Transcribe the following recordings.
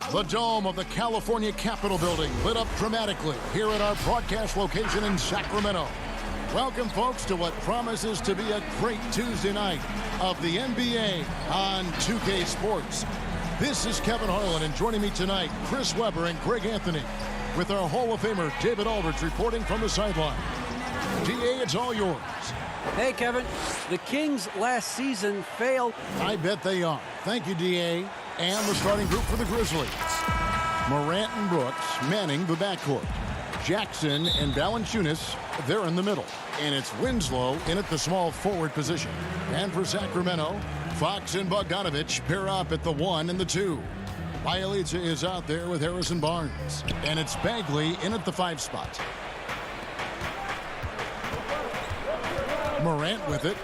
The dome of the California Capitol building lit up dramatically here at our broadcast location in Sacramento. Welcome, folks, to what promises to be a great Tuesday night of the NBA on 2K Sports. This is Kevin Harlan, and joining me tonight, Chris Webber and Greg Anthony, with our Hall of Famer David Aldridge reporting from the sideline. DA, it's all yours. Hey, Kevin. The Kings last season failed. I bet they are. Thank you, DA. And the starting group for the Grizzlies. Morant and Brooks manning the backcourt. Jackson and Valanciunas, they're in the middle. And it's Winslow in at the small forward position. And for Sacramento, Fox and Bogdanovich pair up at the 1 and the 2. Bielitsa is out there with Harrison Barnes. And it's Bagley in at the 5 spot. Morant with it.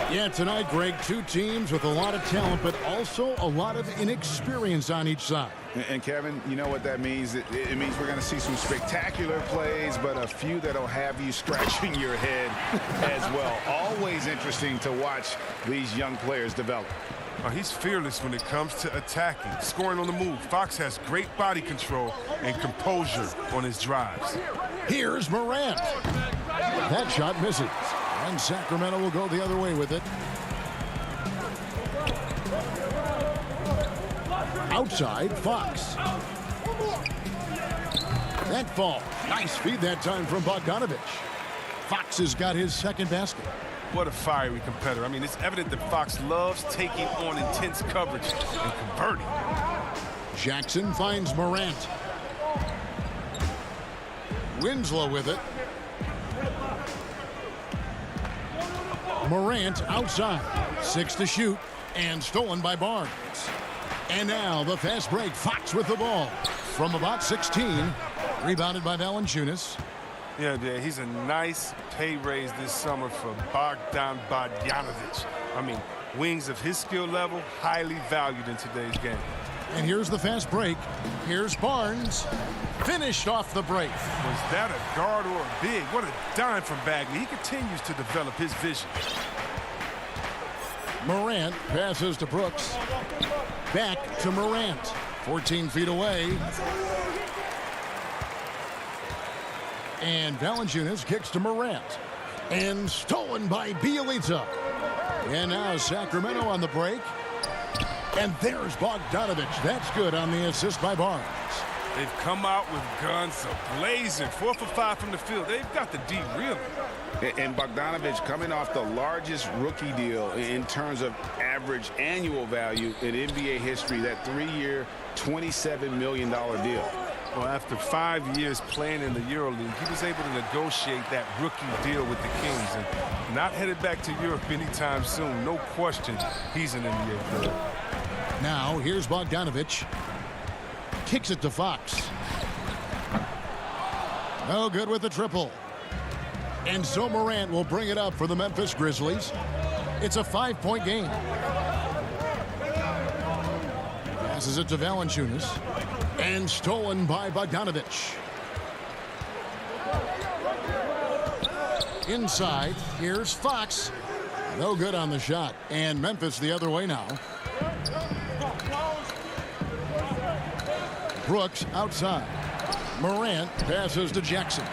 Yeah, tonight, Greg, two teams with a lot of talent, but also a lot of inexperience on each side. And Kevin, you know what that means? It means we're going to see some spectacular plays, but a few that'll have you scratching your head as well. Always interesting to watch these young players develop. He's fearless when it comes to attacking, scoring on the move. Fox has great body control and composure on his drives. Here's Morant. That shot misses. And Sacramento will go the other way with it. Outside, Fox. That fall. Nice feed that time from Bogdanovich. Fox has got his second basket. What a fiery competitor. I mean, it's evident that Fox loves taking on intense coverage and converting. Jackson finds Morant. Winslow with it. Morant outside. 6 to shoot. And stolen by Barnes. And now the fast break. Fox with the ball. From about 16. Rebounded by Valanciunas. Yeah, he's a nice pay raise this summer for Bogdan Bogdanovich. I mean, wings of his skill level, highly valued in today's game. And here's the fast break. Here's Barnes. Finished off the break. Was that a guard or a big? What a dime from Bagley. He continues to develop his vision. Morant passes to Brooks. Back to Morant. 14 feet away. And Valanciunas kicks to Morant. And stolen by Bielitsa. And now Sacramento on the break. And there's Bogdanovich. That's good on the assist by Barnes. They've come out with guns blazing. 4 for 5 from the field. They've got the D really. And Bogdanovich coming off the largest rookie deal in terms of average annual value in NBA history. That 3-year, $27 million deal. Well, after 5 years playing in the EuroLeague, he was able to negotiate that rookie deal with the Kings. And not headed back to Europe anytime soon. No question he's an NBA player. Now, here's Bogdanovich. Kicks it to Fox. No good with the triple. And so Morant will bring it up for the Memphis Grizzlies. It's a 5-point game. Passes it to Valanciunas. And stolen by Bogdanovich. Inside, here's Fox. No good on the shot. And Memphis the other way now. Brooks outside. Morant passes to Jackson.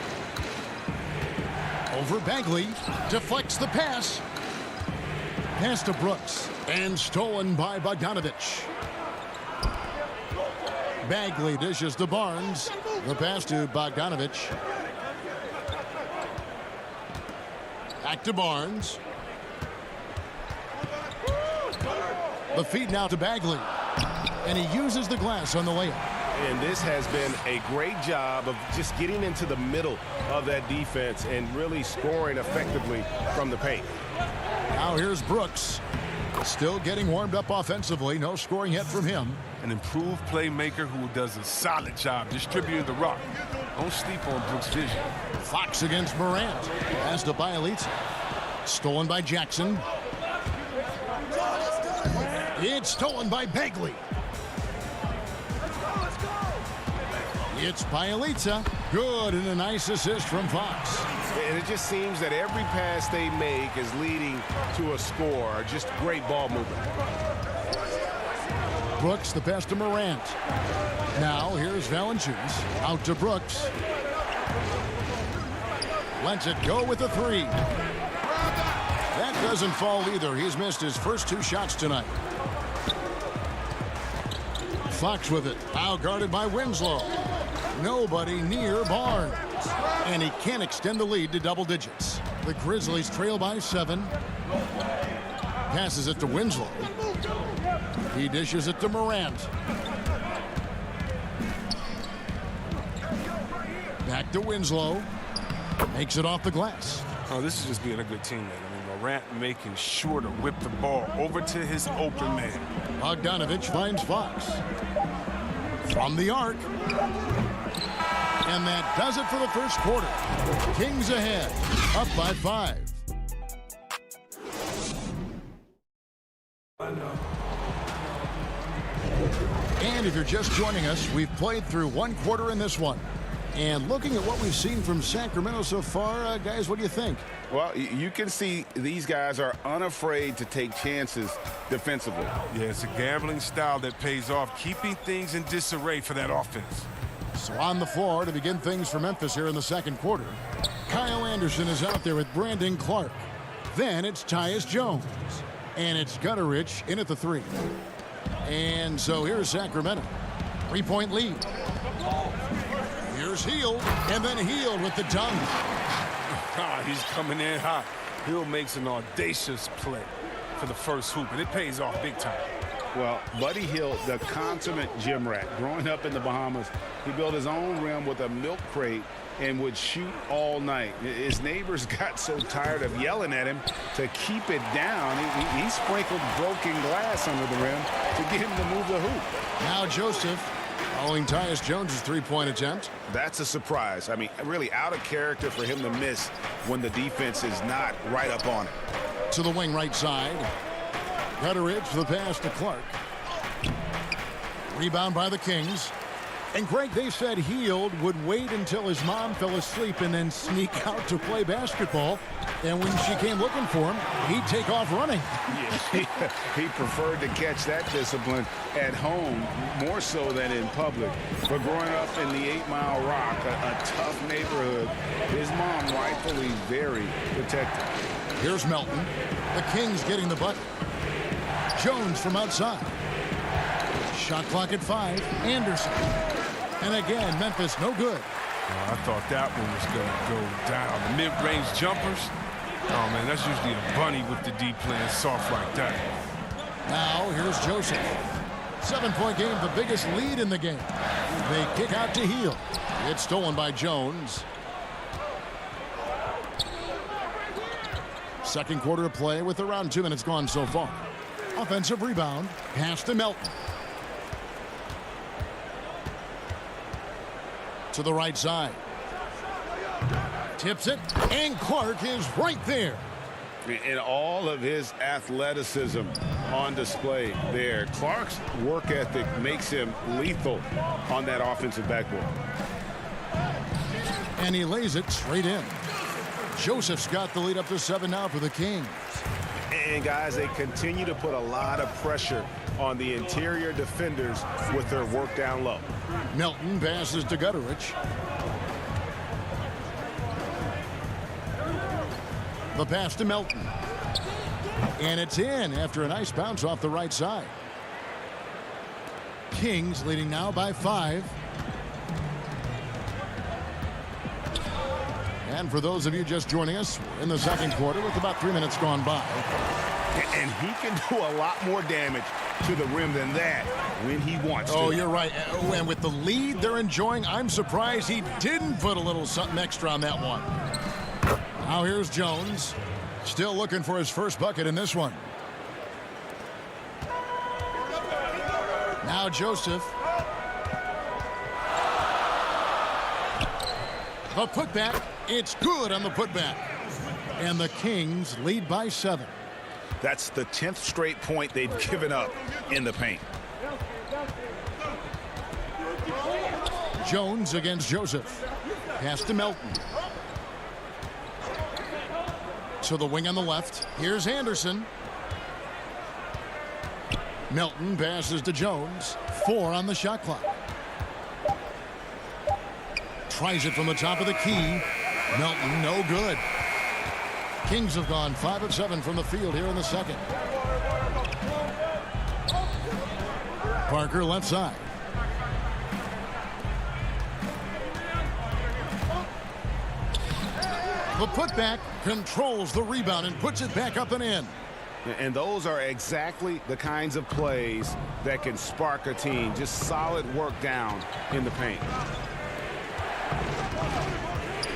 Over Bagley. Deflects the pass. Pass to Brooks. And stolen by Bogdanovich. Bagley dishes to Barnes. The pass to Bogdanovich. Back to Barnes. The feed now to Bagley. And he uses the glass on the layup. And this has been a great job of just getting into the middle of that defense and really scoring effectively from the paint. Now here's Brooks. Still getting warmed up offensively. No scoring yet from him. An improved playmaker who does a solid job distributing the rock. Don't sleep on Brooks' vision. Fox against Morant. Pass to Bielitsa. Stolen by Jackson. It's stolen by Bagley. It's Bielitsa. Good, and a nice assist from Fox. And it just seems that every pass they make is leading to a score. Just great ball movement. Brooks, the pass to Morant. Now here's Valanciunas. Out to Brooks. Lets it go with the three. That doesn't fall either. He's missed his first 2 shots tonight. Fox with it. Now guarded by Winslow. Nobody near Barnes. And he can't extend the lead to double digits. The Grizzlies trail by 7. Passes it to Winslow. He dishes it to Morant. Back to Winslow. Makes it off the glass. Oh, this is just being a good teammate. I mean, Morant making sure to whip the ball over to his open man. Bogdanovich finds Fox. From the arc. And that does it for the first quarter. Kings ahead, up by 5. And if you're just joining us, we've played through 1 quarter in this one. And looking at what we've seen from Sacramento so far, guys, what do you think? Well, you can see these guys are unafraid to take chances defensively. Yeah, it's a gambling style that pays off, keeping things in disarray for that offense. So on the floor to begin things for Memphis here in the second quarter. Kyle Anderson is out there with Brandon Clark. Then it's Tyus Jones. And it's Gutterich in at the 3. And so here's Sacramento. 3-point lead. Here's Hield, and then Hield with the dunk. He's coming in hot. Hill makes an audacious play for the first hoop, and it pays off big time. Well, Buddy Hield, the consummate gym rat. Growing up in the Bahamas, he built his own rim with a milk crate and would shoot all night. His neighbors got so tired of yelling at him to keep it down. He sprinkled broken glass under the rim to get him to move the hoop. Now Joseph following Tyus Jones' 3-point attempt. That's a surprise. I mean, really out of character for him to miss when the defense is not right up on it. To the wing right side. Gutterich for the pass to Clark. Rebound by the Kings. And Greg, they said Hield would wait until his mom fell asleep and then sneak out to play basketball. And when she came looking for him, he'd take off running. Yeah, he preferred to catch that discipline at home more so than in public. But growing up in the 8 Mile Rock, a tough neighborhood, his mom rightfully very protective. Here's Melton. The Kings getting the bucket. Jones from outside. Shot clock at 5. Anderson. And again, Memphis no good. I thought that one was going to go down. The mid-range jumpers. Oh, man, that's usually a bunny with the D playing soft like that. Now, here's Joseph. 7-point game, the biggest lead in the game. They kick out to Hield. It's stolen by Jones. Second quarter of play with around 2 minutes gone so far. Offensive rebound. Pass to Melton. To the right side. Tips it, and Clark is right there. And all of his athleticism on display there. Clark's work ethic makes him lethal on that offensive backboard. And he lays it straight in. Joseph's got the lead up to 7 now for the Kings. And guys, they continue to put a lot of pressure on the interior defenders with their work down low. Melton passes to Gutterich. The pass to Melton. And it's in after a nice bounce off the right side. Kings leading now by 5. And for those of you just joining us, we're in the second quarter with about 3 minutes gone by. And he can do a lot more damage to the rim than that when he wants to. Oh, you're right. And with the lead they're enjoying, I'm surprised he didn't put a little something extra on that one. Now here's Jones. Still looking for his first bucket in this one. Now Joseph. The putback. It's good on the putback. And the Kings lead by 7. That's the 10th straight point they've given up in the paint. Jones against Joseph. Pass to Melton. To the wing on the left. Here's Anderson. Melton passes to Jones. 4 on the shot clock. Tries it from the top of the key. Melton, no good. Kings have gone 5 of 7 from the field here in the second. Parker left side. The putback controls the rebound and puts it back up and in. And those are exactly the kinds of plays that can spark a team. Just solid work down in the paint.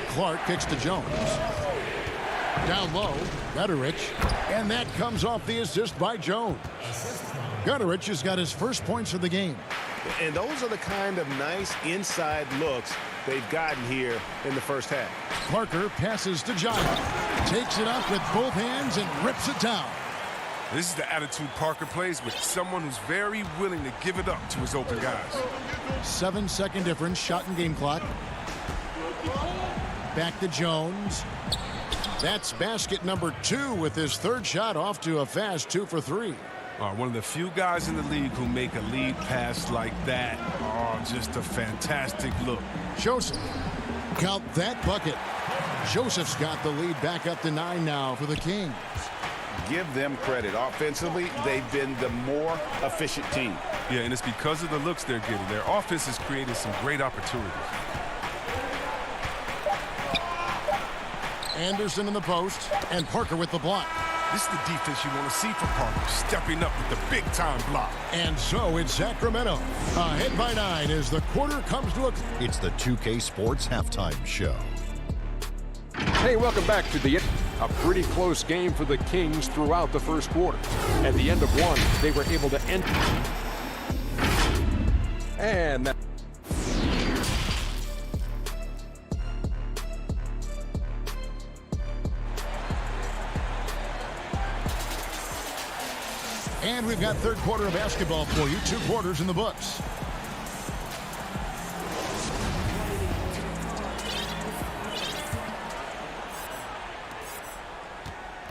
Clark kicks to Jones. Down low, Gutterich. And that comes off the assist by Jones. Gutterich has got his first points of the game. And those are the kind of nice inside looks they've gotten here in the first half. Parker passes to Giles. Takes it up with both hands and rips it down. This is the attitude Parker plays with, someone who's very willing to give it up to his open guys. 7-second difference, shot and game clock. Back to Jones. That's basket number 2 with his third shot off to a fast 2 for 3. One of the few guys in the league who make a lead pass like that. Oh, just a fantastic look. Joseph, count that bucket. Joseph's got the lead back up to 9 now for the Kings. Give them credit. Offensively, they've been the more efficient team. Yeah, and it's because of the looks they're getting. Their offense has created some great opportunities. Anderson in the post, and Parker with the block. This is the defense you want to see from Parker, stepping up with the big-time block. And so it's Sacramento, ahead by 9 as the quarter comes to a... It's the 2K Sports Halftime Show. Hey, welcome back to a pretty close game for the Kings throughout the first quarter. At the end of one, they were able to end. And that. And we've got third quarter of basketball for you. 2 quarters in the books.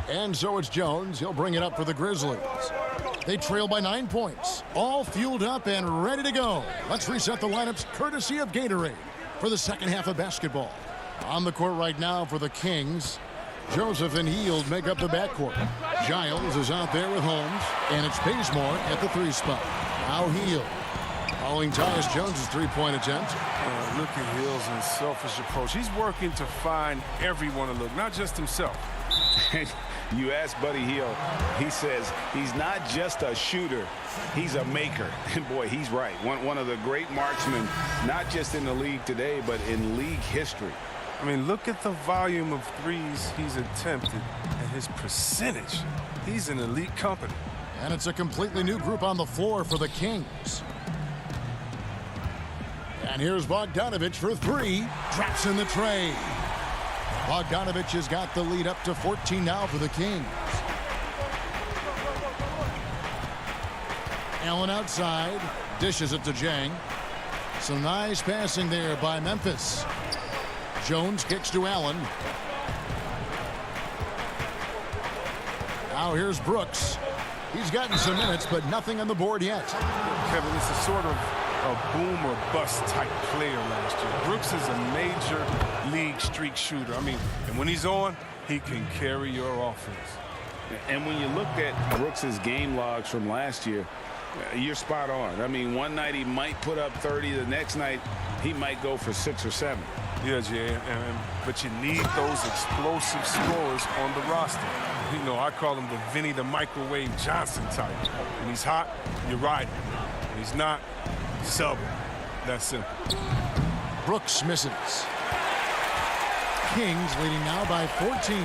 And so it's Jones. He'll bring it up for the Grizzlies. They trail by 9 points. All fueled up and ready to go. Let's reset the lineups courtesy of Gatorade for the second half of basketball. On the court right now for the Kings, Joseph and Hield make up the backcourt. Giles is out there with Holmes, and it's Bazemore at the 3 spot. Now Hield. Following Tyus Jones' 3-point attempt. Look at Hill's unselfish approach. He's working to find everyone a look, not just himself. You ask Buddy Hield, he says he's not just a shooter, he's a maker. And boy, he's right. One of the great marksmen, not just in the league today, but in league history. I mean, look at the volume of threes he's attempted and his percentage. He's in elite company. And it's a completely new group on the floor for the Kings. And here's Bogdanovich for 3. Drops in the tray. Bogdanovich has got the lead up to 14 now for the Kings. Allen outside. Dishes it to Jang. Some nice passing there by Memphis. Jones kicks to Allen. Now here's Brooks. He's gotten some minutes, but nothing on the board yet. Kevin, it's a sort of a boom or bust type player last year. Brooks is a major league streak shooter. I mean, and when he's on, he can carry your offense. And when you look at Brooks's game logs from last year, you're spot on. I mean, one night he might put up 30. The next night he might go for 6 or 7. Yeah, Jay, but you need those explosive scorers on the roster. You know, I call him the Vinny the Microwave Johnson type. When he's hot, you ride him. When he's not, sub him. That's simple. Brooks misses. Kings leading now by 14.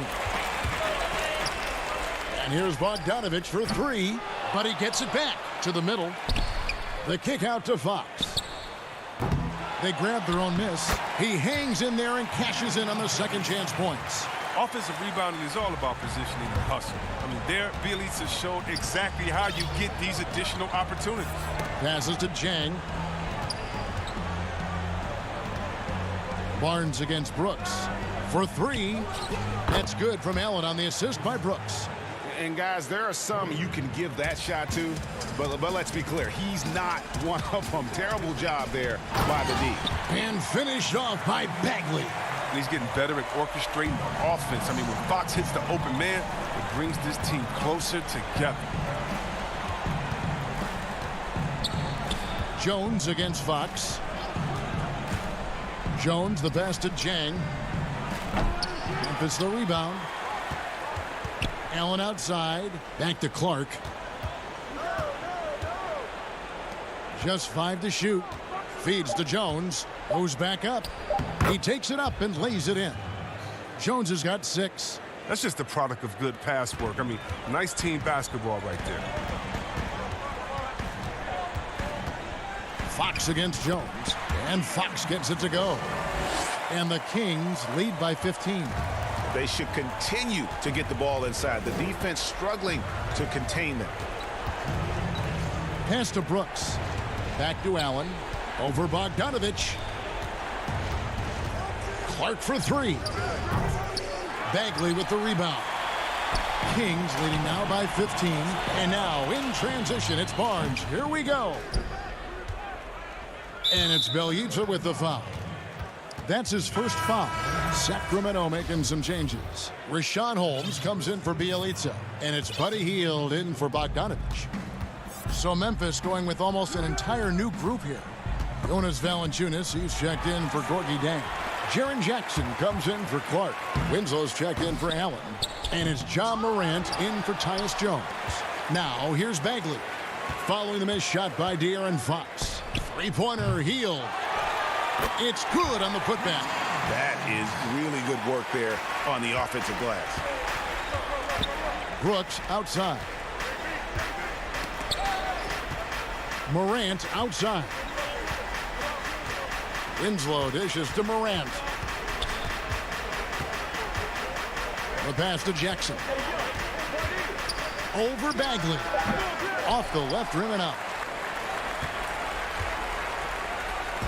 And here's Bogdanovich for 3, but he gets it back to the middle. The kick out to Fox. They grab their own miss. He hangs in there and cashes in on the second chance points. Offensive rebounding is all about positioning and hustle. I mean, their abilities have showed exactly how you get these additional opportunities. Passes to Jang. Barnes against Brooks for 3. That's good from Allen on the assist by Brooks. And guys, there are some you can give that shot to, but let's be clear, he's not one of them. Terrible job there by the D. And finished off by Bagley. And he's getting better at orchestrating the offense. I mean, when Fox hits the open man, it brings this team closer together. Jones against Fox. Jones the pass to Jang. Memphis the rebound. Allen outside. Back to Clark. Just 5 to shoot. Feeds to Jones. Goes back up. He takes it up and lays it in. Jones has got 6. That's just the product of good pass work. I mean, nice team basketball right there. Fox against Jones. And Fox gets it to go. And the Kings lead by 15. They should continue to get the ball inside. The defense struggling to contain them. Pass to Brooks. Back to Allen. Over Bogdanovich. Clark for 3. Bagley with the rebound. Kings leading now by 15. And now in transition, it's Barnes. Here we go. And it's Bjelica with the foul. That's his first foul. Sacramento making some changes. Rashawn Holmes comes in for Bjelica. And it's Buddy Hield in for Bogdanovich. So Memphis going with almost an entire new group here. Jonas Valanciunas, he's checked in for Gorgie Dang. Jaren Jackson comes in for Clark. Winslow's checked in for Allen. And it's John Morant in for Tyus Jones. Now here's Bagley. Following the missed shot by De'Aaron Fox. Three-pointer Hield. It's good on the putback. That is really good work there on the offensive glass. Brooks outside. Morant outside. Winslow dishes to Morant. The pass to Jackson. Over Bagley. Off the left rim and out.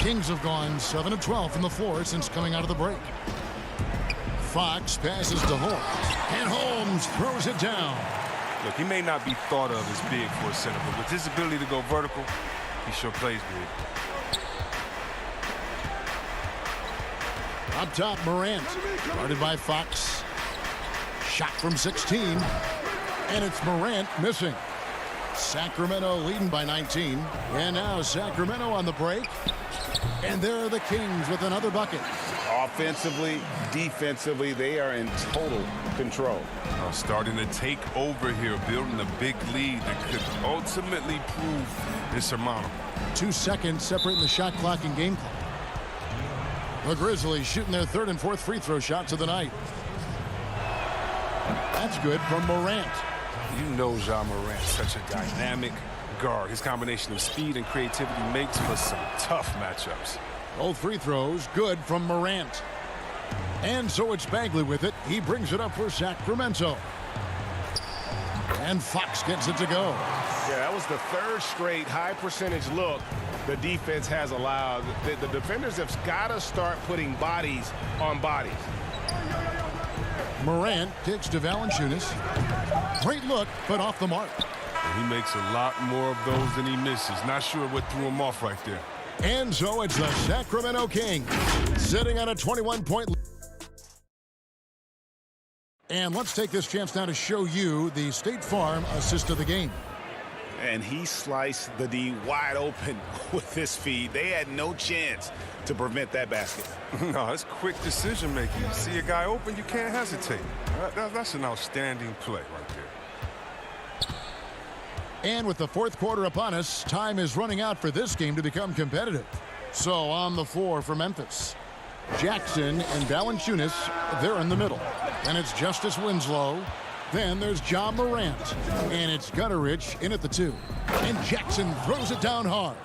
Kings have gone 7 of 12 from the floor since coming out of the break. Fox passes to Holmes. And Holmes throws it down. Look, he may not be thought of as big for a center, but with his ability to go vertical, he sure plays big. Up top, Morant. Guarded by Fox. Shot from 16. And it's Morant missing. Sacramento leading by 19. And now Sacramento on the break. And there are the Kings with another bucket. Offensively, defensively, they are in total control. Starting to take over here, building a big lead that could ultimately prove insurmountable. 2 seconds separating the shot clock and game clock. The Grizzlies shooting their 3rd and 4th free throw shots of the night. That's good from Morant. You know Ja Morant's such a dynamic guard. His combination of speed and creativity makes for some tough matchups. Both free throws good from Morant. And so it's Bagley with it. He brings it up for Sacramento. And Fox gets it to go. Yeah, that was the 3rd straight high percentage look the defense has allowed. The defenders have got to start putting bodies on bodies. Morant kicks to Valanciunas. Great look, but off the mark. He makes a lot more of those than he misses. Not sure what threw him off right there. And so it's the Sacramento Kings sitting on a 21-point lead. And let's take this chance now to show you the State Farm assist of the game. And he sliced the D wide open with this feed. They had no chance to prevent that basket. No, it's quick decision making. You see a guy open, you can't hesitate. That's an outstanding play right there. And with the 4th quarter upon us, time is running out for this game to become competitive. So on the floor for Memphis, Jackson and Valanciunas, they're in the middle. And it's Justice Winslow. Then there's John Morant. And it's Gutterich in at the 2. And Jackson throws it down hard.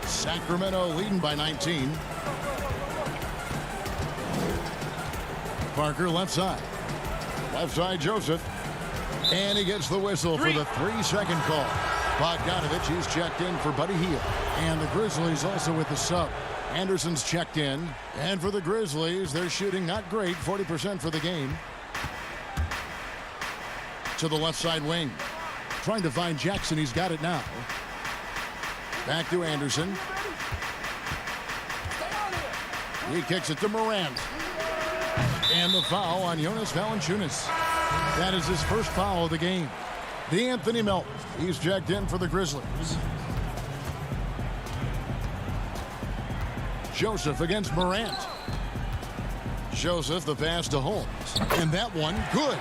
Sacramento leading by 19. Parker left side. Left side Joseph. And he gets the whistle for the 3-second call. Bogdanovich is checked in for Buddy Hield. And the Grizzlies also with the sub. Anderson's checked in. And for the Grizzlies, they're shooting not great, 40% for the game. To the left side wing. Trying to find Jackson. He's got it now. Back to Anderson. He kicks it to Morant. And the foul on Jonas Valanciunas. That is his first foul of the game. D'Anthony Melton. He's checked in for the Grizzlies. Joseph against Morant. Joseph, the pass to Holmes. And that one, good.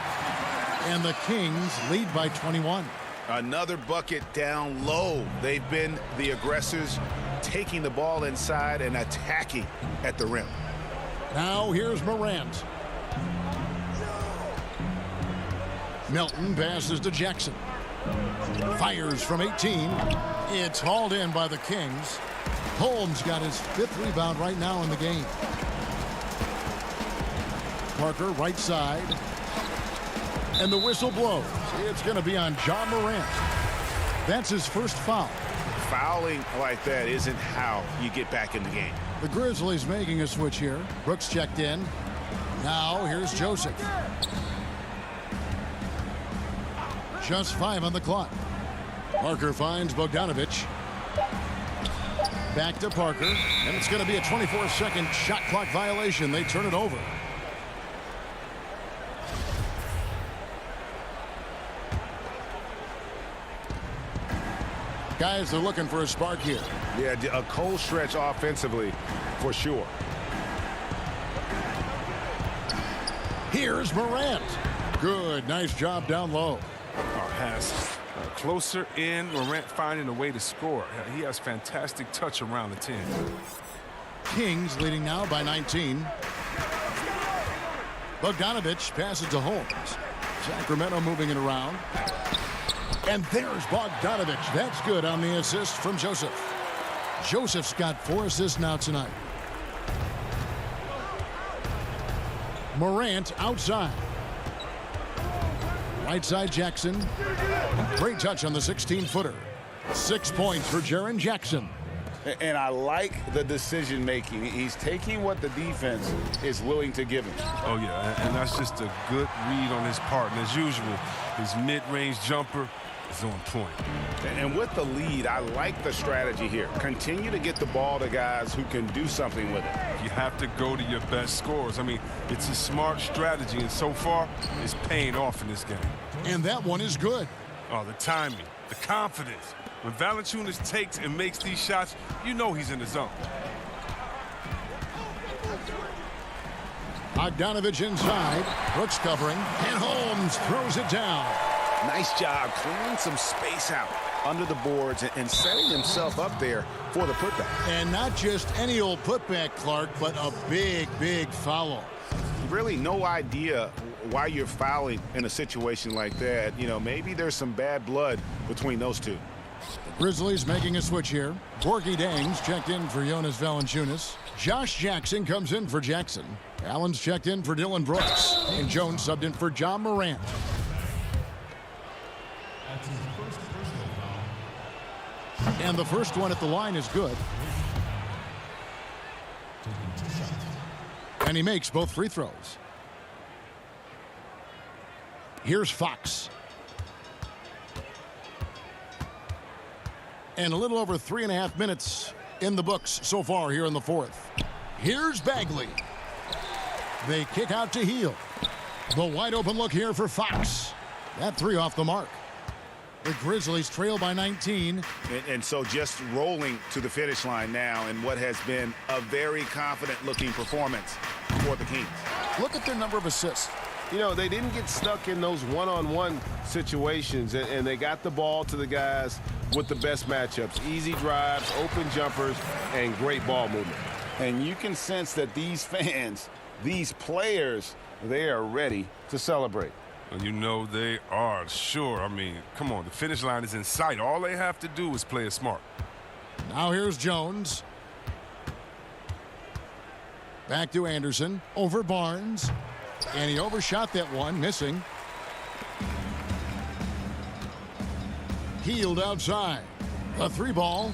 And the Kings lead by 21. Another bucket down low. They've been the aggressors, taking the ball inside and attacking at the rim. Now here's Morant. Melton passes to Jackson. Fires from 18. It's hauled in by the Kings. Holmes got his 5th rebound right now in the game. Parker right side. And the whistle blows. It's going to be on John Morant. That's his first foul. Fouling like that isn't how you get back in the game. The Grizzlies making a switch here. Brooks checked in. Now here's Joseph. Just 5 on the clock. Parker finds Bogdanovich. Back to Parker. And it's going to be a 24-second shot clock violation. They turn it over. Guys, they're looking for a spark here. Yeah, a cold stretch offensively for sure. Here's Morant. Good. Nice job down low. Pass closer in. Morant finding a way to score. He has fantastic touch around the 10. Kings leading now by 19. Bogdanovich passes to Holmes. Sacramento moving it around. And there's Bogdanovich. That's good on the assist from Joseph. Joseph's got 4 assists now tonight. Morant outside. Right side Jackson. Great touch on the 16-footer. 6 points for Jaren Jackson. And I like the decision making. He's taking what the defense is willing to give him. Oh, yeah, and that's just a good read on his part. And as usual, his mid-range jumper is on point. And with the lead, I like the strategy here. Continue to get the ball to guys who can do something with it. You have to go to your best scorers. I mean, it's a smart strategy, and so far, it's paying off in this game. And that one is good. Oh, the timing, the confidence. When Valanciunas takes and makes these shots, you know he's in the zone. Bogdanovich inside. Brooks covering. And Holmes throws it down. Nice job clearing some space out under the boards and setting himself up there for the putback. And not just any old putback, Clark, but a big, big foul. Really no idea why you're fouling in a situation like that. You know, maybe there's some bad blood between those two. Grizzlies making a switch here. Gorgie Dangs checked in for Jonas Valanciunas. Josh Jackson comes in for Jackson. Allen's checked in for Dylan Brooks. And Jones subbed in for John Morant. And the first one at the line is good. And he makes both free throws. Here's Fox. And a little over 3.5 minutes in the books so far here in the fourth. Here's Bagley. They kick out to Hield. The wide open look here for Fox. That 3 off the mark. The Grizzlies trail by 19. And so just rolling to the finish line now in what has been a very confident-looking performance for the Kings. Look at their number of assists. You know, they didn't get stuck in those one-on-one situations, and they got the ball to the guys with the best matchups. Easy drives, open jumpers, and great ball movement. And you can sense that these fans, these players, they are ready to celebrate. And you know they are, sure. I mean, come on, the finish line is in sight. All they have to do is play it smart. Now here's Jones. Back to Anderson. Over Barnes. And he overshot that one, missing. Hield outside. A 3 ball.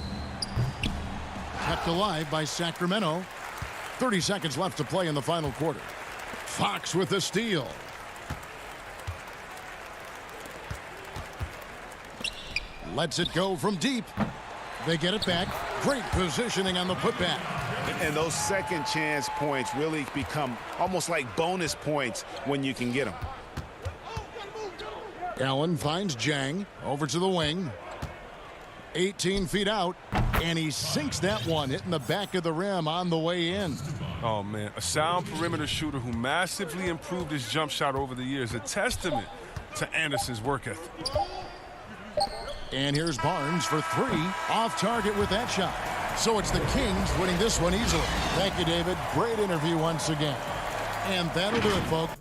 kept alive by Sacramento. 30 seconds left to play in the final quarter. Fox with the steal. Lets it go from deep. They get it back. Great positioning on the putback. And those second chance points really become almost like bonus points when you can get them. Allen finds Jang over to the wing. 18 feet out, and he sinks that one, hitting the back of the rim on the way in. Oh, man, a sound perimeter shooter who massively improved his jump shot over the years. A testament to Anderson's work ethic. And here's Barnes for three, off target with that shot. So it's the Kings winning this one easily. Thank you, David. Great interview once again. And that'll do it, folks.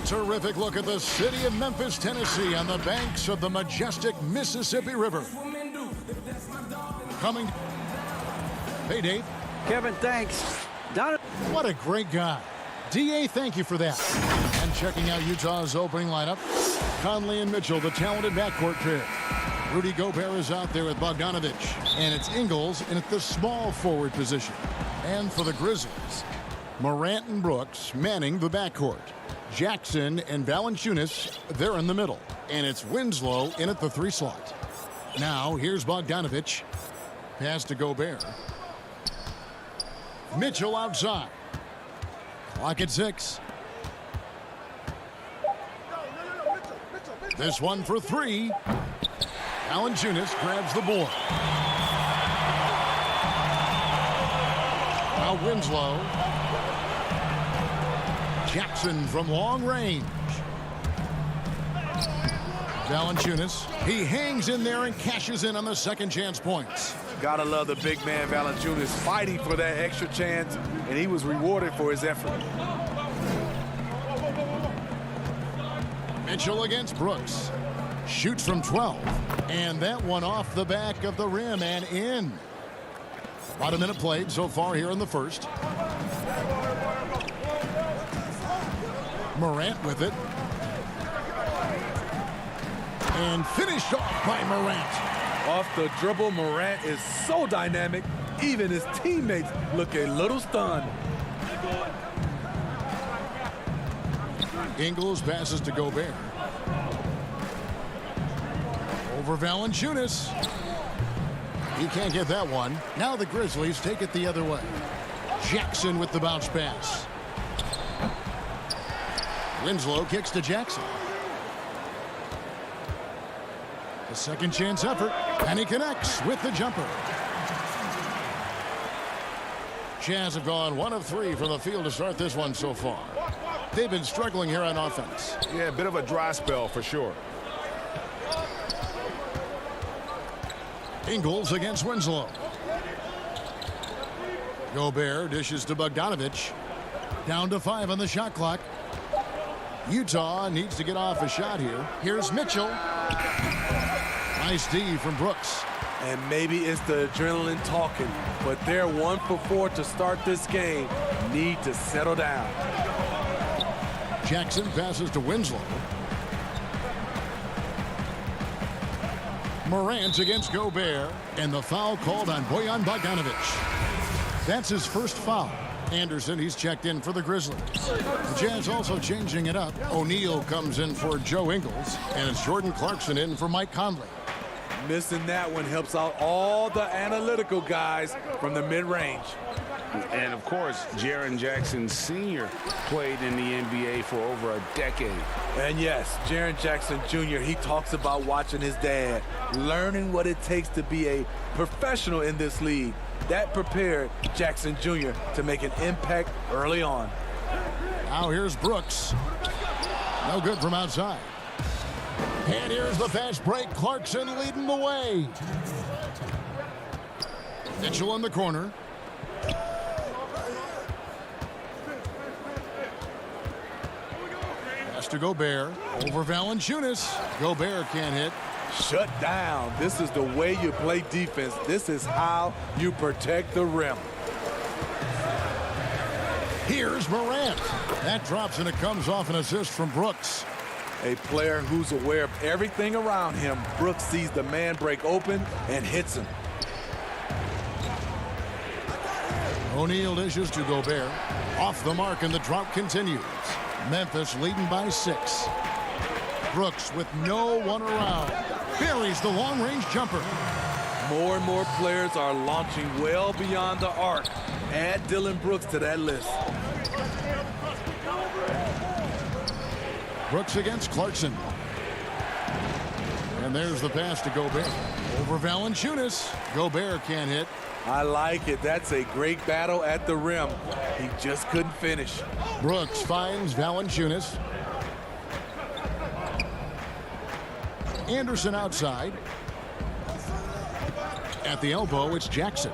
Terrific look at the city of Memphis, Tennessee on the banks of the majestic Mississippi River. Coming. Hey, Dave. Kevin, thanks. What a great guy. D.A., thank you for that. And checking out Utah's opening lineup, Conley and Mitchell, the talented backcourt pair. Rudy Gobert is out there with Bogdanovich. And it's Ingles in at the small forward position. And for the Grizzlies, Morant and Brooks manning the backcourt. Jackson and Valanciunas, they're in the middle. And it's Winslow in at the 3 slot. Now, here's Bogdanovich. Pass to Gobert. Mitchell outside. Clock at 6. This one for 3. Valanciunas grabs the board. Now Winslow. Jackson from long range. Valanciunas. He hangs in there and cashes in on the second chance points. Gotta love the big man Valanciunas fighting for that extra chance, and he was rewarded for his effort. Mitchell against Brooks. Shoots from 12. And that one off the back of the rim and in. About a minute played so far here in the first. Morant with it. And finished off by Morant. Off the dribble, Morant is so dynamic, even his teammates look a little stunned. Ingles passes to Gobert. Over Valanciunas. He can't get that one. Now the Grizzlies take it the other way. Jackson with the bounce pass. Winslow kicks to Jackson. The second chance effort, and he connects with the jumper. Jazz have gone 1 of 3 from the field to start this one so far. They've been struggling here on offense. Yeah, a bit of a dry spell for sure. Ingles against Winslow. Gobert dishes to Bogdanovich. Down to 5 on the shot clock. Utah needs to get off a shot here. Here's Mitchell. Nice D from Brooks. And maybe it's the adrenaline talking, but they're 1 for 4 to start this game. Need to settle down. Jackson passes to Winslow. Morant against Gobert, and the foul called on Bojan Bogdanovich. That's his first foul. Anderson, he's checked in for the Grizzlies. The Jazz also changing it up. O'Neal comes in for Joe Ingles, and it's Jordan Clarkson in for Mike Conley. Missing that one helps out all the analytical guys from the mid-range. And, of course, Jaren Jackson Sr. played in the NBA for over a decade. And, yes, Jaren Jackson Jr., he talks about watching his dad, learning what it takes to be a professional in this league. That prepared Jackson Jr. to make an impact early on. Now here's Brooks. No good from outside. And here's the fast break. Clarkson leading the way. Mitchell in the corner. Pass to Gobert. Over Valanciunas. Gobert can't hit. Shut down. This is the way you play defense. This is how you protect the rim. Here's Morant. That drops and it comes off an assist from Brooks. A player who's aware of everything around him. Brooks sees the man break open and hits him. O'Neal dishes to Gobert. Off the mark and the drop continues. Memphis leading by 6. Brooks with no one around. Buries the long-range jumper. More and more players are launching well beyond the arc. Add Dillon Brooks to that list. Brooks against Clarkson. And there's the pass to Gobert. Over Valanciunas. Gobert can't hit. I like it. That's a great battle at the rim. He just couldn't finish. Brooks finds Valanciunas. Anderson outside. At the elbow, it's Jackson.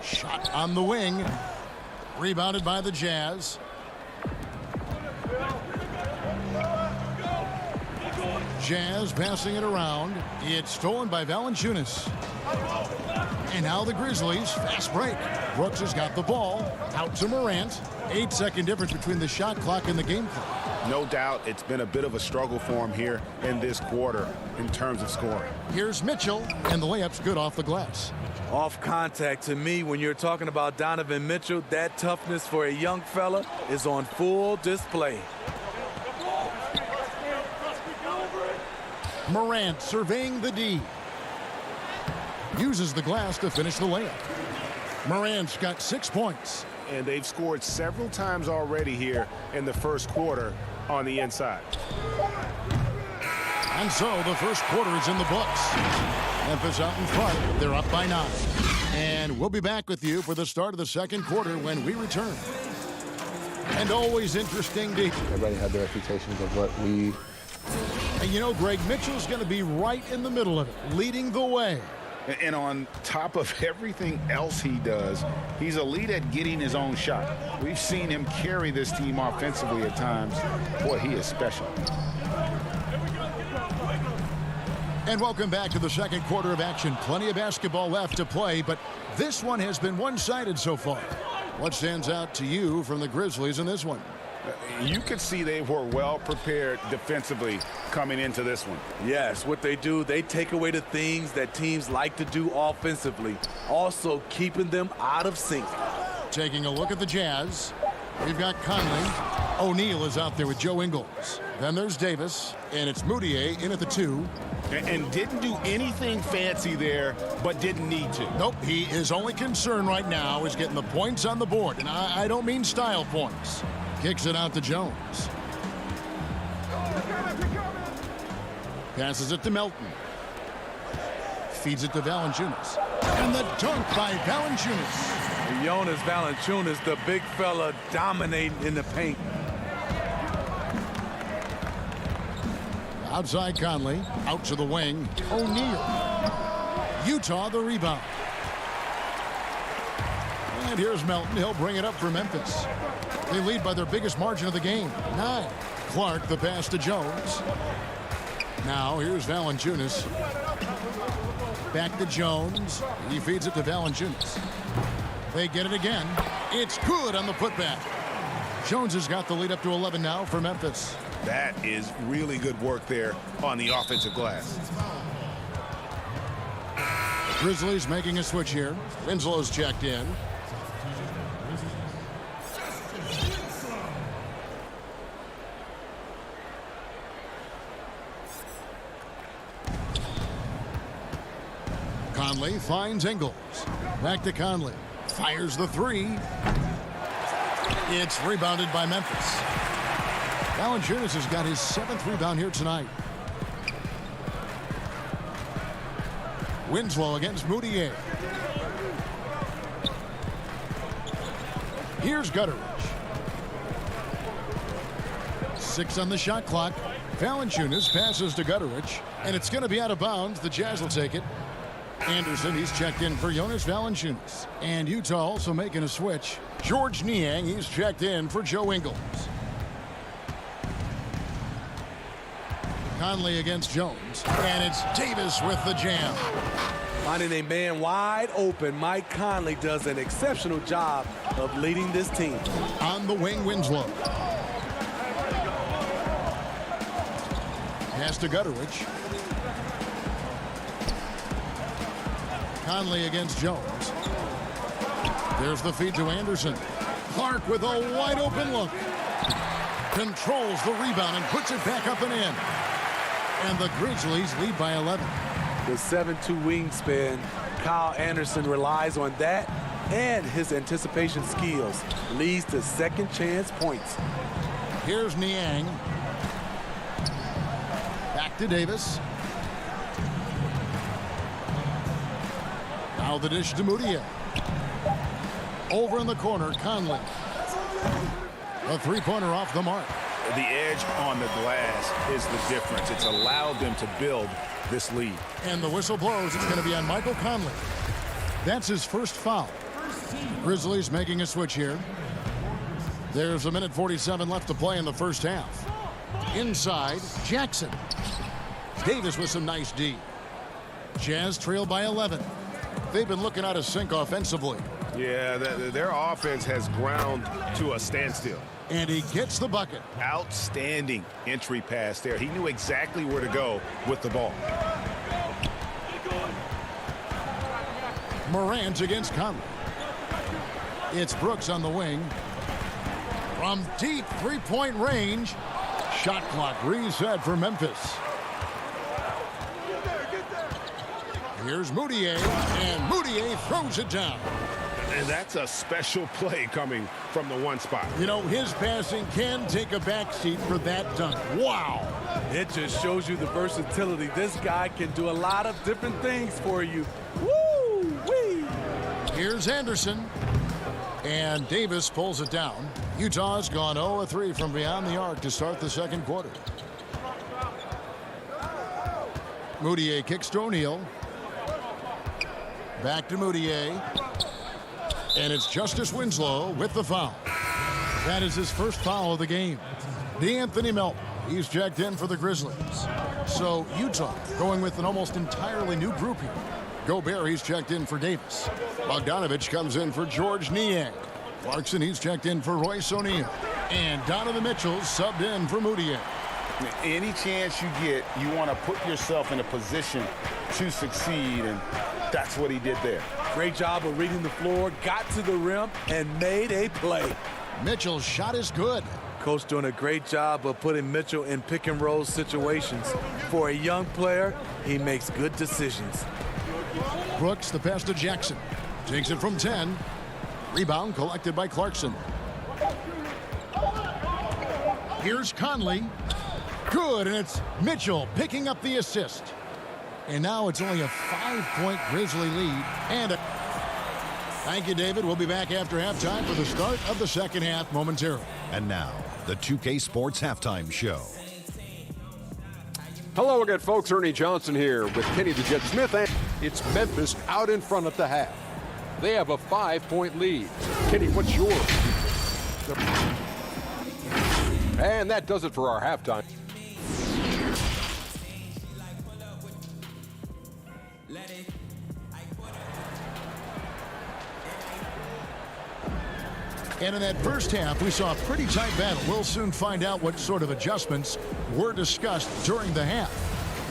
Shot on the wing. Rebounded by the Jazz. Jazz passing it around. It's stolen by Valanciunas. And now the Grizzlies, fast break. Brooks has got the ball, out to Morant. 8-second difference between the shot clock and the game clock. No doubt it's been a bit of a struggle for him here in this quarter in terms of scoring. Here's Mitchell, and the layup's good off the glass. Off contact, to me, when you're talking about Donovan Mitchell, that toughness for a young fella is on full display. Morant surveying the D. Uses the glass to finish the layup. Morant's got 6 points. And they've scored several times already here in the first quarter on the inside. And so the first quarter is in the books. Memphis out in front. They're up by 9. And we'll be back with you for the start of the second quarter when we return. And always interesting to... Everybody had their expectations of what we... And you know, Greg, Mitchell's going to be right in the middle of it, leading the way. And on top of everything else he does, he's elite at getting his own shot. We've seen him carry this team offensively at times. Boy, he is special. And welcome back to the second quarter of action. Plenty of basketball left to play, but this one has been one-sided so far. What stands out to you from the Grizzlies in this one? You could see they were well prepared defensively coming into this one. Yes, what they do, they take away the things that teams like to do offensively, also keeping them out of sync. Taking a look at the Jazz, we've got Conley. O'Neal is out there with Joe Ingles. Then there's Davis, and it's Moutier in at the 2. And didn't do anything fancy there, but didn't need to. Nope, his only concern right now is getting the points on the board, and I don't mean style points. Kicks it out to Jones. Passes it to Melton. Feeds it to Valanciunas. And the dunk by Valanciunas. Jonas Valanciunas, the big fella dominating in the paint. Outside Conley. Out to the wing. O'Neal. Utah the rebound. And here's Melton. He'll bring it up for Memphis. They lead by their biggest margin of the game, 9. Clark the pass to Jones. Now here's Valanciunas. Back to Jones. He feeds it to Valanciunas. They get it again. It's good on the putback. Jones has got the lead up to 11 now for Memphis. That is really good work there on the offensive glass. Grizzlies making a switch here. Winslow's checked in. Conley finds Ingles. Back to Conley. Fires the 3. It's rebounded by Memphis. Valanciunas has got his 7th rebound here tonight. Winslow against Moutier. Here's Gutteridge. 6 on the shot clock. Valanciunas passes to Gutteridge, and it's going to be out of bounds. The Jazz will take it. Anderson, he's checked in for Jonas Valanciunas. And Utah also making a switch. George Niang, he's checked in for Joe Ingles. Conley against Jones. And it's Davis with the jam. Finding a man wide open, Mike Conley does an exceptional job of leading this team. On the wing, Winslow. Pass to Gutteridge. Conley against Jones. There's the feed to Anderson. Clark with a wide open look. Controls the rebound and puts it back up and in. And the Grizzlies lead by 11. The 7'2" wingspan, Kyle Anderson relies on that and his anticipation skills. Leads to second chance points. Here's Niang. Back to Davis. Now the dish to Moutier. Over in the corner, Conley. A 3-pointer off the mark. The edge on the glass is the difference. It's allowed them to build this lead. And the whistle blows. It's going to be on Michael Conley. That's his first foul. Grizzlies making a switch here. There's 1:47 left to play in the first half. Inside, Jackson. Davis with some nice D. Jazz trail by 11. They've been looking out of sync offensively. Yeah, their offense has ground to a standstill. And he gets the bucket. Outstanding entry pass there. He knew exactly where to go with the ball. Morant against Conley. It's Brooks on the wing. From deep three-point range. Shot clock reset for Memphis. Here's Moutier, and Moutier throws it down. And that's a special play coming from the one spot. You know, his passing can take a backseat for that dunk. Wow. It just shows you the versatility. This guy can do a lot of different things for you. Woo-wee. Here's Anderson. And Davis pulls it down. Utah's gone 0-3 from beyond the arc to start the second quarter. Moutier kicks to O'Neal. Back to Moutier. And it's Justice Winslow with the foul. That is his first foul of the game. DeAnthony Melton, he's checked in for the Grizzlies. So Utah going with an almost entirely new group here. Gobert, he's checked in for Davis. Bogdanovich comes in for George Niang. Clarkson, he's checked in for Royce O'Neal. And Donovan Mitchell subbed in for Moutier. Any chance you get, you want to put yourself in a position to succeed, and that's what he did there. Great job of reading the floor, got to the rim, and made a play. Mitchell's shot is good. Coach doing a great job of putting Mitchell in pick-and-roll situations. For a young player, he makes good decisions. Brooks, the pass to Jackson. Takes it from 10. Rebound collected by Clarkson. Here's Conley. Good, and it's Mitchell picking up the assist. And now it's only a 5-point Grizzly lead. Thank you, David. We'll be back after halftime for the start of the second half momentarily. And now, the 2K Sports Halftime Show. Hello again, folks. Ernie Johnson here with Kenny the Jet Smith. And it's Memphis out in front at the half. They have a 5-point lead. Kenny, what's yours? And that does it for our halftime. And in that first half, we saw a pretty tight battle. We'll soon find out what sort of adjustments were discussed during the half.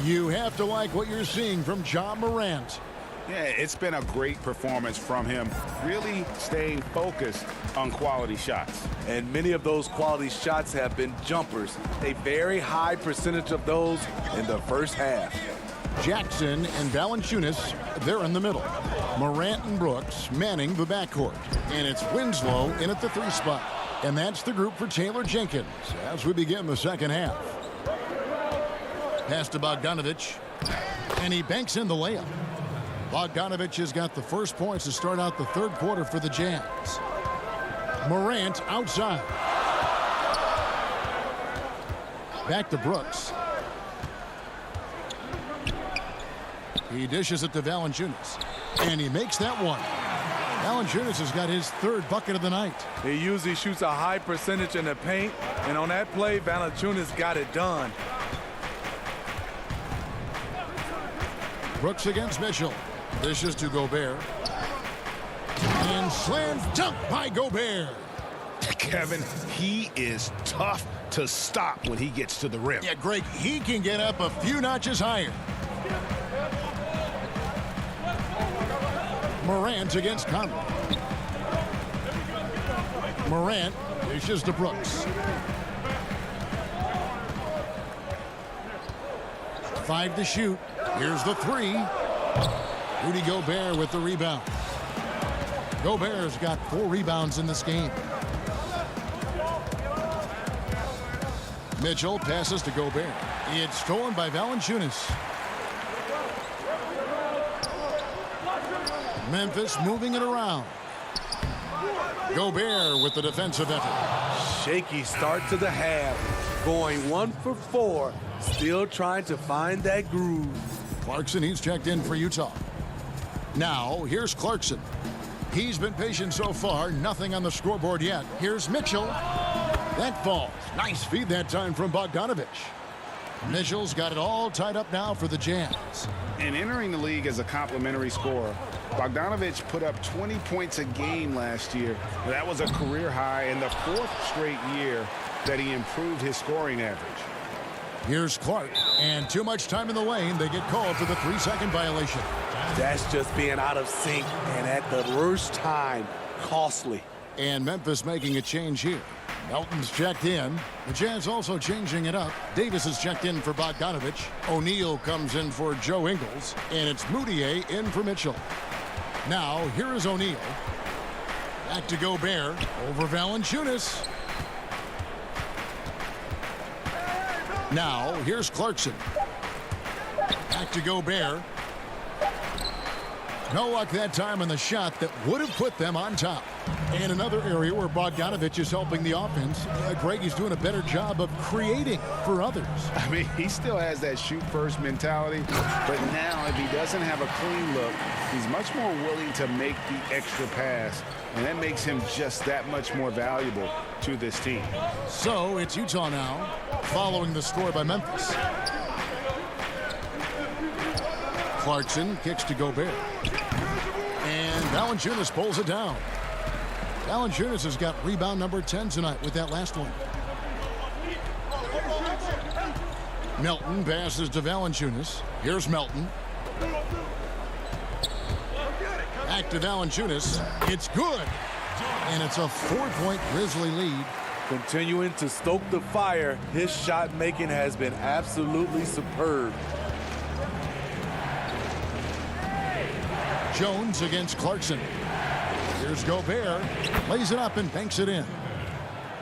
You have to like what you're seeing from Ja Morant. Yeah, it's been a great performance from him, really staying focused on quality shots. And many of those quality shots have been jumpers. A very high percentage of those in the first half. Jackson and Valanciunas, they're in the middle. Morant and Brooks manning the backcourt. And it's Winslow in at the 3 spot. And that's the group for Taylor Jenkins as we begin the second half. Pass to Bogdanovich. And he banks in the layup. Bogdanovich has got the first points to start out the third quarter for the Jazz. Morant outside. Back to Brooks. He dishes it to Valanciunas. And he makes that one. Valanciunas has got his third bucket of the night. He usually shoots a high percentage in the paint. And on that play, Valanciunas got it done. Brooks against Mitchell. Dishes to Gobert. And slam dunk by Gobert. Kevin, he is tough to stop when he gets to the rim. Yeah, Greg, he can get up a few notches higher. Morant against Conley. Morant dishes to Brooks. 5 to shoot. Here's the 3. Rudy Gobert with the rebound. Gobert's got 4 rebounds in this game. Mitchell passes to Gobert. It's stolen by Valanciunas. Memphis moving it around. Gobert with the defensive effort. Shaky start to the half. Going 1 for 4. Still trying to find that groove. Clarkson, he's checked in for Utah. Now, here's Clarkson. He's been patient so far. Nothing on the scoreboard yet. Here's Mitchell. That falls. Nice feed that time from Bogdanovich. Mitchell's got it all tied up now for the Jazz. And entering the league as a complimentary scorer, Bogdanovich put up 20 points a game last year. That was a career high in the 4th straight year that he improved his scoring average. Here's Clark, and too much time in the lane. They get called for the 3-second violation. That's just being out of sync, and at the worst time, costly. And Memphis making a change here. Melton's checked in. The Jazz also changing it up. Davis is checked in for Bogdanovich. O'Neal comes in for Joe Ingles. And it's Moutier in for Mitchell. Now, here is O'Neal. Back to Gobert. Over Valanciunas. Now, here's Clarkson. Back to Gobert. No luck that time on the shot that would have put them on top. And another area where Bogdanovich is helping the offense. Greg is doing a better job of creating for others. I mean, he still has that shoot-first mentality, but now if he doesn't have a clean look, he's much more willing to make the extra pass, and that makes him just that much more valuable to this team. So it's Utah now, following the score by Memphis. Clarkson kicks to Gobert. And Valanciunas pulls it down. Valanciunas has got rebound number 10 tonight with that last one. Melton passes to Valanciunas. Here's Melton. Back to Valanciunas. It's good. And it's a 4-point Grizzly lead. Continuing to stoke the fire, his shot making has been absolutely superb. Jones against Clarkson. Here's Gobert. Lays it up and banks it in.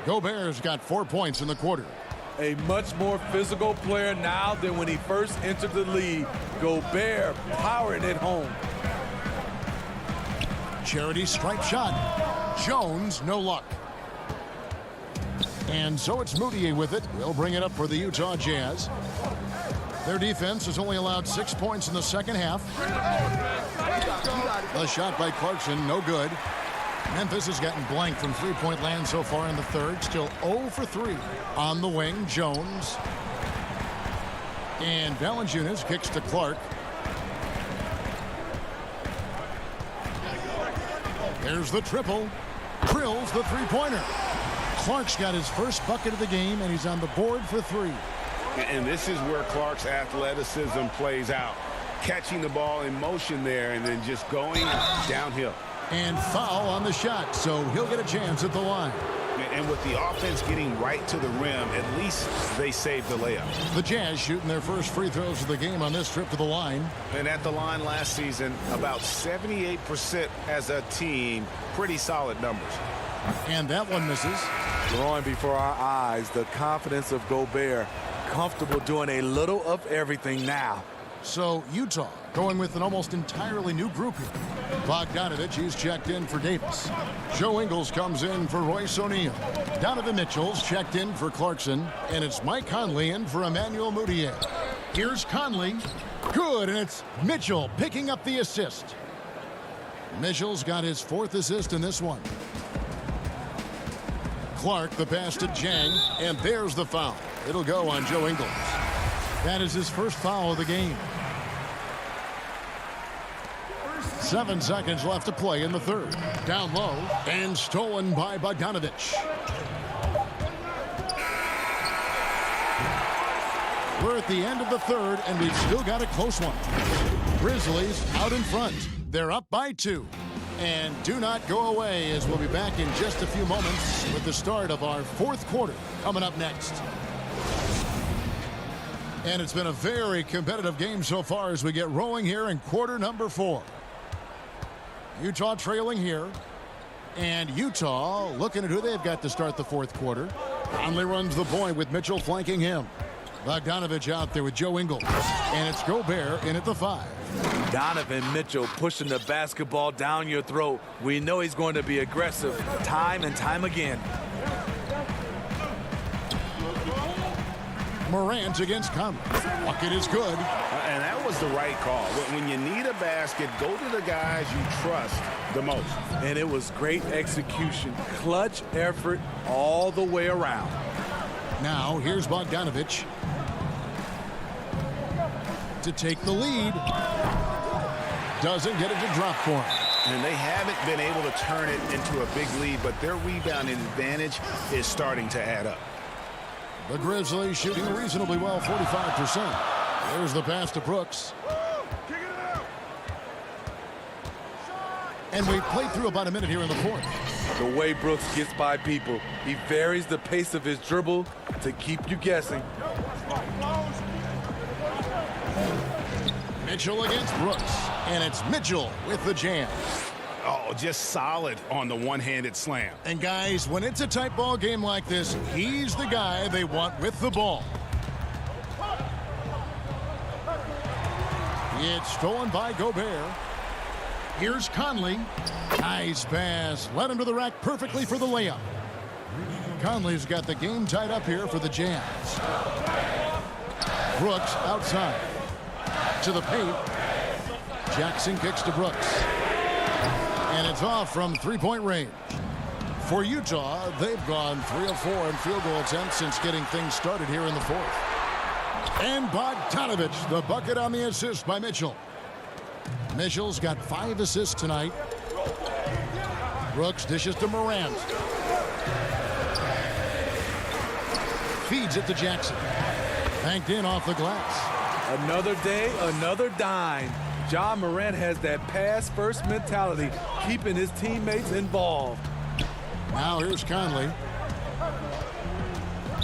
Gobert's got 4 points in the quarter. A much more physical player now than when he first entered the league. Gobert powering it home. Charity stripe shot. Jones, no luck. And so it's Moutier with it. We'll bring it up for the Utah Jazz. Their defense has only allowed 6 points in the second half. A shot by Clarkson, no good. Memphis has gotten blank from three-point land so far in the third. Still 0 for 3. On the wing, Jones. And Valanciunas kicks to Clark. There's the triple. Drills the three-pointer. Clark's got his first bucket of the game, and he's on the board for 3. And this is where Clark's athleticism plays out. Catching the ball in motion there and then just going downhill. And foul on the shot, so he'll get a chance at the line. And with the offense getting right to the rim, at least they saved the layup. The Jazz shooting their first free throws of the game on this trip to the line. And at the line last season, about 78% as a team. Pretty solid numbers. And that one misses. Growing before our eyes, the confidence of Gobert. Comfortable doing a little of everything now. So Utah going with an almost entirely new group here. Bogdanovich, he's checked in for Davis. Joe Ingles comes in for Royce O'Neal. Donovan Mitchell's checked in for Clarkson. And it's Mike Conley in for Emmanuel Moutier. Here's Conley. Good, and it's Mitchell picking up the assist. Mitchell's got his 4th assist in this one. Clark, the pass to Jang, and there's the foul. It'll go on Joe Ingles. That is his first foul of the game. 7 seconds left to play in the third. Down low and stolen by Bogdanovich. We're at the end of the third, and we've still got a close one. Grizzlies out in front. They're up by 2. And do not go away, as we'll be back in just a few moments with the start of our 4th quarter coming up next. And it's been a very competitive game so far as we get rolling here in quarter number 4. Utah trailing here. And Utah looking at who they've got to start the 4th quarter. Conley runs the point with Mitchell flanking him. Bogdanovich out there with Joe Ingles. And it's Gobert in at the 5. Donovan Mitchell pushing the basketball down your throat. We know he's going to be aggressive time and time again. Morant against Conley. Bucket is good. And that was the right call. When you need a basket, go to the guys you trust the most. And it was great execution. Clutch effort all the way around. Now, here's Bogdanovich. to take the lead. Doesn't get it to drop for him. And they haven't been able to turn it into a big lead, but their rebounding advantage is starting to add up. The Grizzlies shooting reasonably well, 45%. There's the pass to Brooks. And we played through about a minute here in the fourth. The way Brooks gets by people, he varies the pace of his dribble to keep you guessing. Mitchell against Brooks, and it's Mitchell with the jam. Oh, just solid on the one-handed slam. And guys, when it's a tight ball game like this, he's the guy they want with the ball. It's stolen by Gobert. Here's Conley. Nice pass. Led him to the rack perfectly for the layup. Conley's got the game tied up here for the Jazz. Brooks outside. To the paint. Jackson kicks to Brooks. And it's off from three-point range. For Utah, they've gone 3 of 4 in field goal attempts since getting things started here in the fourth. And Bogdanovich, the bucket on the assist by Mitchell. Mitchell's got 5 assists tonight. Brooks dishes to Morant. Feeds it to Jackson. Banked in off the glass. Another day, another dime. Ja Morant has that pass-first mentality, keeping his teammates involved. Now here's Conley.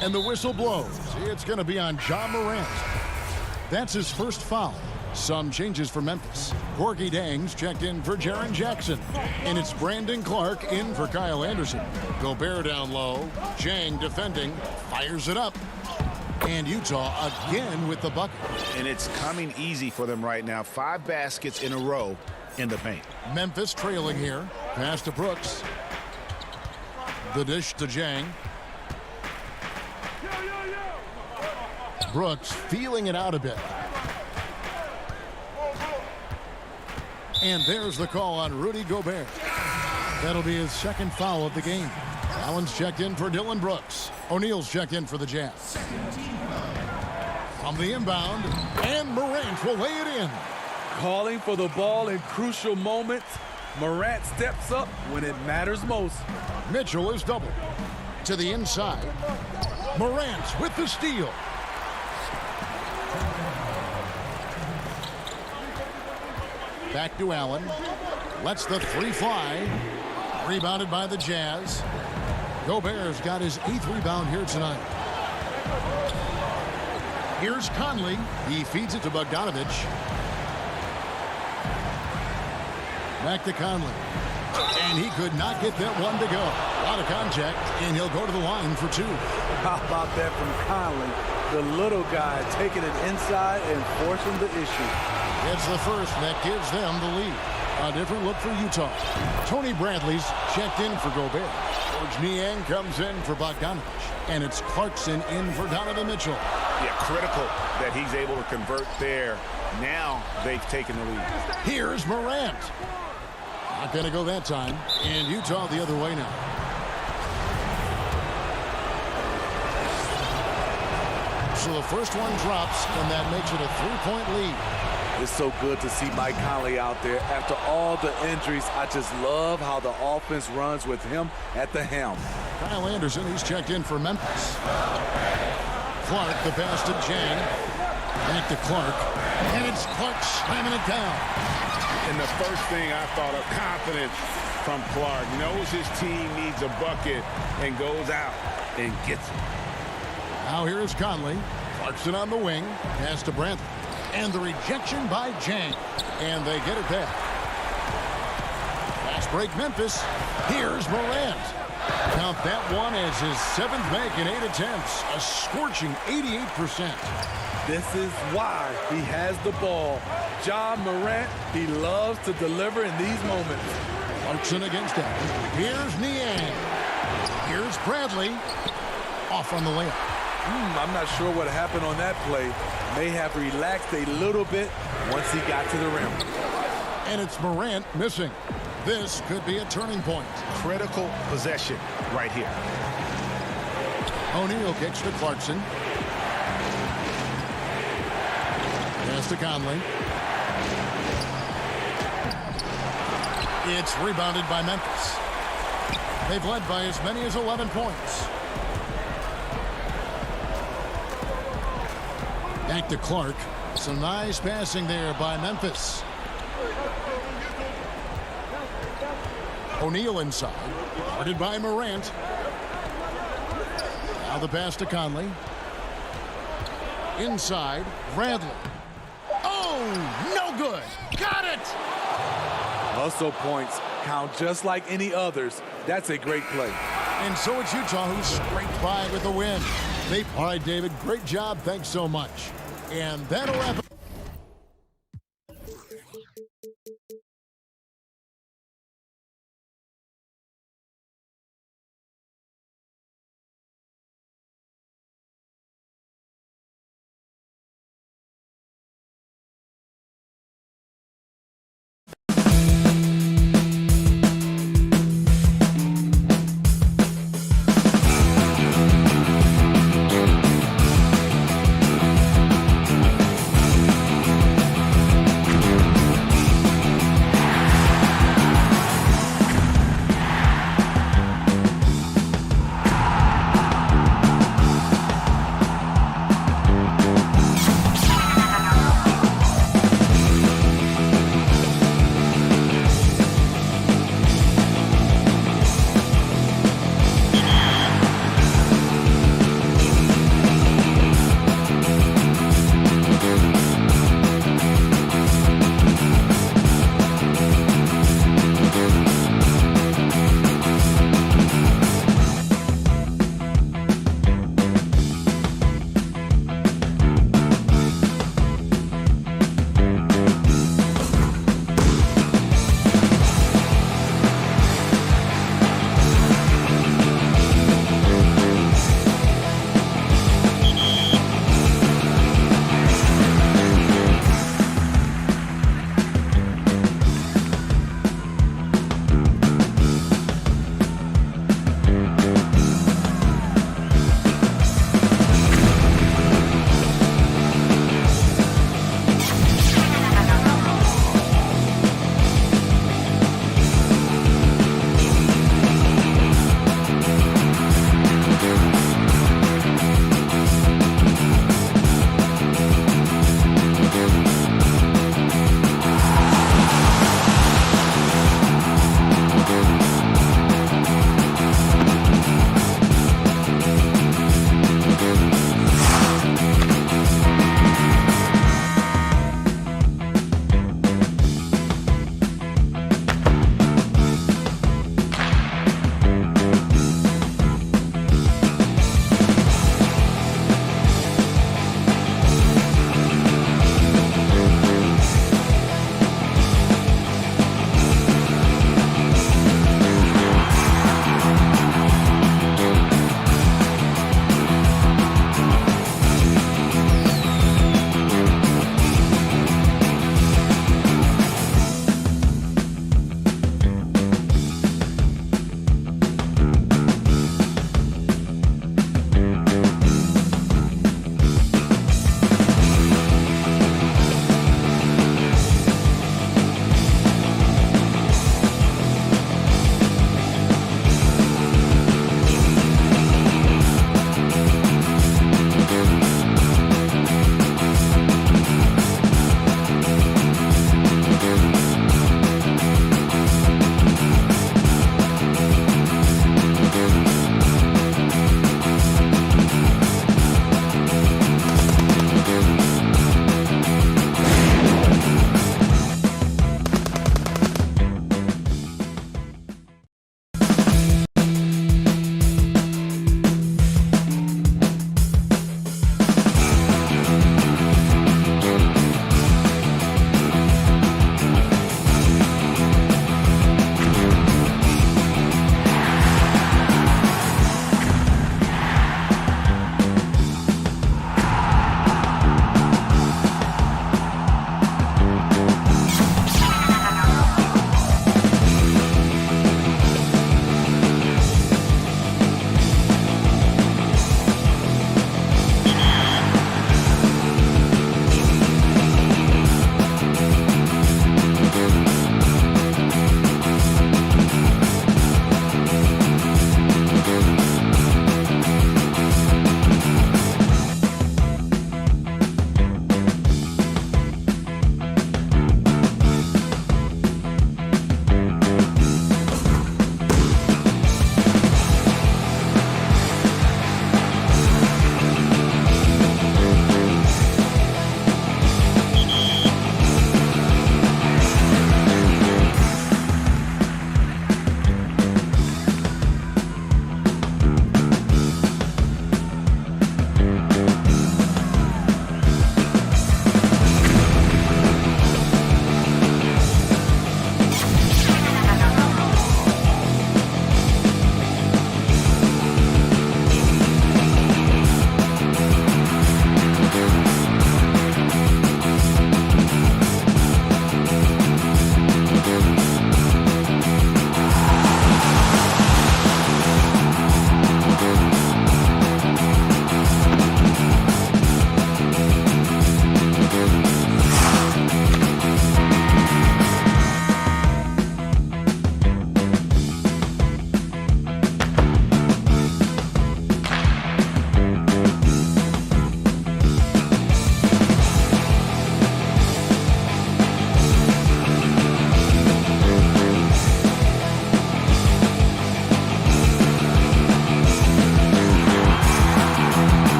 And the whistle blows. It's going to be on Ja Morant. That's his first foul. Some changes for Memphis. Corky Dangs checked in for Jaren Jackson. And it's Brandon Clark in for Kyle Anderson. Gobert down low. Jang defending. Fires it up. And Utah again with the bucket. And it's coming easy for them right now. 5 baskets in a row in the paint. Memphis trailing here. Pass to Brooks. The dish to Jang. Brooks feeling it out a bit. And there's the call on Rudy Gobert. That'll be his second foul of the game. Allen's checked in for Dylan Brooks. O'Neal's checked in for the Jazz. From the inbound, and Morant will lay it in. Calling for the ball in crucial moments. Morant steps up when it matters most. Mitchell is doubled. To the inside. Morant with the steal. Back to Allen. Lets the 3 fly. Rebounded by the Jazz. Gobert's got his 8th rebound here tonight. Here's Conley. He feeds it to Bogdanovich. Back to Conley. And he could not get that one to go. A lot of contact, and he'll go to the line for 2. How about that from Conley? The little guy taking it inside and forcing the issue. It's the first that gives them the lead. A different look for Utah. Tony Bradley's checked in for Gobert. George Niang comes in for Bogdanovich. And it's Clarkson in for Donovan Mitchell. Yeah, critical that he's able to convert there. Now they've taken the lead. Here's Morant. Not going to go that time. And Utah the other way now. So the first one drops, and that makes it a 3-point lead. It's so good to see Mike Conley out there. After all the injuries, I just love how the offense runs with him at the helm. Kyle Anderson, he's checked in for Memphis. Clark, the pass to Jang. Back to Clark. And it's Clark slamming it down. And the first thing I thought of, confidence from Clark. Knows his team needs a bucket and goes out and gets it. Now here is Conley. Clarkson on the wing. Pass to Brantley. And the rejection by Jang. And they get it back. Fast break Memphis. Here's Morant. Count that one as his 7th make in 8 attempts. A scorching 88%. This is why he has the ball. Ja Morant, he loves to deliver in these moments. Clarkson against Allen. Here's Niang. Here's Bradley. Off on the layup. I'm not sure what happened on that play. May have relaxed a little bit once he got to the rim. And it's Morant missing. This could be a turning point. Critical possession right here. O'Neal kicks to Clarkson. pass to Conley. It's rebounded by Memphis. They've led by as many as 11 points. Back to Clark. Some nice passing there by Memphis. O'Neal inside. Guarded by Morant. Now the pass to Conley. Inside, Bradley. Oh, no good. Got it! Hustle points count just like any others. That's a great play. And so it's Utah who scraped by with the win. All right, David, great job. Thanks so much. And that'll wrap up.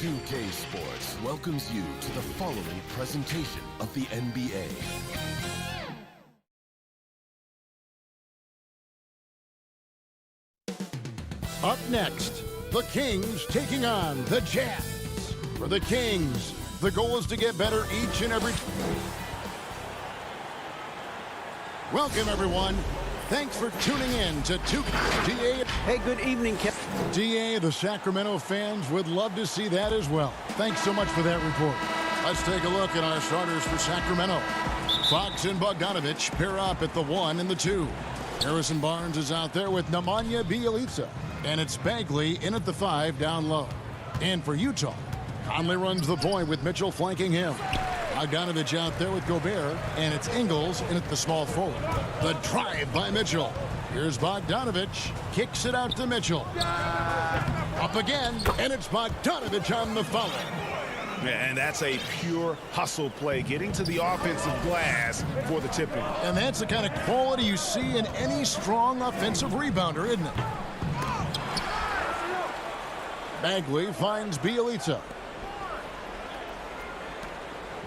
2K Sports welcomes you to the following presentation of the NBA. Up next, the Kings taking on the Jazz. For the Kings, the goal is to get better each and every... Welcome, everyone. Thanks for tuning in to 2K. DA. Hey, good evening, Kevin. DA, the Sacramento fans would love to see that as well. Thanks so much for that report. Let's take a look at our starters for Sacramento. Fox and Bogdanovich pair up at the 1 and the 2. Harrison Barnes is out there with Nemanja Bjelica. And it's Bagley in at the 5 down low. And for Utah, Conley runs the point with Mitchell flanking him. Bogdanovich out there with Gobert, and it's Ingles in at the small forward. The drive by Mitchell. Here's Bogdanovich, kicks it out to Mitchell. Up again, and it's Bogdanovich on the foul. And that's a pure hustle play, getting to the offensive glass for the tip-in. And that's the kind of quality you see in any strong offensive rebounder, isn't it? Bagley finds Bjelica.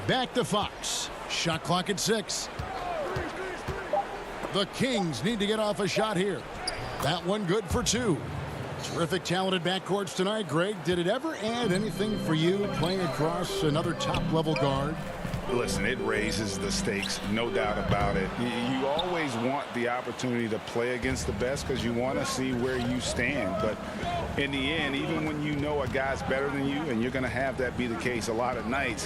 Back to Fox. Shot clock at 6. The Kings need to get off a shot here. That one good for 2. Terrific talented backcourts tonight, Greg. Did it ever add anything for you playing across another top-level guard? Listen, it raises the stakes, no doubt about it. You always want the opportunity to play against the best because you want to see where you stand. But in the end, even when you know a guy's better than you, and you're going to have that be the case a lot of nights,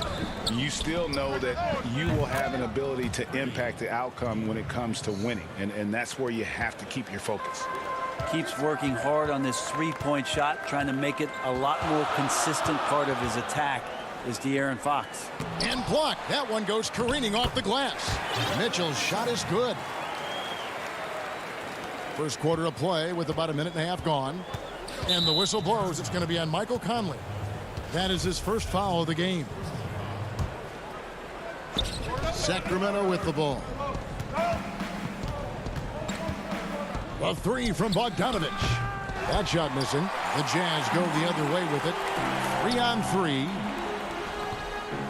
you still know that you will have an ability to impact the outcome when it comes to winning. And that's where you have to keep your focus. Keeps working hard on this three-point shot, trying to make it a lot more consistent part of his attack is De'Aaron Fox. And blocked. That one goes careening off the glass. Mitchell's shot is good. First quarter of play with about a minute and a half gone. And the whistle blows. It's going to be on Michael Conley. That is his first foul of the game. Sacramento with the ball. A 3 from Bogdanovich. That shot missing. The Jazz go the other way with it. 3 on 3.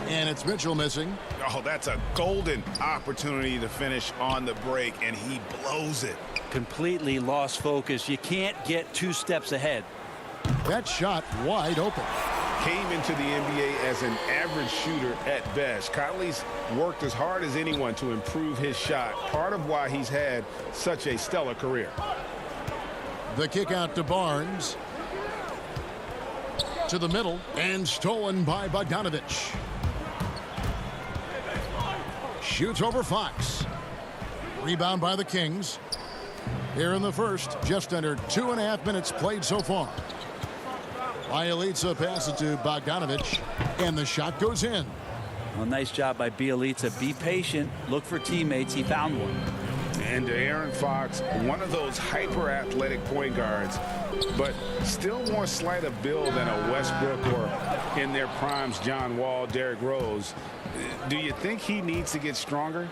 And it's Mitchell missing. Oh, that's a golden opportunity to finish on the break, and he blows it. Completely lost focus. You can't get 2 steps ahead. That shot wide open. Came into the NBA as an average shooter at best. Conley's worked as hard as anyone to improve his shot. Part of why he's had such a stellar career. The kick out to Barnes. To the middle, and stolen by Bogdanovich. Shoots over Fox. Rebound by the Kings. Here in the first, just under 2.5 minutes played so far. Bjelica passes it to Bogdanovich, and the shot goes in. Well, nice job by Bjelica. Be patient. Look for teammates. He found one. And De'Aaron Fox, one of those hyper-athletic point guards, but still more slight of build than a Westbrook or in their primes John Wall, Derrick Rose. Do you think he needs to get stronger?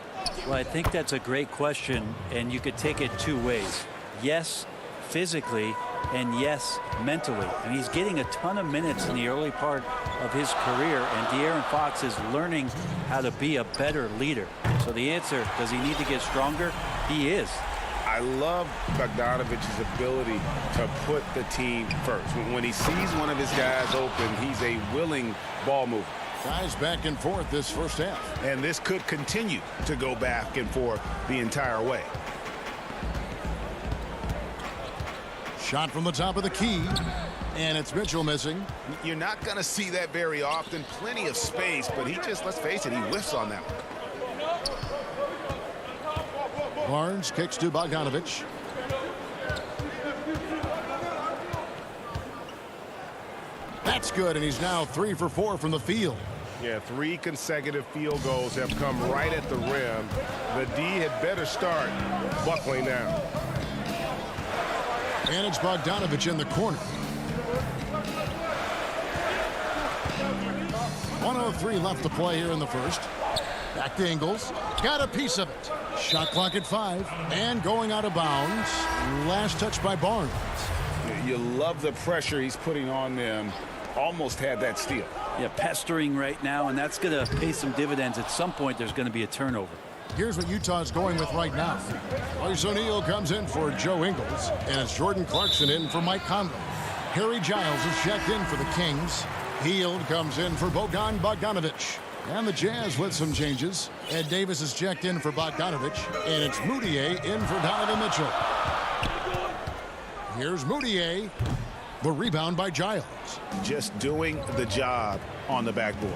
Well, I think that's a great question, and you could take it 2 ways. Yes, physically, and yes, mentally. And he's getting a ton of minutes in the early part of his career, and De'Aaron Fox is learning how to be a better leader. So the answer, does he need to get stronger? He is. I love Bogdanovich's ability to put the team first. When he sees one of his guys open, he's a willing ball mover. Guys back and forth this first half. And this could continue to go back and forth the entire way. Shot from the top of the key. And it's Mitchell missing. You're not going to see that very often. Plenty of space, but he just, let's face it, he whiffs on that one. Barnes kicks to Bogdanovich. That's good, and he's now 3 for 4 from the field. Yeah, 3 consecutive field goals have come right at the rim. The D had better start buckling down. And it's Bogdanovich in the corner. 1:03 left to play here in the first. Back to Ingles. Got a piece of it. Shot clock at 5. And going out of bounds. Last touch by Barnes. You love the pressure he's putting on them almost had that steal. Yeah, pestering right now, and that's going to pay some dividends. At some point, there's going to be a turnover. Here's what Utah's going with right now. Royce O'Neal comes in for Joe Ingles, and it's Jordan Clarkson in for Mike Conley. Harry Giles is checked in for the Kings. Hield comes in for Bogdan Bogdanovic. And the Jazz with some changes. Ed Davis is checked in for Bogdanovic, and it's Moutier in for Donovan Mitchell. Here's Moutier. The rebound by Giles. Just doing the job on the backboard.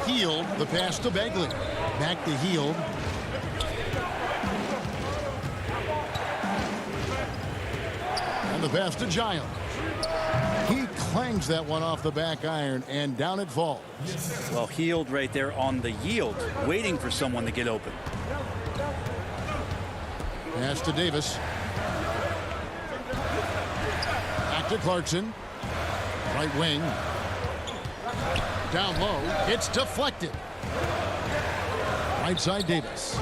Hield, the pass to Bagley. Back to Hield. And the pass to Giles. He clangs that one off the back iron, and down it falls. Well, Hield right there on the yield, waiting for someone to get open. Pass to Davis. Back to Clarkson. Right wing. Down low. It's deflected. Right side Davis.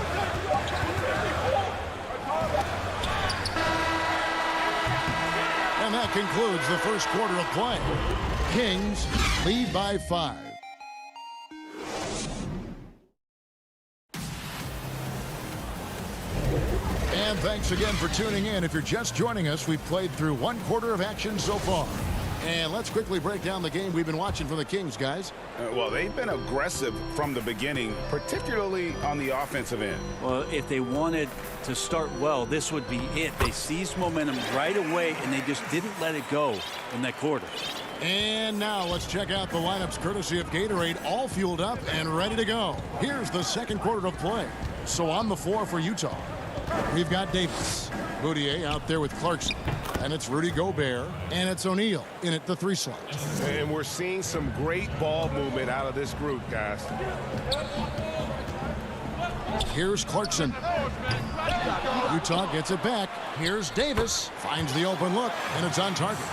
And that concludes the first quarter of play. Kings lead by 5. And thanks again for tuning in. If you're just joining us, we've played through one quarter of action so far. And let's quickly break down the game we've been watching from the Kings, guys. Well, they've been aggressive from the beginning, particularly on the offensive end. Well, if they wanted to start well, this would be it. They seized momentum right away, and they just didn't let it go in that quarter. And now let's check out the lineups courtesy of Gatorade, all fueled up and ready to go. Here's the second quarter of play. So on the floor for Utah, we've got Davis. Moutier out there with Clarkson. And it's Rudy Gobert, and it's O'Neal in at the 3 slot. And we're seeing some great ball movement out of this group, guys. Here's Clarkson. Utah gets it back. Here's Davis. Finds the open look, and it's on target.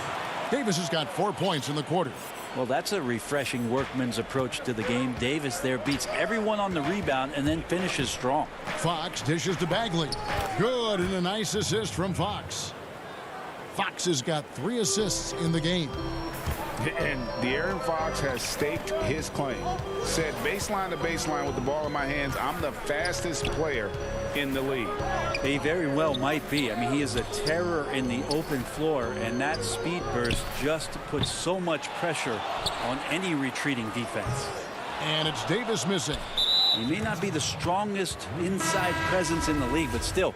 Davis has got 4 points in the quarter. Well, that's a refreshing workman's approach to the game. Davis there beats everyone on the rebound and then finishes strong. Fox dishes to Bagley. Good, and a nice assist from Fox. Fox has got 3 assists in the game. And De'Aaron Fox has staked his claim. Said baseline to baseline with the ball in my hands, I'm the fastest player in the league. He very well might be. I mean, he is a terror in the open floor, and that speed burst just puts so much pressure on any retreating defense. And it's Davis missing. He may not be the strongest inside presence in the league, but still,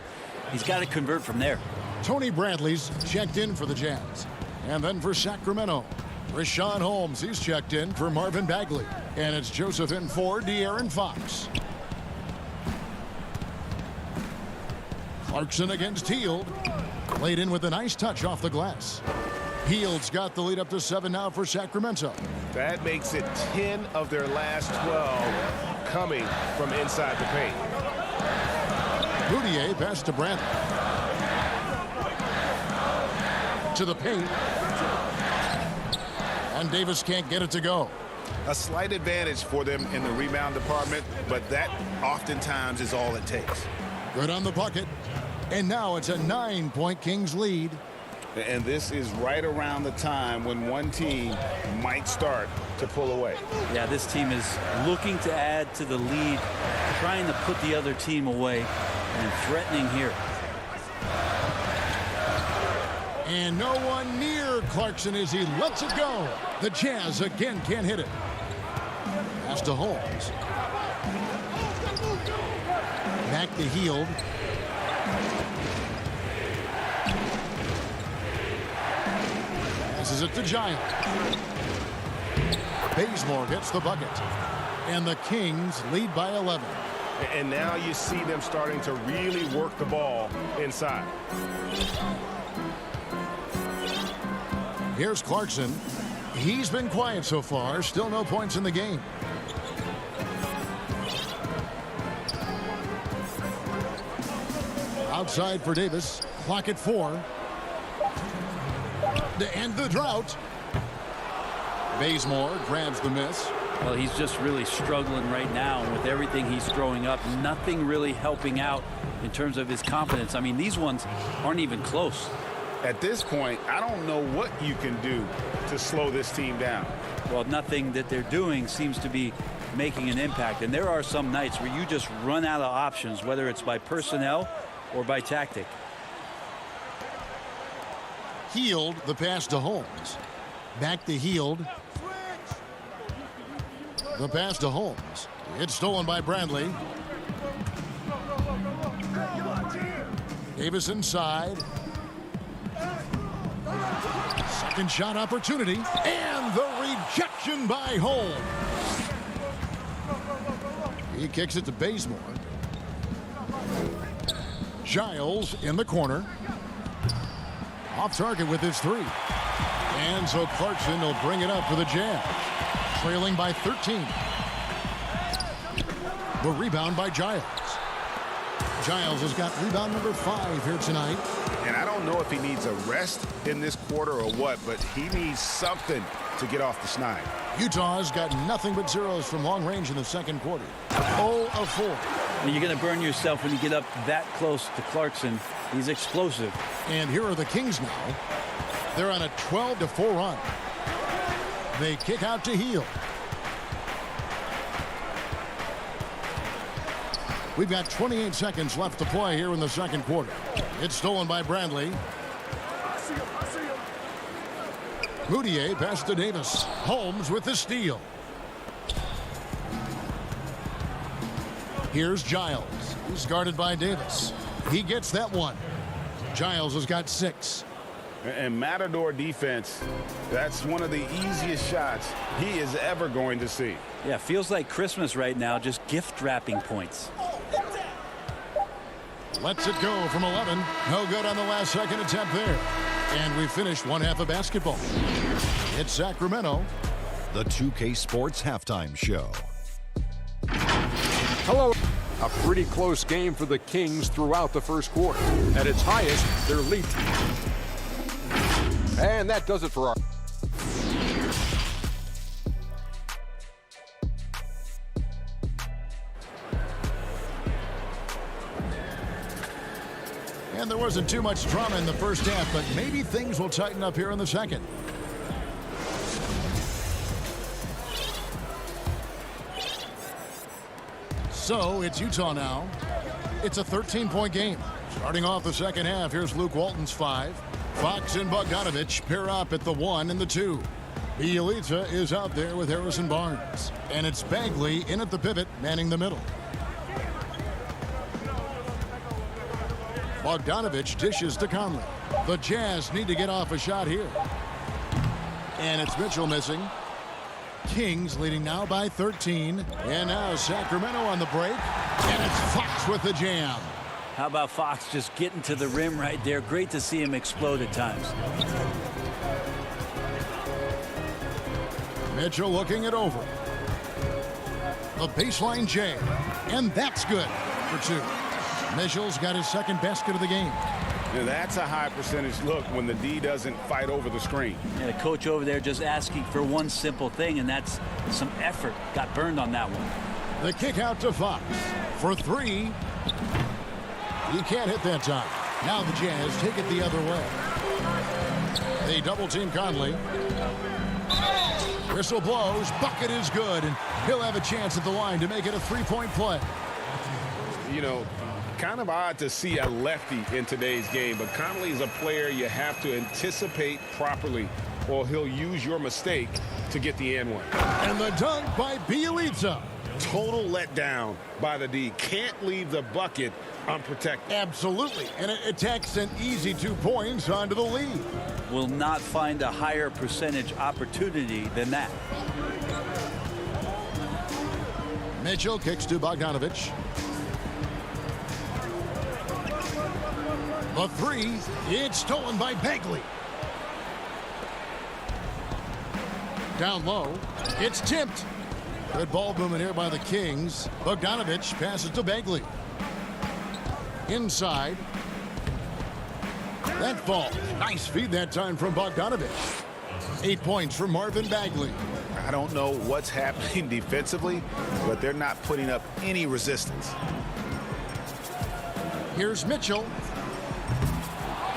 he's got to convert from there. Tony Bradley's checked in for the Jazz. And then for Sacramento, Rashawn Holmes, he's checked in for Marvin Bagley. And it's Joseph in for De'Aaron Fox. Clarkson against Hield. Laid in with a nice touch off the glass. Hield's got the lead up to 7 now for Sacramento. That makes it 10 of their last 12 coming from inside the paint. Moutier pass to Bradley. To the paint. And Davis can't get it to go. A slight advantage for them in the rebound department, but that oftentimes is all it takes. Good on the bucket. And now it's a 9-point Kings lead. And this is right around the time when one team might start to pull away. Yeah, this team is looking to add to the lead, trying to put the other team away, and threatening here. And no one near Clarkson as he lets it go. The Jazz again can't hit it. Pass to Holmes. Back to Hield. Passes it to Giles. Bazemore gets the bucket. And the Kings lead by 11. And now you see them starting to really work the ball inside. Here's Clarkson. He's been quiet so far. Still no points in the game. Outside for Davis. Clock at 4. To end the drought. Bazemore grabs the miss. Well, he's just really struggling right now with everything he's throwing up. Nothing really helping out in terms of his confidence. I mean, these ones aren't even close. At this point, I don't know what you can do to slow this team down. Well, nothing that they're doing seems to be making an impact. And there are some nights where you just run out of options, whether it's by personnel or by tactic. Healed the pass to Holmes. Back to Healed. The pass to Holmes. It's stolen by Bradley. Davis inside. Second shot opportunity. And the rejection by Holmes. He kicks it to Bazemore. Giles in the corner. Off target with his three. And so Clarkson will bring it up for the Jazz. Trailing by 13. The rebound by Giles. Giles has got rebound number 5 here tonight. And I don't know if he needs a rest in this quarter or what, but he needs something to get off the snide. Utah's got nothing but zeros from long range in the second quarter. 0 of 4. And you're going to burn yourself when you get up that close to Clarkson. He's explosive. And here are the Kings now. They're on a 12-4 run. They kick out to Hield. We've got 28 seconds left to play here in the second quarter. It's stolen by Bradley. Moutier pass to Davis. Holmes with the steal. Here's Giles. He's guarded by Davis. He gets that one. Giles has got 6. And Matador defense, that's one of the easiest shots he is ever going to see. Yeah, feels like Christmas right now, just gift wrapping points. Lets it go from 11. No good on the last second attempt there. And we finished one half of basketball. It's Sacramento. The 2K Sports Halftime Show. Hello. A pretty close game for the Kings throughout the first quarter. At its highest, their lead. And that does it for our... And there wasn't too much drama in the first half, but maybe things will tighten up here in the second. So it's Utah now. It's a 13-point game. Starting off the second half, here's Luke Walton's 5. Fox and Bogdanovich pair up at the 1 and the 2. Bielitsa is out there with Harrison Barnes. And it's Bagley in at the pivot, manning the middle. Bogdanovich dishes to Conley. The Jazz need to get off a shot here. And it's Mitchell missing. Kings leading now by 13. And now Sacramento on the break. And it's Fox with the jam. How about Fox just getting to the rim right there? Great to see him explode at times. Mitchell looking it over. The baseline J. And that's good for 2. Mitchell's got his second basket of the game. Now that's a high percentage look when the D doesn't fight over the screen. And the coach over there just asking for one simple thing, and that's some effort. Got burned on that one. The kick out to Fox for 3. He can't hit that time. Now the Jazz take it the other way. They double team Conley. Whistle blows. Bucket is good, and he'll have a chance at the line to make it a 3-point play. You know, kind of odd to see a lefty in today's game, but Conley is a player you have to anticipate properly, or he'll use your mistake to get the and one. And the dunk by Bielitsa. Total letdown by the D. Can't leave the bucket unprotected. Absolutely. And it takes an easy 2 points onto the lead. Will not find a higher percentage opportunity than that. Mitchell kicks to Bogdanovich. The 3, it's stolen by Bagley. Down low, it's tipped. Good ball movement here by the Kings. Bogdanovich passes to Bagley. Inside. That ball. Nice feed that time from Bogdanovich. 8 points for Marvin Bagley. I don't know what's happening defensively, but they're not putting up any resistance. Here's Mitchell.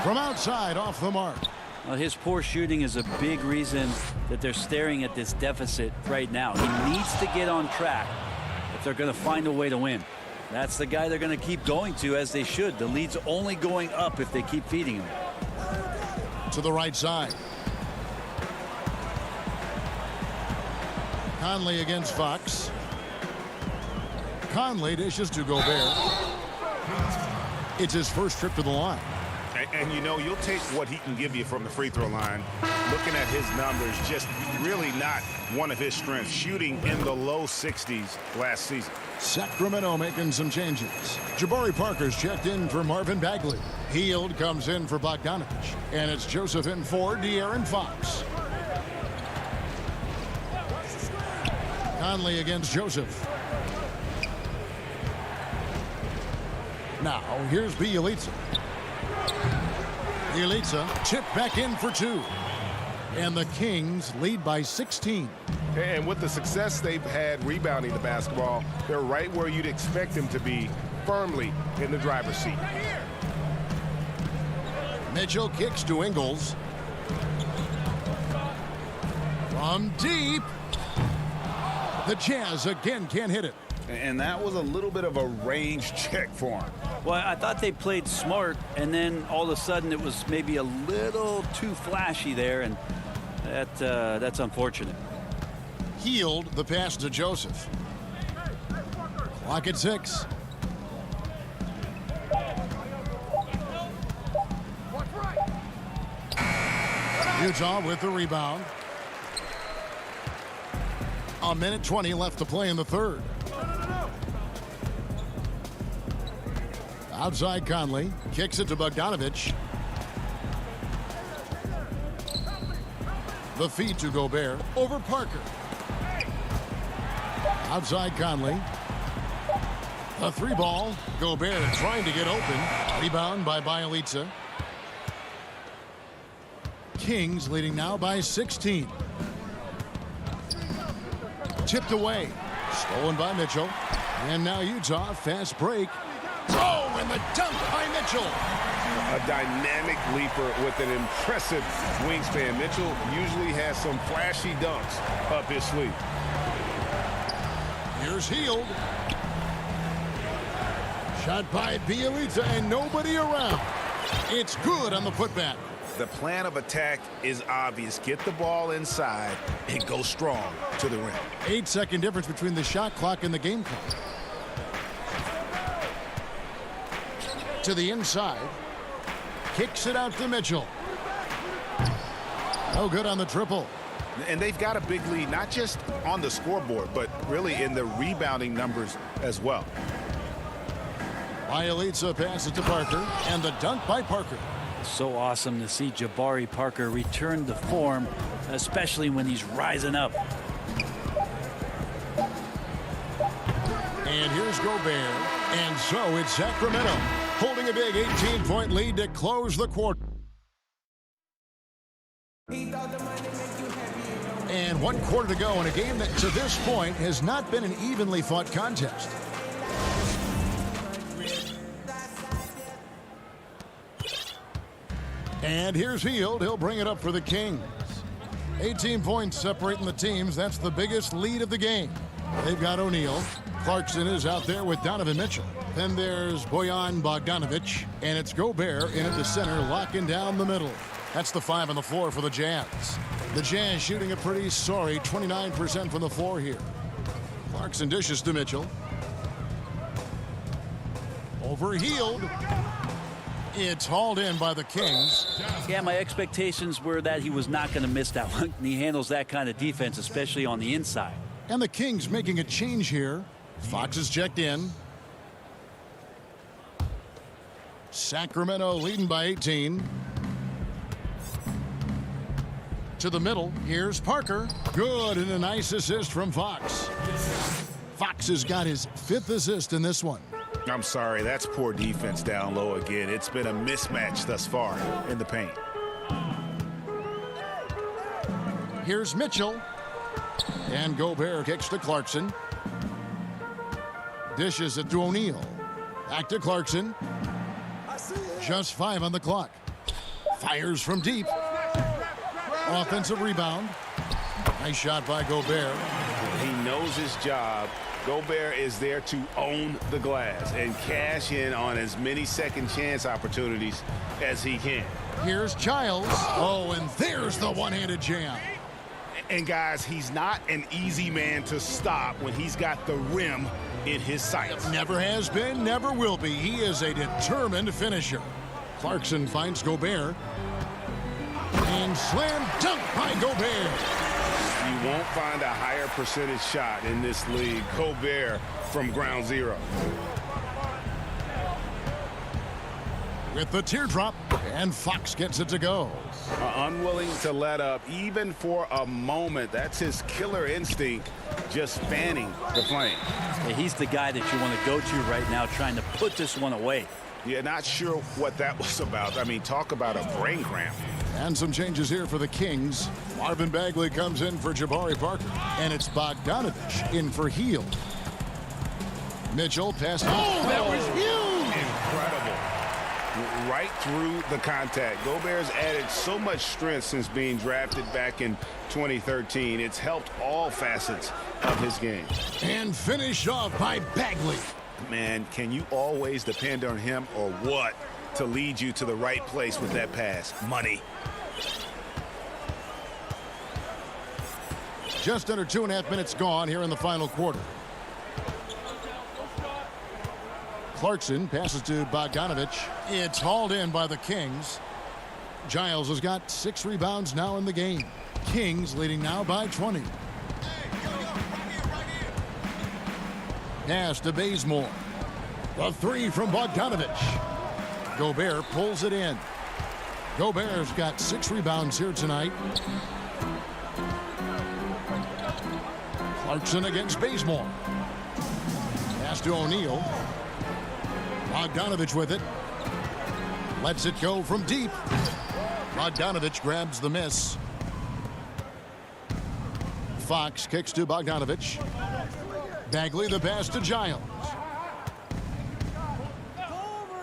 From outside, off the mark. Well, his poor shooting is a big reason that they're staring at this deficit right now. He needs to get on track if they're going to find a way to win. That's the guy they're going to keep going to, as they should. The lead's only going up if they keep feeding him. To the right side. Conley against Fox. Conley dishes to Gobert. It's his first trip to the line. And you know, you'll take what he can give you from the free throw line. Looking at his numbers, just really not one of his strengths. Shooting in the low 60s last season. Sacramento making some changes. Jabari Parker's checked in for Marvin Bagley. Hield comes in for Bogdanovich. And it's Joseph in for De'Aaron Fox. Conley against Joseph. Now, here's Bjelica. Bjelica tipped back in for 2. And the Kings lead by 16. And with the success they've had rebounding the basketball, they're right where you'd expect them to be, firmly in the driver's seat. Mitchell kicks to Ingles. From deep. The Jazz again can't hit it. And that was a little bit of a range check for him. Well, I thought they played smart, and then all of a sudden it was maybe a little too flashy there, and that's unfortunate. Hield the pass to Joseph. Clock at 6. Utah with the rebound. A minute 20 left to play in the third. Outside Conley. Kicks it to Bogdanovich. The feed to Gobert. Over Parker. Outside Conley. A 3-ball. Gobert trying to get open. Rebound by Bjelica. Kings leading now by 16. Tipped away. Stolen by Mitchell. And now Utah, fast break. Oh, and the dunk by Mitchell. A dynamic leaper with an impressive wingspan. Mitchell usually has some flashy dunks up his sleeve. Here's Hield. Shot by Bjelica and nobody around. It's good on the putback. The plan of attack is obvious. Get the ball inside and go strong to the rim. 8-second difference between the shot clock and the game clock. To the inside. Kicks it out to Mitchell. No good on the triple. And they've got a big lead, not just on the scoreboard, but really in the rebounding numbers as well. Bjelica passes to Parker, and the dunk by Parker. So awesome to see Jabari Parker return to form, especially when he's rising up. And here's Gobert. And so it's Sacramento holding a big 18-point lead to close the quarter. And 1 quarter to go in a game that to this point has not been an evenly fought contest. And here's Hield. He'll bring it up for the Kings. 18 points separating the teams. That's the biggest lead of the game. They've got O'Neal. Clarkson is out there with Donovan Mitchell. Then there's Bojan Bogdanovich. And it's Gobert in at the center, locking down the middle. That's the 5 on the floor for the Jazz. The Jazz shooting a pretty sorry 29% from the floor here. Clarkson dishes to Mitchell. Over Hield. It's hauled in by the Kings. Yeah, my expectations were that he was not going to miss that one. And he handles that kind of defense, especially on the inside. And the Kings making a change here. Fox is checked in. Sacramento leading by 18. To the middle. Here's Parker. Good, and a nice assist from Fox. Fox has got his 5th assist in this one. I'm sorry, that's poor defense down low again. It's been a mismatch thus far in the paint. Here's Mitchell. And Gobert kicks to Clarkson. Dishes it to O'Neal. Back to Clarkson. Just 5 on the clock. Fires from deep. Offensive rebound. Nice shot by Gobert. He knows his job. Gobert is there to own the glass and cash in on as many second chance opportunities as he can. Here's Giles. Oh, and there's the one-handed jam. And guys, he's not an easy man to stop when he's got the rim in his sights. Never has been, never will be. He is a determined finisher. Clarkson finds Gobert. And slam dunk by Gobert. You won't find a higher percentage shot in this league. Gobert from ground zero. With the teardrop, and Fox gets it to go. Unwilling to let up even for a moment. That's his killer instinct, just fanning the flame. Yeah, he's the guy that you want to go to right now trying to put this one away. Yeah, not sure what that was about. I mean, talk about a brain cramp. And some changes here for the Kings. Marvin Bagley comes in for Jabari Parker. And it's Bogdanovich in for Heel. Mitchell passes. Oh, that was huge! Incredible. Right through the contact. Gobert's added so much strength since being drafted back in 2013. It's helped all facets of his game. And finished off by Bagley. Man, can you always depend on him or what to lead you to the right place with that pass? Money. Just under 2.5 minutes gone here in the final quarter. Clarkson passes to Bogdanovich. It's hauled in by the Kings. Giles has got 6 rebounds now in the game. Kings leading now by 20. Pass to Bazemore. The 3 from Bogdanovich. Gobert pulls it in. Gobert's got 6 rebounds here tonight. Clarkson against Bazemore. Pass to O'Neal. Bogdanovich with it. Lets it go from deep. Bogdanovich grabs the miss. Fox kicks to Bogdanovich. Bagley the pass to Giles.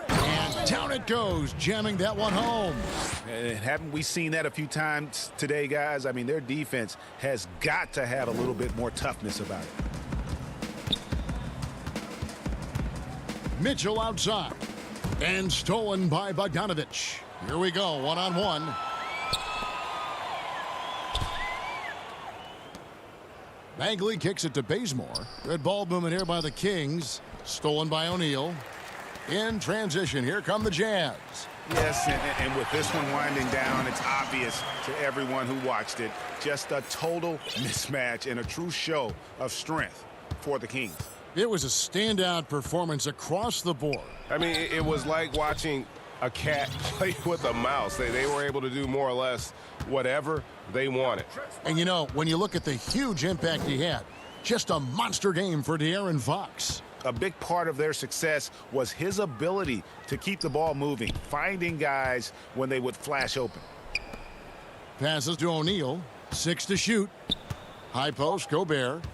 And down it goes, jamming that one home. Haven't we seen that a few times today, guys? I mean, their defense has got to have a little bit more toughness about it. Mitchell outside. And stolen by Bogdanovich. Here we go, one-on-one. Bagley kicks it to Bazemore. Good ball movement here by the Kings. Stolen by O'Neal. In transition, here come the Jazz. Yes, and with this one winding down, it's obvious to everyone who watched it. Just a total mismatch and a true show of strength for the Kings. It was a standout performance across the board. I mean, it was like watching a cat play with a mouse. They were able to do more or less whatever they wanted. And you know, when you look at the huge impact he had, just a monster game for De'Aaron Fox. A big part of their success was his ability to keep the ball moving, finding guys when they would flash open. Passes to O'Neal. 6 to shoot. High post, Gobert.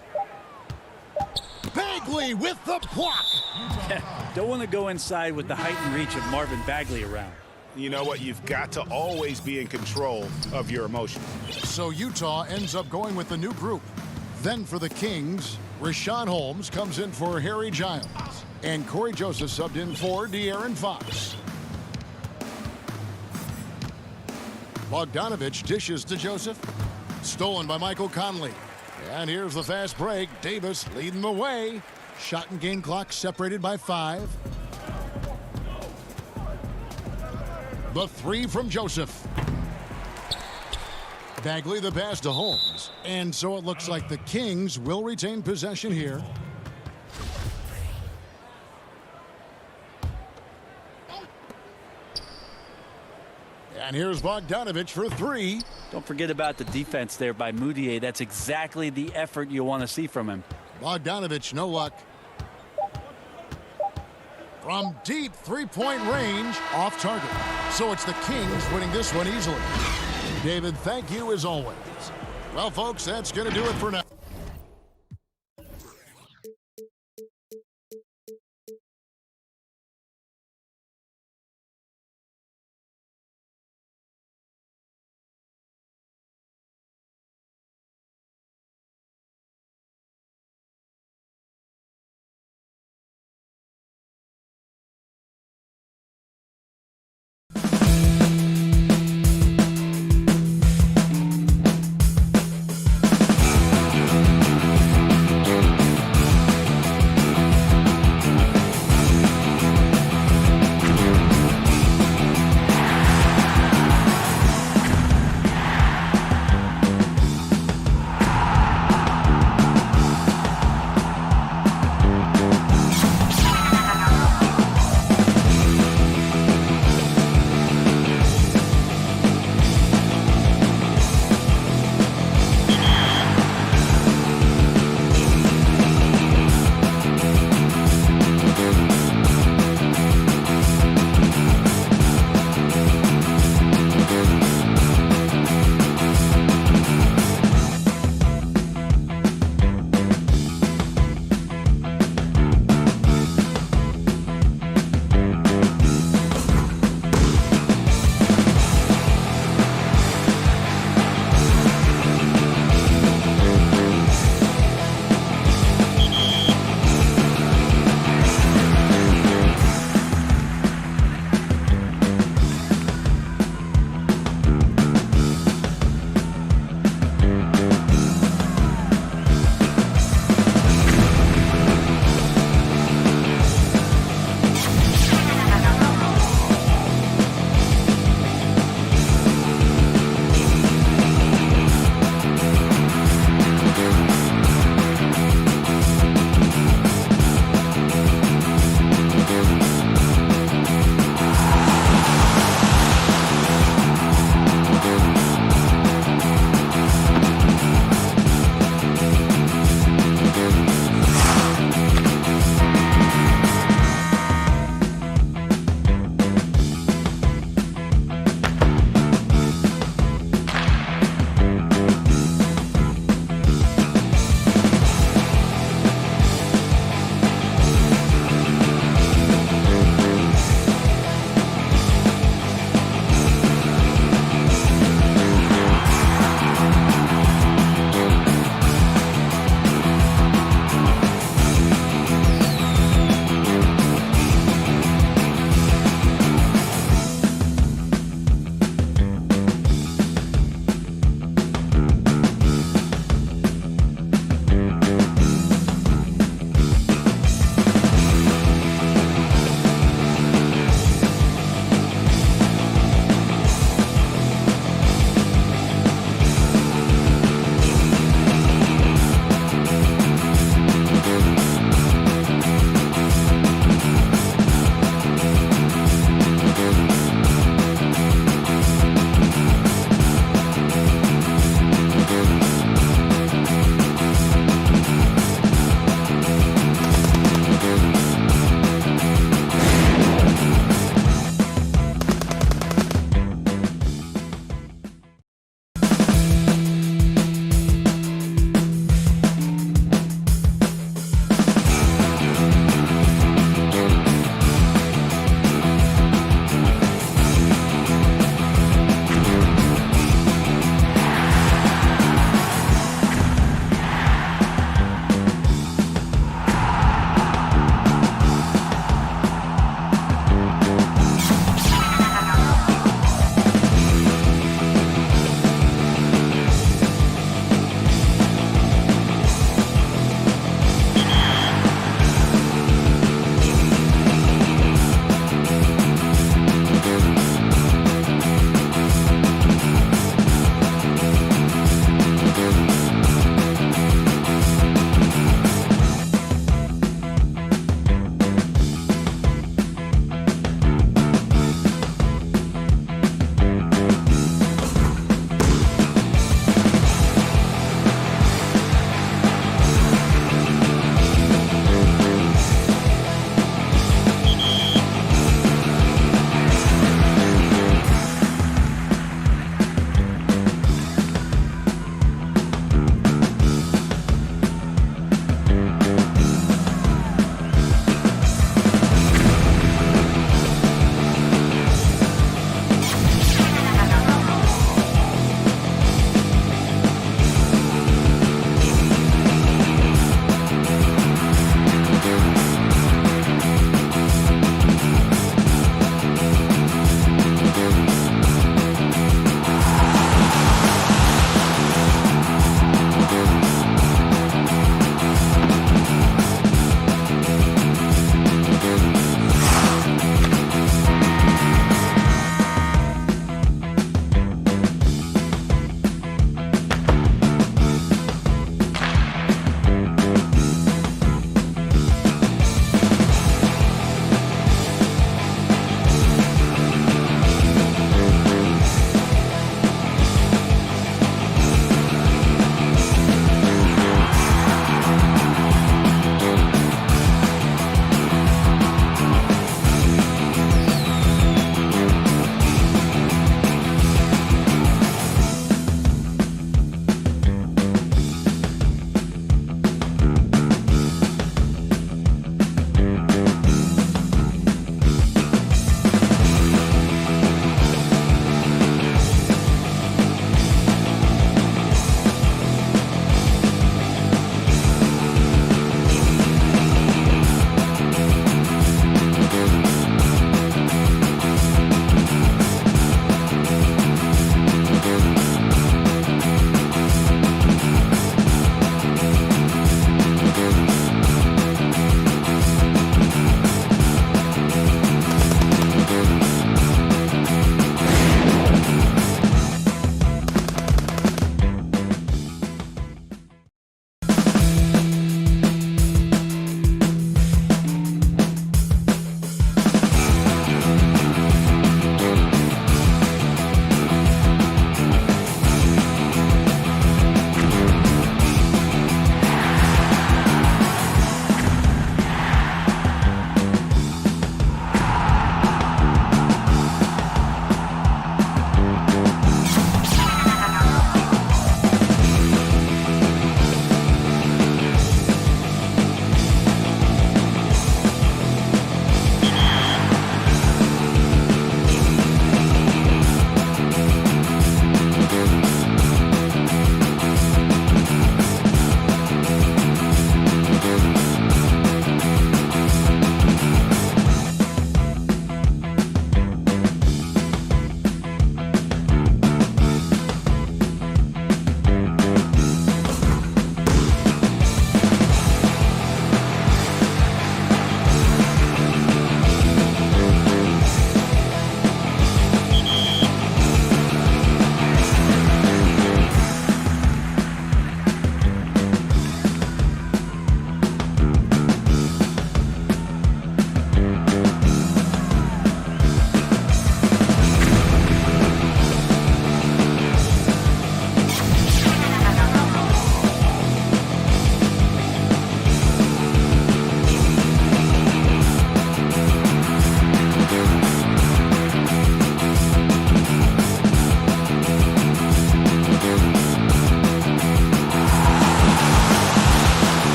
Bagley with the block. Don't want to go inside with the height and reach of Marvin Bagley around. You know what? You've got to always be in control of your emotions. So Utah ends up going with the new group. Then for the Kings, Rashawn Holmes comes in for Harry Giles. And Corey Joseph subbed in for De'Aaron Fox. Bogdanovich dishes to Joseph. Stolen by Michael Conley. And here's the fast break. Davis leading the way. Shot and game clock separated by 5. The 3 from Joseph. Bagley the pass to Holmes. And so it looks like the Kings will retain possession here. And here's Bogdanovich for 3. Don't forget about the defense there by Moutier. That's exactly the effort you want to see from him. Bogdanovich, no luck. From deep three-point range, off target. So it's the Kings winning this one easily. David, thank you as always. Well, folks, that's going to do it for now.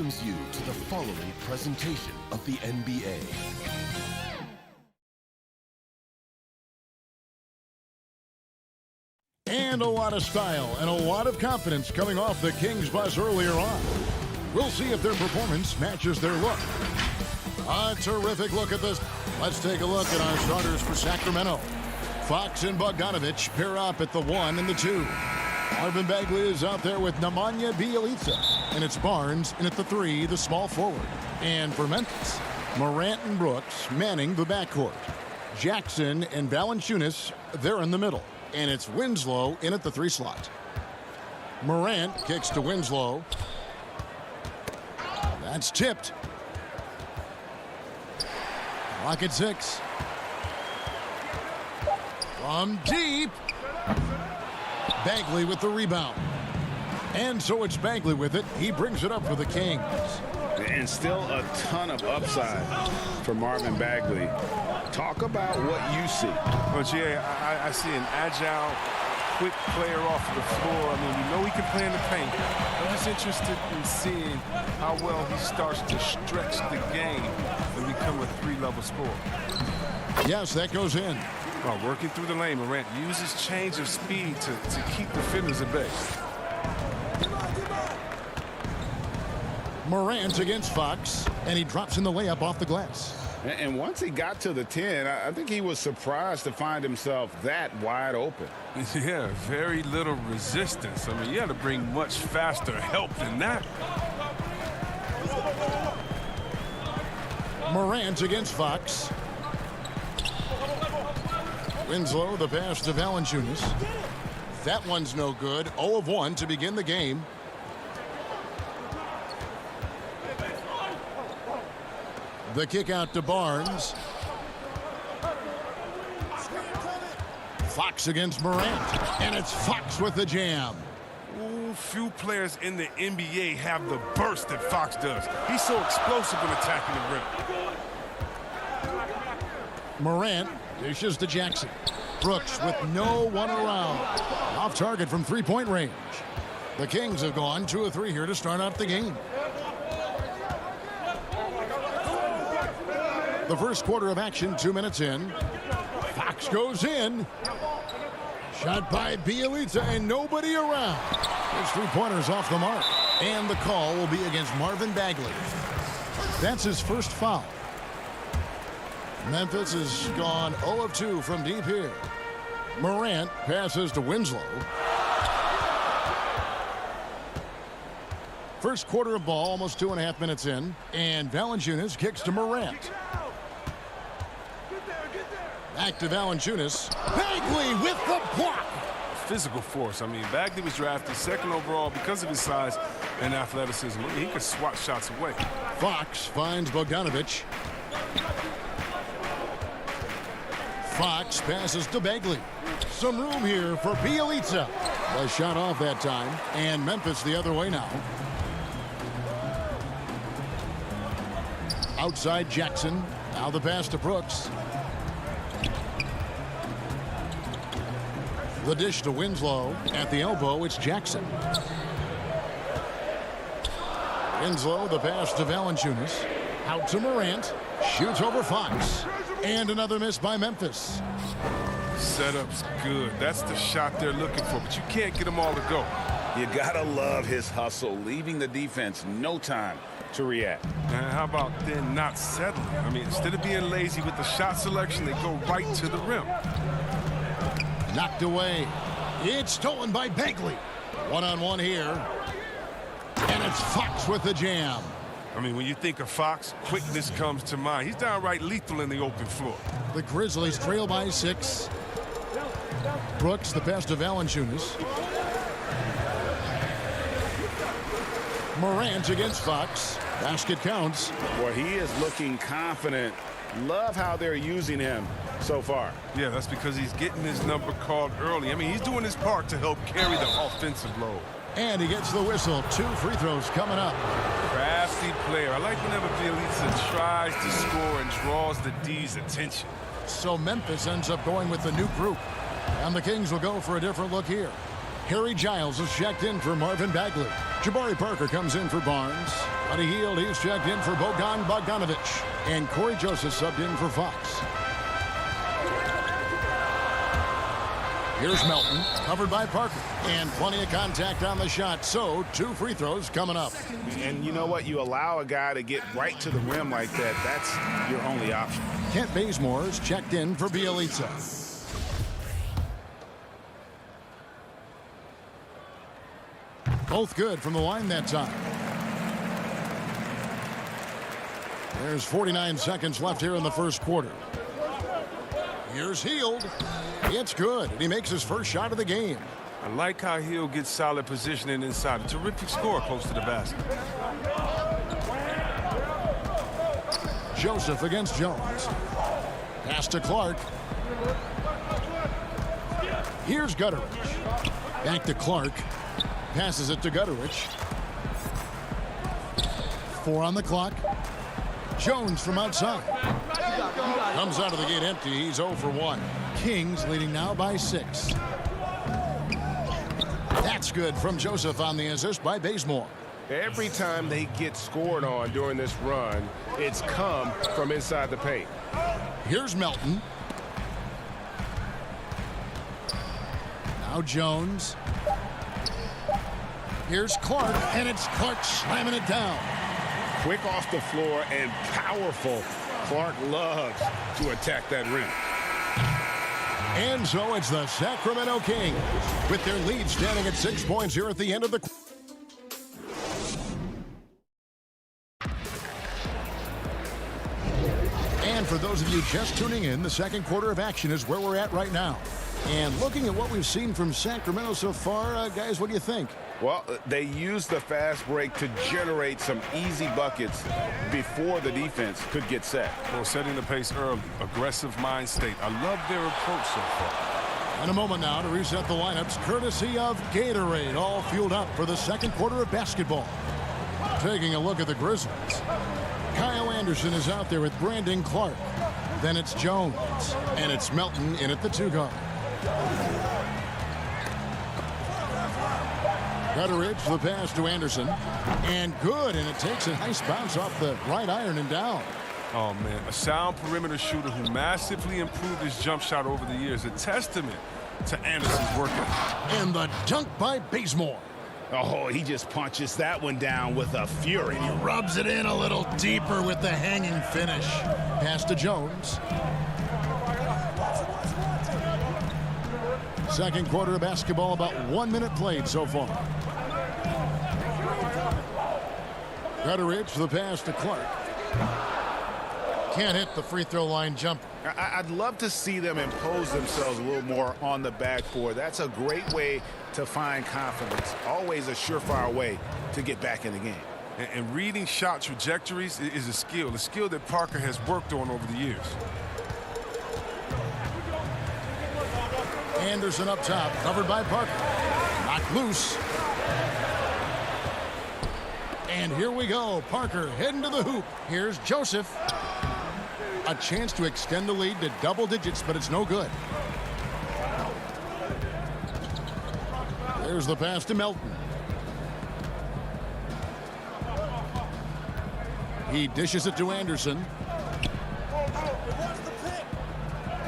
welcomes you to the following presentation of the NBA. And a lot of style and a lot of confidence coming off the Kings bus earlier on. We'll see if their performance matches their look. A terrific look at this. Let's take a look at our starters for Sacramento. Fox and Bogdanovich pair up at the 1 and the 2. Marvin Bagley is out there with Nemanja Bjelica. And it's Barnes in at the 3, the small forward. And for Memphis, Morant and Brooks manning the backcourt. Jackson and Valanciunas, they're in the middle. And it's Winslow in at the 3 slot. Morant kicks to Winslow. That's tipped. Clock at 6. From deep. Bagley with the rebound. And so it's Bagley with it. He brings it up for the Kings. And still a ton of upside for Marvin Bagley. Talk about what you see. Well, Jay, I see an agile, quick player off the floor. I mean, we know he can play in the paint. I'm just interested in seeing how well he starts to stretch the game and become a 3-level scorer. Yes, that goes in. Well, working through the lane, Morant uses change of speed to keep defenders at bay. Morant against Fox, and he drops in the layup off the glass. And once he got to the 10, I think he was surprised to find himself that wide open. Yeah, very little resistance. I mean, you had to bring much faster help than that. Morant against Fox. Winslow, the pass to Valanciunas. That one's no good. 0 of 1 to begin the game. The kick out to Barnes. Fox against Morant. And it's Fox with the jam. Ooh, few players in the NBA have the burst that Fox does. He's so explosive when attacking the rim. Morant dishes to Jackson. Brooks with no one around. Off target from 3-point range. The Kings have gone 2 of 3 here to start out the game. The first quarter of action, 2 minutes in. Fox goes in. Shot by Bjelica and nobody around. His 3-pointers off the mark. And the call will be against Marvin Bagley. That's his first foul. Memphis has gone 0 of 2 from deep here. Morant passes to Winslow. First quarter of ball, almost 2.5 minutes in. And Valanciunas kicks to Morant. Back to Valanciunas. Bagley with the block. Physical force. I mean, Bagley was drafted 2nd overall because of his size and athleticism. I mean, he could swat shots away. Fox finds Bogdanovich. Fox passes to Bagley. Some room here for Bjelica. A shot off that time. And Memphis the other way now. Outside Jackson. Now the pass to Brooks. The dish to Winslow. At the elbow, it's Jackson. Winslow, the pass to Valanciunas. Out to Morant. Shoots over Fox. And another miss by Memphis. Setup's good. That's the shot they're looking for, but you can't get them all to go. You gotta love his hustle, leaving the defense no time to react. And how about then not settling? I mean, instead of being lazy with the shot selection, they go right to the rim. Knocked away. It's stolen by Bagley. One-on-one here. And it's Fox with the jam. I mean, when you think of Fox, quickness comes to mind. He's downright lethal in the open floor. The Grizzlies trail by 6. Brooks, the pass to Valanciunas. Morant against Fox. Basket counts. Boy, he is looking confident. Love how they're using him so far. Yeah, that's because he's getting his number called early. I mean, he's doing his part to help carry the offensive load. And he gets the whistle. 2 free throws coming up. Crafty player. I like whenever Bjelica tries to score and draws the D's attention. So Memphis ends up going with the new group. And the Kings will go for a different look here. Harry Giles is checked in for Marvin Bagley. Jabari Parker comes in for Barnes. Buddy Hield, he's checked in for Bogan Bogdanovic. And Corey Joseph subbed in for Fox. Here's Melton, covered by Parker. And plenty of contact on the shot, so 2 free throws coming up. And you know what? You allow a guy to get right to the rim like that. That's your only option. Kent Bazemore's checked in for Bielitsa. Both good from the line that time. There's 49 seconds left here in the first quarter. Here's Hield. It's good, and he makes his first shot of the game. I like how Hill gets solid positioning inside. A terrific score close to the basket. Joseph against Jones. Pass to Clark. Here's Gutteridge. Back to Clark. Passes it to Gutteridge. 4 on the clock. Jones from outside. Comes out of the gate empty. He's 0 for 1. Kings leading now by 6. That's good from Joseph on the assist by Bazemore. Every time they get scored on during this run, it's come from inside the paint. Here's Melton. Now Jones. Here's Clark, and it's Clark slamming it down. Quick off the floor and powerful. Clark loves to attack that rim. And so it's the Sacramento Kings with their lead standing at 6 points here at the end of the. And for those of you just tuning in, the second quarter of action is where we're at right now. And looking at what we've seen from Sacramento so far, guys, what do you think? Well, they used the fast break to generate some easy buckets before the defense could get set. Well, setting the pace early, aggressive mind state. I love their approach so far. In a moment now to reset the lineups, courtesy of Gatorade, all fueled up for the second quarter of basketball. Taking a look at the Grizzlies. Kyle Anderson is out there with Brandon Clark. Then it's Jones, and it's Melton in at the 2 guard. Gutteridge, the pass to Anderson. And good, and it takes a nice bounce off the right iron and down. Oh, man, a sound perimeter shooter who massively improved his jump shot over the years. A testament to Anderson's work ethic. And the dunk by Bazemore. Oh, he just punches that one down with a fury. He rubs it in a little deeper with the hanging finish. Pass to Jones. Second quarter of basketball, about 1 minute played so far. Gutteridge, the pass to Clark. Can't hit the free throw line jumper. I'd love to see them impose themselves a little more on the backboard. That's a great way to find confidence. Always a surefire way to get back in the game. And reading shot trajectories is a skill that Parker has worked on over the years. Anderson up top, covered by Parker. Knocked loose. And here we go. Parker heading to the hoop. Here's Joseph. A chance to extend the lead to double digits, but it's no good. There's the pass to Melton. He dishes it to Anderson.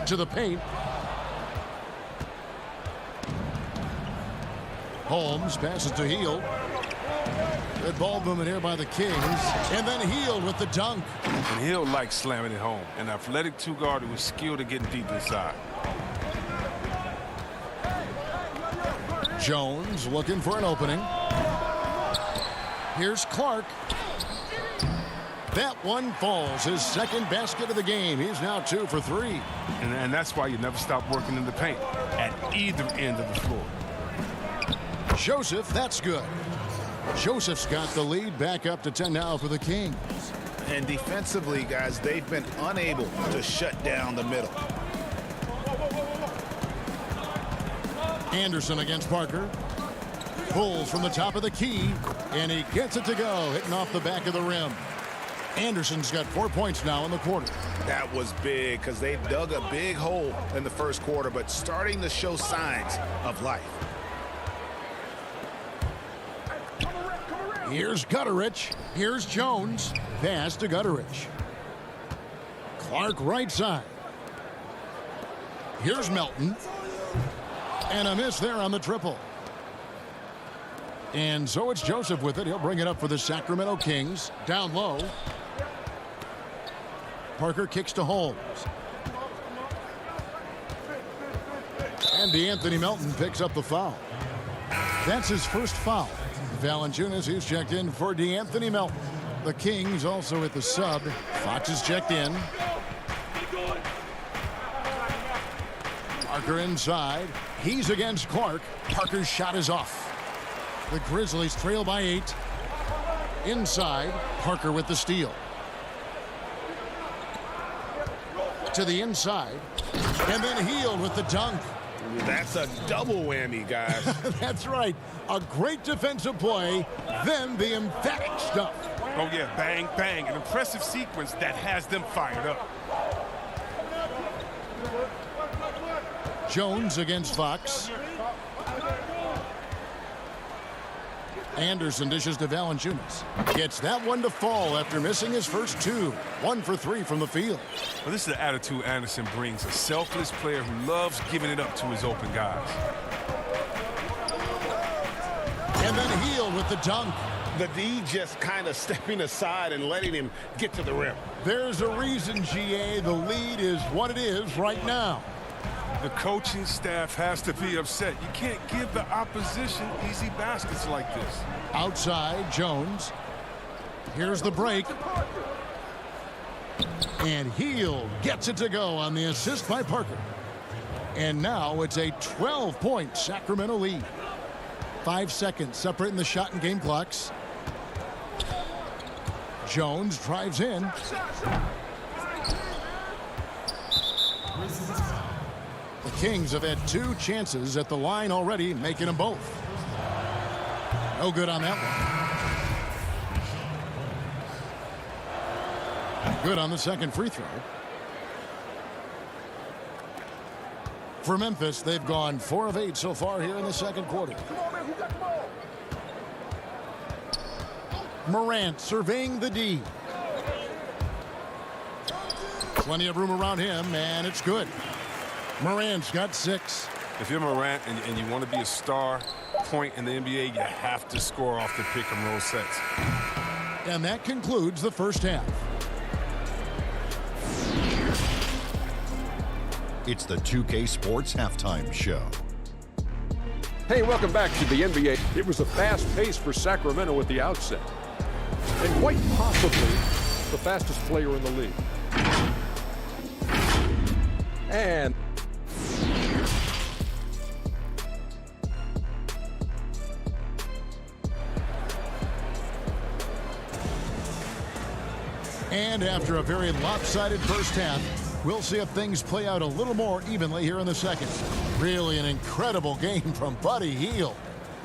To the paint. Holmes passes to Hield. Good ball movement here by the Kings. And then Hield with the dunk. And Hield likes slamming it home. An athletic 2 guard who is skilled at getting deep inside. Jones looking for an opening. Here's Clark. That one falls. His second basket of the game. He's now 2 for 3. And that's why you never stop working in the paint at either end of the floor. Joseph, that's good. Joseph's got the lead back up to 10 now for the Kings. And defensively, guys, they've been unable to shut down the middle. Anderson against Parker. Pulls from the top of the key, and he gets it to go, hitting off the back of the rim. Anderson's got 4 points now in the quarter. That was big because they dug a big hole in the first quarter, but starting to show signs of life. Here's Gutterich. Here's Jones. Pass to Gutterich. Clark right side. Here's Melton. And a miss there on the triple. And so it's Joseph with it. He'll bring it up for the Sacramento Kings. Down low. Parker kicks to Holmes. And DeAnthony Melton picks up the foul. That's his first foul. Valanciunas, who's checked in for DeAnthony Melton. The Kings also at the sub. Fox is checked in. Parker inside. He's against Clark. Parker's shot is off. The Grizzlies trail by 8. Inside, Parker with the steal. To the inside. And then Hield with the dunk. That's a double whammy, guys. That's right. A great defensive play, then the emphatic stuff. Oh, yeah, bang, bang. An impressive sequence that has them fired up. Jones against Fox. Anderson dishes to Valanciunas. Gets that one to fall after missing his first 2. 1 for 3 from the field. Well, this is the attitude Anderson brings. A selfless player who loves giving it up to his open guys. And then Hield with the dunk. The D just kind of stepping aside and letting him get to the rim. There's a reason, GA, the lead is what it is right now. The coaching staff has to be upset. You can't give the opposition easy baskets like this. Outside, Jones. Here's the break. And Hield gets it to go on the assist by Parker. And now it's a 12-point Sacramento lead. 5 seconds separating the shot and game clocks. Jones drives in. The Kings have had 2 chances at the line already, making them both. No good on that one. Good on the second free throw. For Memphis, they've gone 4 of 8 so far here in the second quarter. Morant surveying the D. Plenty of room around him, and it's good. Morant's got 6. If you're Morant and you want to be a star point in the NBA, you have to score off the pick and roll sets. And that concludes the first half. It's the 2K Sports Halftime Show. Hey, welcome back to the NBA. It was a fast pace for Sacramento at the outset. And quite possibly the fastest player in the league. And after a very lopsided first half, we'll see if things play out a little more evenly here in the second. Really an incredible game from Buddy Hield.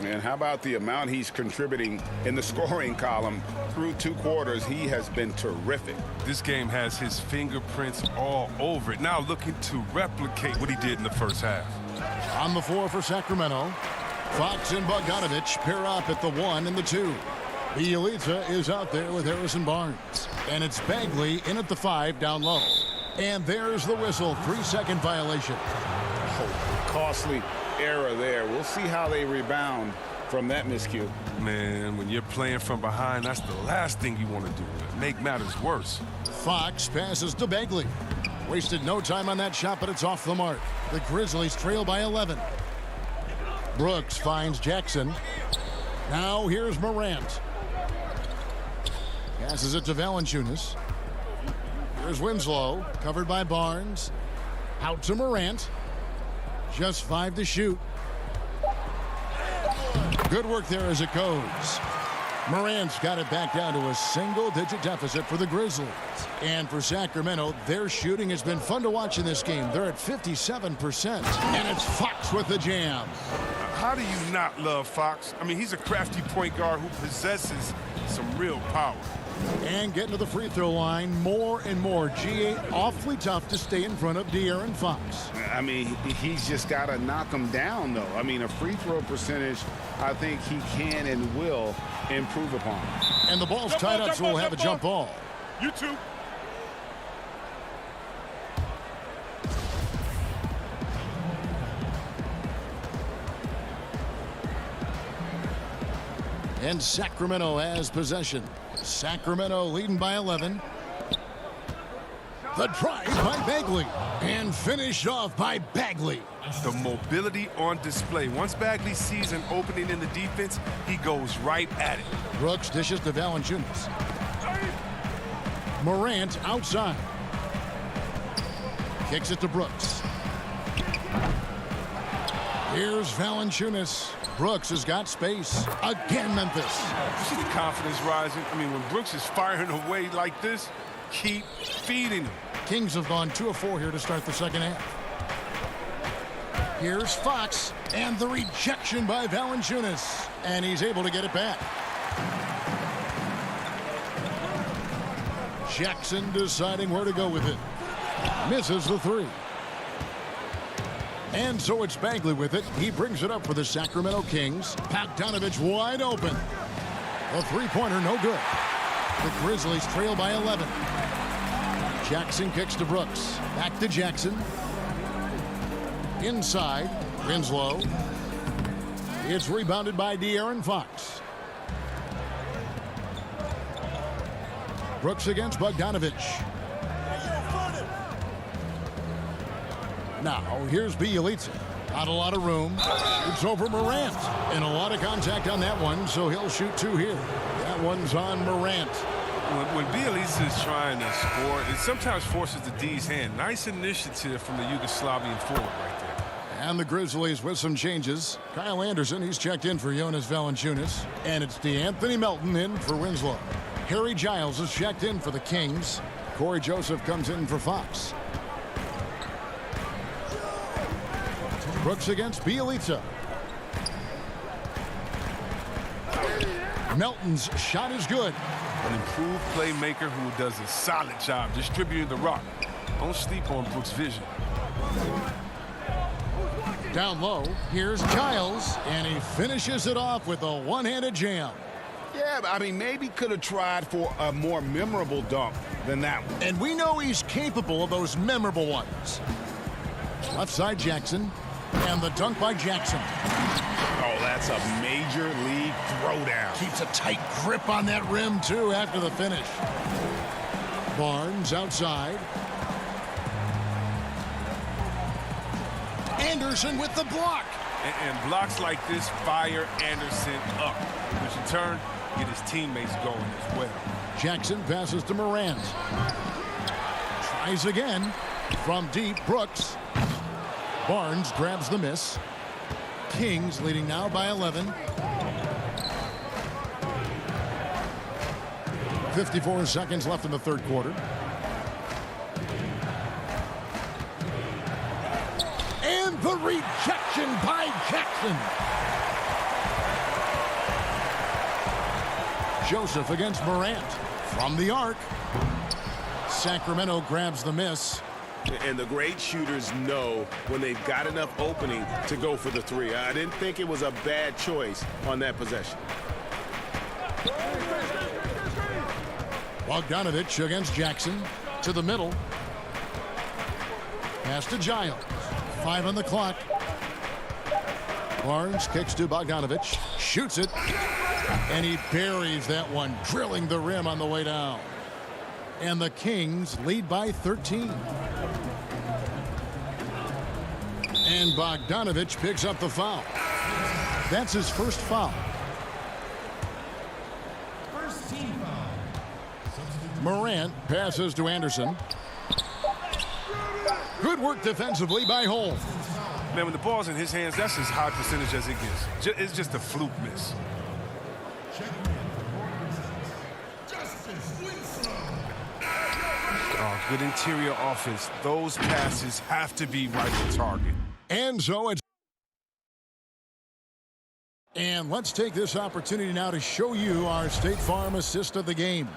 And how about the amount he's contributing in the scoring column through 2 quarters? He has been terrific. This game has his fingerprints all over it. Now looking to replicate what he did in the first half. On the floor for Sacramento, Fox and Bogdanovich pair up at the 1 and the 2. Bielitsa is out there with Harrison Barnes. And it's Bagley in at the 5 down low. And there's the whistle, 3-second violation. Oh, costly error there. We'll see how they rebound from that miscue. Man, when you're playing from behind, that's the last thing you want to do. Make matters worse. Fox passes to Bagley. Wasted no time on that shot, but it's off the mark. The Grizzlies trail by 11. Brooks finds Jackson. Now here's Morant. Passes it to Valanciunas. Here's Winslow, covered by Barnes. Out to Morant. Just 5 to shoot. Good work there as it goes. Morant's got it back down to a single-digit deficit for the Grizzlies. And for Sacramento, their shooting has been fun to watch in this game. They're at 57%. And it's Fox with the jam. How do you not love Fox? I mean, he's a crafty point guard who possesses some real power. And getting to the free throw line more and more. GA awfully tough to stay in front of De'Aaron Fox. I mean, he's just got to knock him down, though. I mean, a free throw percentage, I think he can and will improve upon. And the ball's tied up, so we'll have a jump ball. You too. And Sacramento has possession. Sacramento leading by 11. The drive by Bagley. And finished off by Bagley. The mobility on display. Once Bagley sees an opening in the defense, he goes right at it. Brooks dishes to Valanciunas. Morant outside. Kicks it to Brooks. Here's Valanciunas. Brooks has got space. Again, Memphis. You see the confidence rising? I mean, when Brooks is firing away like this, keep feeding him. Kings have gone 2 of 4 here to start the second half. Here's Fox, and the rejection by Valanciunas. And he's able to get it back. Jackson deciding where to go with it. Misses the three. And so it's Bagley with it. He brings it up for the Sacramento Kings. Bogdanovich wide open. A three-pointer, no good. The Grizzlies trail by 11. Jackson kicks to Brooks. Back to Jackson. Inside. Winslow. It's rebounded by De'Aaron Fox. Brooks against Bogdanovich. Now, here's Bielitsa. Not a lot of room. It's over Morant. And a lot of contact on that one, so he'll shoot 2 here. That one's on Morant. When Bielitsa is trying to score, it sometimes forces the D's hand. Nice initiative from the Yugoslavian forward right there. And the Grizzlies with some changes. Kyle Anderson, he's checked in for Jonas Valanciunas. And it's DeAnthony Melton in for Winslow. Harry Giles is checked in for the Kings. Corey Joseph comes in for Fox. Brooks against Bielitsa. Melton's shot is good. An improved playmaker who does a solid job distributing the rock. Don't sleep on Brooks' vision. Down low, here's Giles, and he finishes it off with a one-handed jam. Yeah, I mean, maybe could have tried for a more memorable dunk than that one. And we know he's capable of those memorable ones. Left side Jackson, and the dunk by Jackson. Oh, that's a major league throwdown. Keeps a tight grip on that rim, too, after the finish. Barnes outside. Anderson with the block. And blocks like this fire Anderson up, which in turn get his teammates going as well. Jackson passes to Morant. Tries again. From deep, Brooks. Barnes grabs the miss. Kings leading now by 11. 54 seconds left in the third quarter. And the rejection by Jackson. Joseph against Morant. From the arc. Sacramento grabs the miss. And the great shooters know when they've got enough opening to go for the three. I didn't think it was a bad choice on that possession. Bogdanovich against Jackson. To the middle. Pass to Giles. 5 on the clock. Barnes kicks to Bogdanovich. Shoots it. And he buries that one, drilling the rim on the way down. And the Kings lead by 13. And Bogdanovich picks up the foul. That's his first foul. First team foul. Morant passes to Anderson. Good work defensively by Holmes. Man, when the ball's in his hands, that's as high percentage as it gets. It's just a fluke miss. Oh, good interior offense. Those passes have to be right on target. And so it's... And let's take this opportunity now to show you our State Farm assist of the game.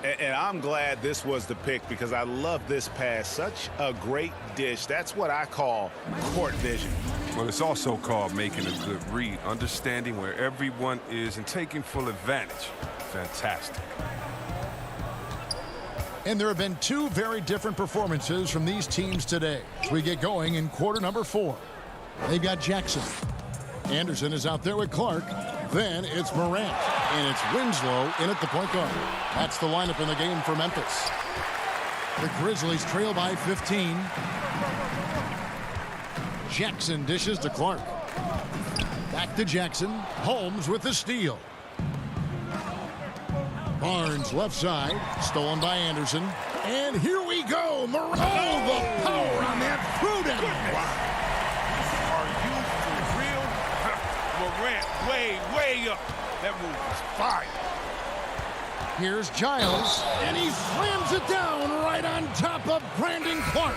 And I'm glad this was the pick because I love this pass. Such a great dish. That's what I call court vision. Well, it's also called making a good read, understanding where everyone is and taking full advantage. Fantastic. And there have been two very different performances from these teams today as we get going in quarter number 4. They've got Jackson. Anderson is out there with Clark. Then it's Morant. And it's Winslow in at the point guard. That's the lineup in the game for Memphis. The Grizzlies trail by 15. Jackson dishes to Clark. Back to Jackson. Holmes with the steal. Barnes left side. Stolen by Anderson. And here we go. Oh, the power on that throwdown. Are you for real? Morant way up. That move was fire. Here's Giles, and he slams it down right on top of Brandon Clark.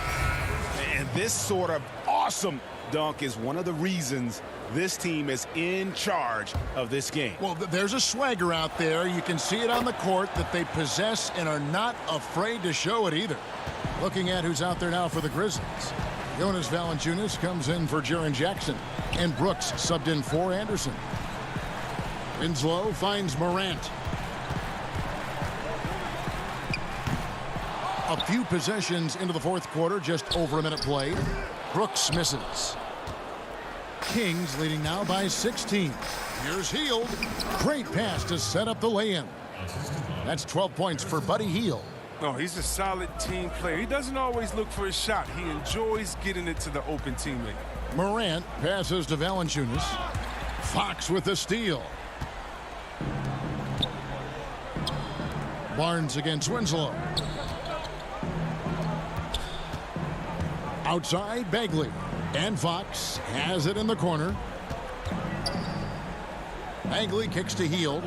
And this sort of awesome dunk is one of the reasons this team is in charge of this game. Well, there's a swagger out there. You can see it on the court that they possess and are not afraid to show it either. Looking at who's out there now for the Grizzlies. Jonas Valanciunas comes in for Jaren Jackson, and Brooks subbed in for Anderson. Winslow finds Morant. A few possessions into the fourth quarter, just over a minute played. Brooks misses. Kings leading now by 16. Here's Hield. Great pass to set up the lay-in. That's 12 points for Buddy Hield. No, he's a solid team player. He doesn't always look for a shot. He enjoys getting it to the open teammate. Morant passes to Valanciunas. Fox with the steal. Barnes against Winslow. Outside, Bagley. And Fox has it in the corner. Bagley kicks to Hield.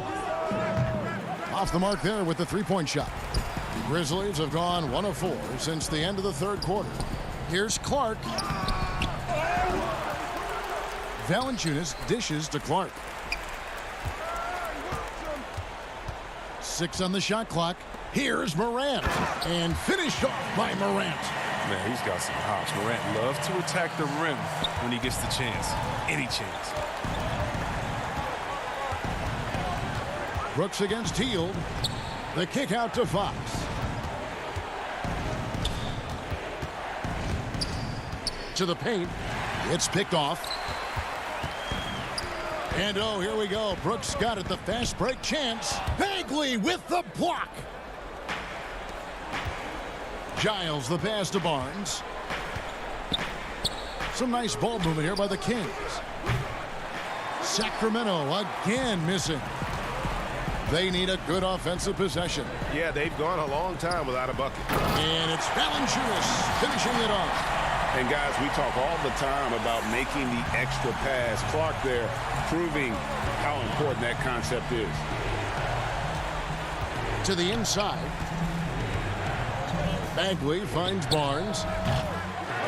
Off the mark there with the three-point shot. The Grizzlies have gone 1 of 4 since the end of the third quarter. Here's Clark. Valanciunas dishes to Clark. 6 on the shot clock. Here's Morant. And finished off by Morant. Man, he's got some hops. Morant loves to attack the rim when he gets the chance. Any chance. Brooks against Hield. The kick out to Fox. To the paint. It's picked off. And oh, here we go. Brooks got it. The fast break chance. Bagley with the block. Giles the pass to Barnes. Some nice ball movement here by the Kings. Sacramento again missing. They need a good offensive possession. Yeah, they've gone a long time without a bucket. And it's Valanciunas finishing it off. And guys, we talk all the time about making the extra pass. Clark there proving how important that concept is. To the inside. Bagley finds Barnes.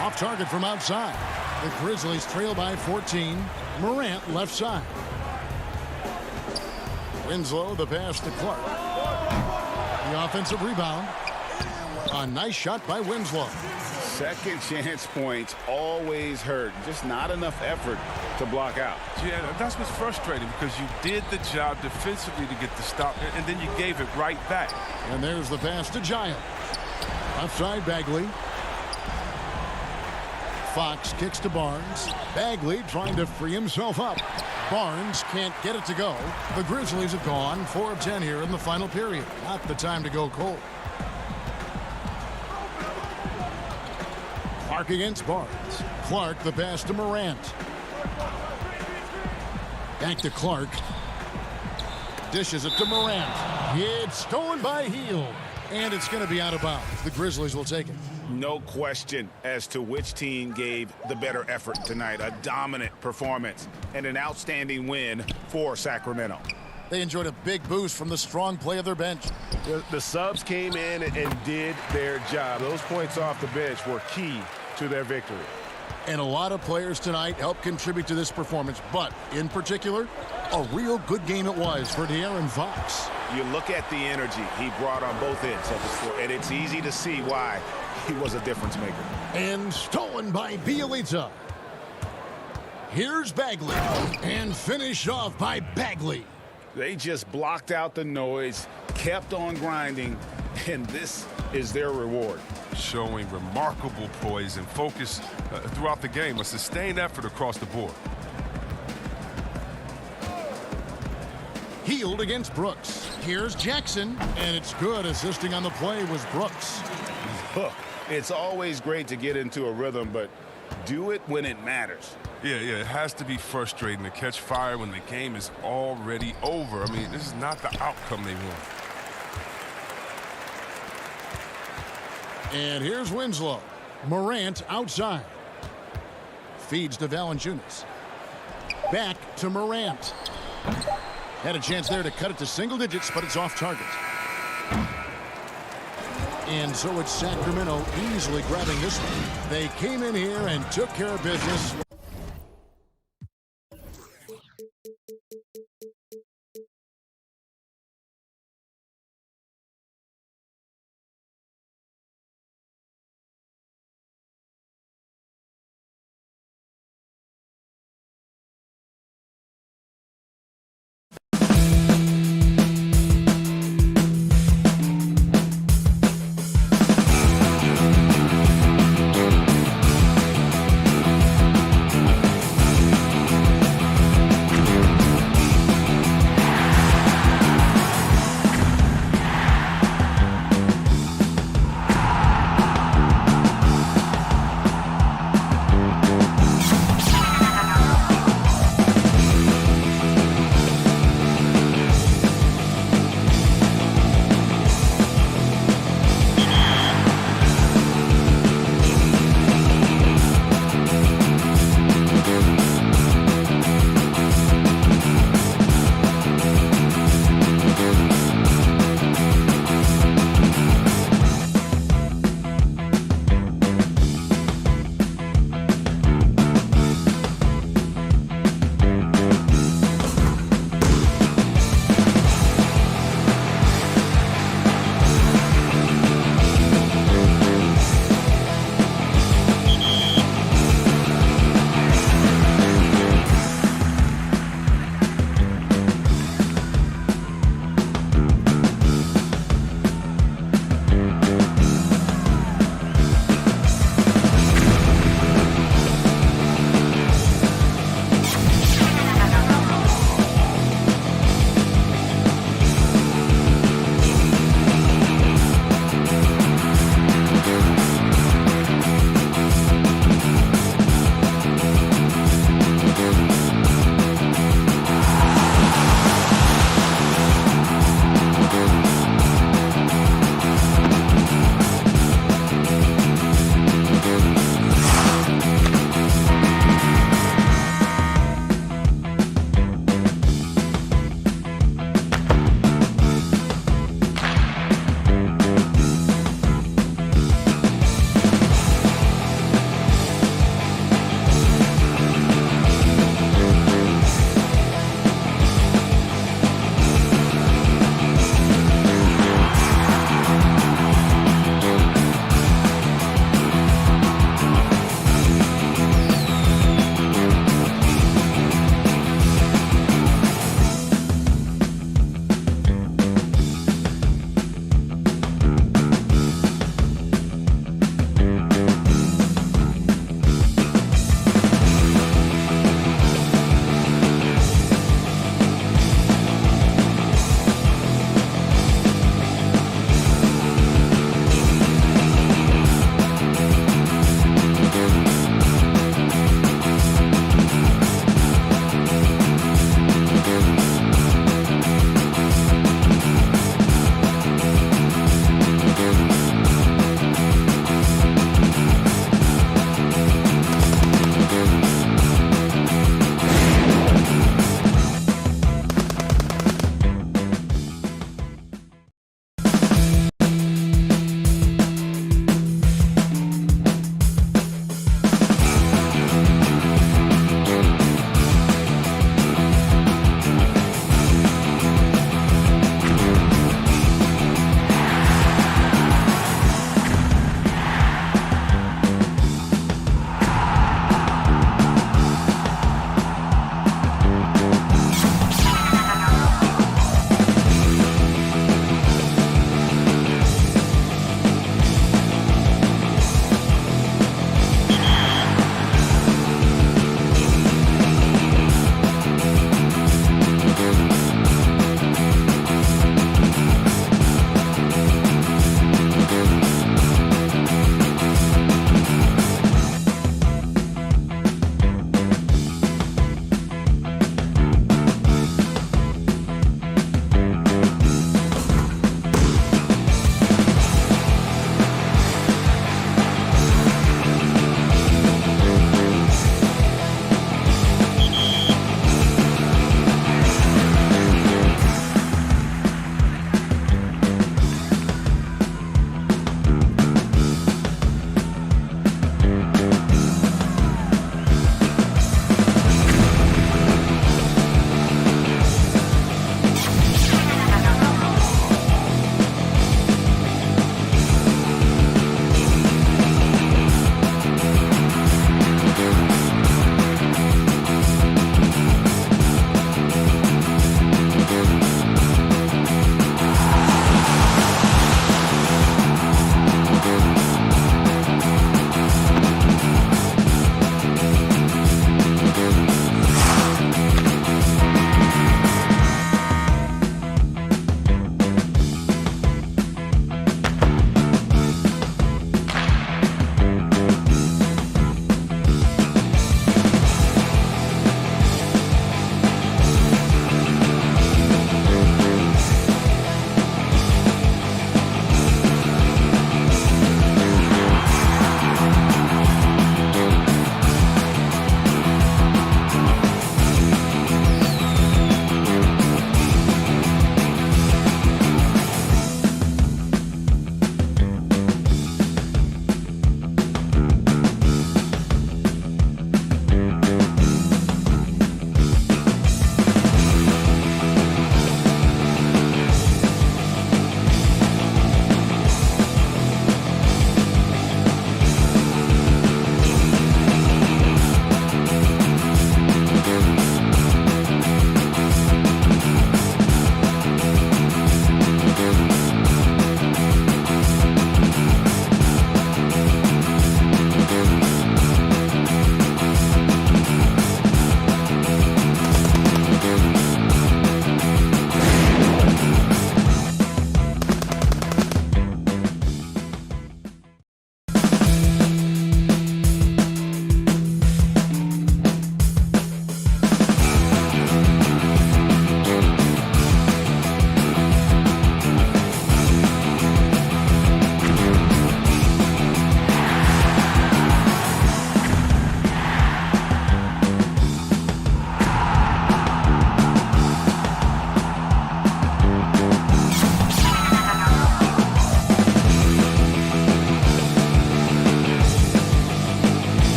Off target from outside. The Grizzlies trail by 14. Morant left side. Winslow the pass to Clark. The offensive rebound. A nice shot by Winslow. Second chance points always hurt. Just not enough effort to block out. Yeah, that's what's frustrating because you did the job defensively to get the stop, and then you gave it right back. And there's the pass to Giles. Left side, Bagley. Fox kicks to Barnes. Bagley trying to free himself up. Barnes can't get it to go. The Grizzlies have gone 4 of 10 here in the final period. Not the time to go cold. Clark against Barnes. Clark the pass to Morant. Back to Clark. Dishes it to Morant. It's stolen by Hield. And it's going to be out of bounds. The Grizzlies will take it. No question as to which team gave the better effort tonight. A dominant performance and an outstanding win for Sacramento. They enjoyed a big boost from the strong play of their bench. The subs came in and did their job. Those points off the bench were key to their victory. And a lot of players tonight helped contribute to this performance, but in particular, a real good game it was for De'Aaron Fox. You look at the energy he brought on both ends of the floor, and it's easy to see why he was a difference maker. And stolen by Bielitsa. Here's Bagley, and finished off by Bagley. They just blocked out the noise, kept on grinding, and this is their reward. Showing remarkable poise and focus throughout the game, a sustained effort across the board. Healed against Brooks. Here's Jackson, and it's good. Assisting on the play was Brooks. Look, it's always great to get into a rhythm, but do it when it matters. Yeah, it has to be frustrating to catch fire when the game is already over. I mean, this is not the outcome they want. And here's Winslow. Morant outside. Feeds to Valanciunas. Back to Morant. Had a chance there to cut it to single digits, but it's off target. And so it's Sacramento easily grabbing this one. They came in here and took care of business.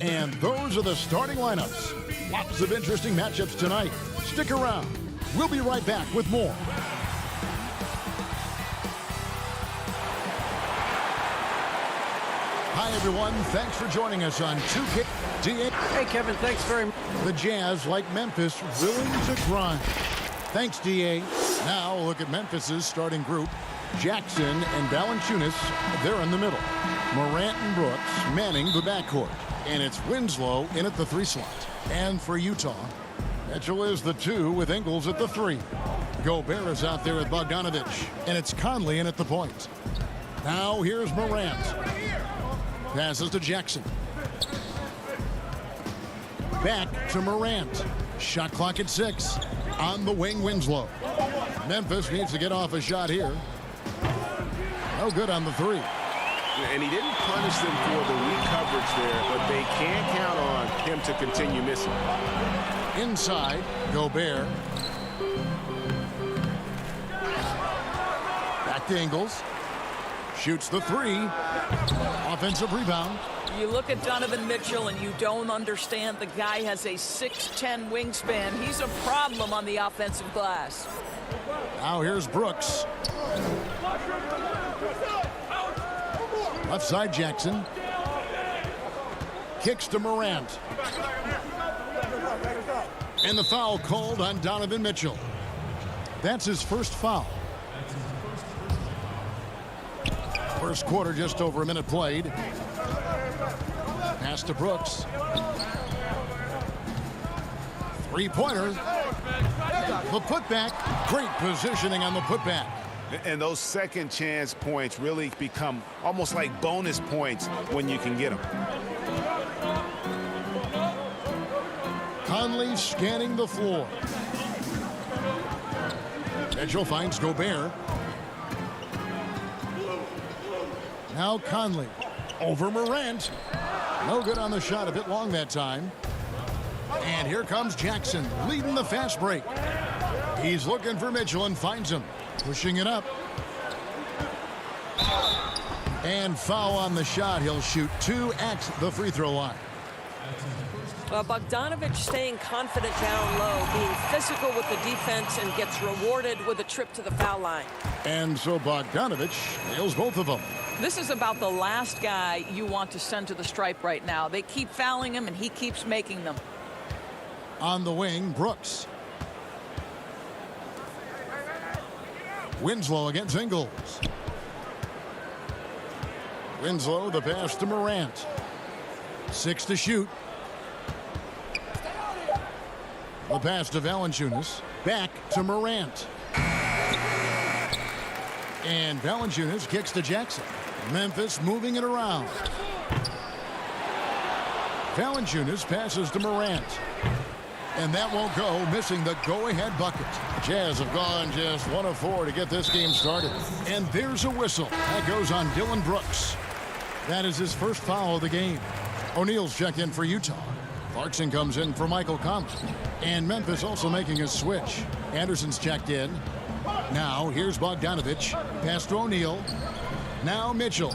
And those are the starting lineups. Lots of interesting matchups tonight. Stick around. We'll be right back with more. Hi, everyone. Thanks for joining us on 2K. Hey, Kevin, thanks very much. The Jazz, like Memphis, willing to grind. Thanks, DA. Now, look at Memphis's starting group. Jackson and Valanciunas, they're in the middle. Morant and Brooks manning the backcourt. And it's Winslow in at the 3 slot. And for Utah, Mitchell is the 2 with Ingles at the 3. Gobert is out there with Bogdanovich. And it's Conley in at the point. Now, here's Morant. Passes to Jackson. Back to Morant. Shot clock at 6. On the wing, Winslow. Memphis needs to get off a shot here. No good on the 3. And he didn't punish them for the weak coverage there, but they can't count on him to continue missing. Inside, Gobert. Back to Ingles. Shoots the 3. Offensive rebound. You look at Donovan Mitchell and you don't understand the guy has a 6'10 wingspan. He's a problem on the offensive glass. Now here's Brooks. Left side Jackson. Kicks to Morant. And the foul called on Donovan Mitchell. That's his first foul. First quarter, just over a minute played. Pass to Brooks. Three-pointer. The putback. Great positioning on the putback. And those second chance points really become almost like bonus points when you can get them. Conley scanning the floor. Mitchell finds Gobert. Now Conley over Morant. No good on the shot, a bit long that time. And here comes Jackson leading the fast break. He's looking for Mitchell and finds him. Pushing it up. And foul on the shot. He'll shoot 2 at the free throw line. Bogdanovich staying confident down low, being physical with the defense, and gets rewarded with a trip to the foul line. And so Bogdanovich nails both of them. This is about the last guy you want to send to the stripe right now. They keep fouling him and he keeps making them. On the wing, Brooks. Winslow against Ingles. Winslow, the pass to Morant. 6 to shoot. The pass to Valanciunas. Back to Morant. And Valanciunas kicks to Jackson. Memphis moving it around. Valanciunas passes to Morant. And that won't go, missing the go-ahead bucket. Jazz have gone just 1 of 4 to get this game started. And there's a whistle. That goes on Dillon Brooks. That is his first foul of the game. O'Neal's checked in for Utah. Clarkson comes in for Michael Conley. And Memphis also making a switch. Anderson's checked in. Now here's Bogdanovich. Pass to O'Neal. Now Mitchell.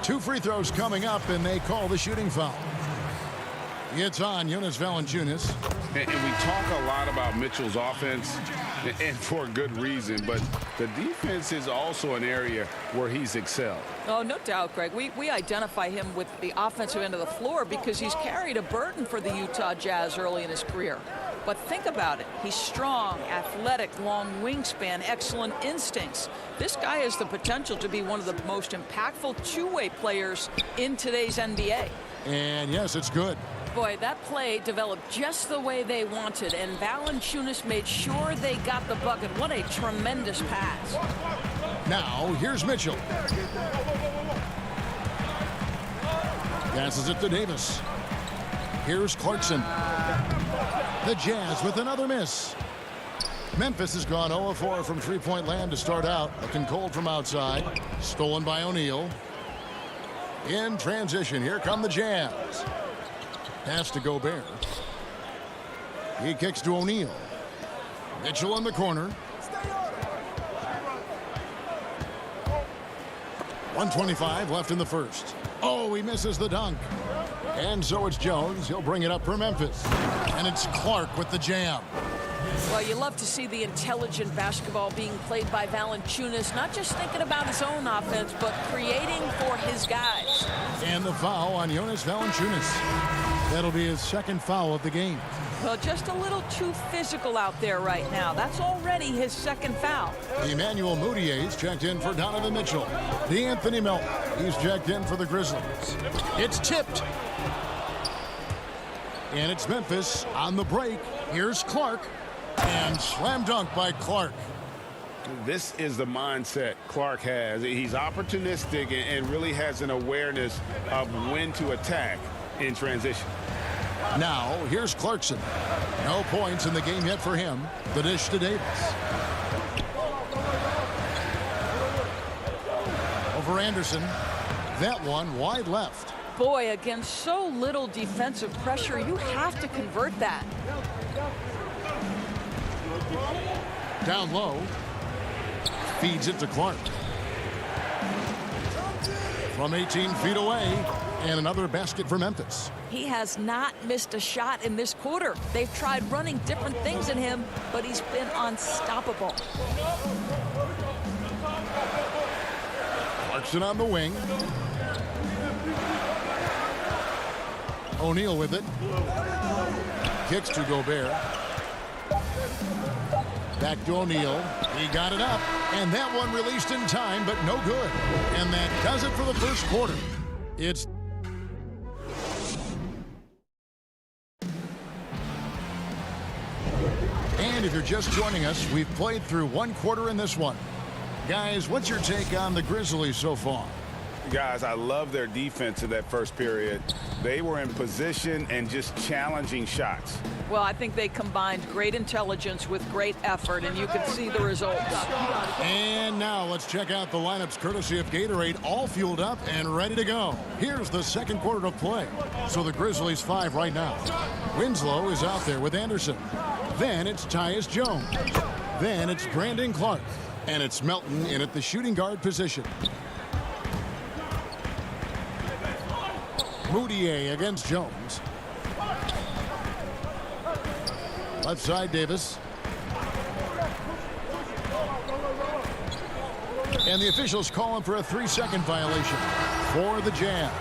2 free throws coming up, and they call the shooting foul. It's on Jonas Valanciunas. And we talk a lot about Mitchell's offense, and for good reason, but the defense is also an area where he's excelled. Oh, no doubt, Greg. We identify him with the offensive end of the floor because he's carried a burden for the Utah Jazz early in his career. But think about it. He's strong, athletic, long wingspan, excellent instincts. This guy has the potential to be one of the most impactful two-way players in today's NBA. And yes, it's good. Boy, that play developed just the way they wanted, and Valanciunas made sure they got the bucket. What a tremendous pass. Now, here's Mitchell. Passes it to Davis. Here's Clarkson. The Jazz with another miss. Memphis has gone 0 of 4 from three-point land to start out. Looking cold from outside. Stolen by O'Neal. In transition, here come the Jazz. Pass to Gobert. He kicks to O'Neal. Mitchell in the corner. 1:25 left in the first. Oh, he misses the dunk. And so it's Jones. He'll bring it up for Memphis. And it's Clark with the jam. Well, you love to see the intelligent basketball being played by Valanciunas, not just thinking about his own offense, but creating for his guys. And the foul on Jonas Valanciunas. That'll be his second foul of the game. Well, just a little too physical out there right now. That's already his second foul. Emmanuel Moutier's checked in for Donovan Mitchell. D'Anthony Melton, he's checked in for the Grizzlies. It's tipped. And it's Memphis on the break. Here's Clark. And slam dunk by Clark. This is the mindset Clark has. He's opportunistic and really has an awareness of when to attack in transition. Now, here's Clarkson. No points in the game yet for him. The dish to Davis. Over Anderson. That one wide left. Boy, against so little defensive pressure, you have to convert that. Down low. Feeds it to Clark. From 18 feet away. And another basket for Memphis. He has not missed a shot in this quarter. They've tried running different things in him, but he's been unstoppable. Clarkson on the wing. O'Neal with it. Kicks to Gobert. Back to O'Neal. He got it up. And that one released in time, but no good. And that does it for the first quarter. It's And if you're just joining us, we've played through one quarter in this one. Guys, what's your take on the Grizzlies so far? Guys, I love their defense in that first period. They were in position and just challenging shots. Well, I think they combined great intelligence with great effort, and you can see the results. And now let's check out the lineups courtesy of Gatorade, all fueled up and ready to go. Here's the second quarter of play. So the Grizzlies 5 right now. Winslow is out there with Anderson. Then it's Tyus Jones. Then it's Brandon Clark. And it's Melton in at the shooting guard position. Moutier against Jones. Left side, Davis. And the officials calling for a 3-second violation for the Jazz.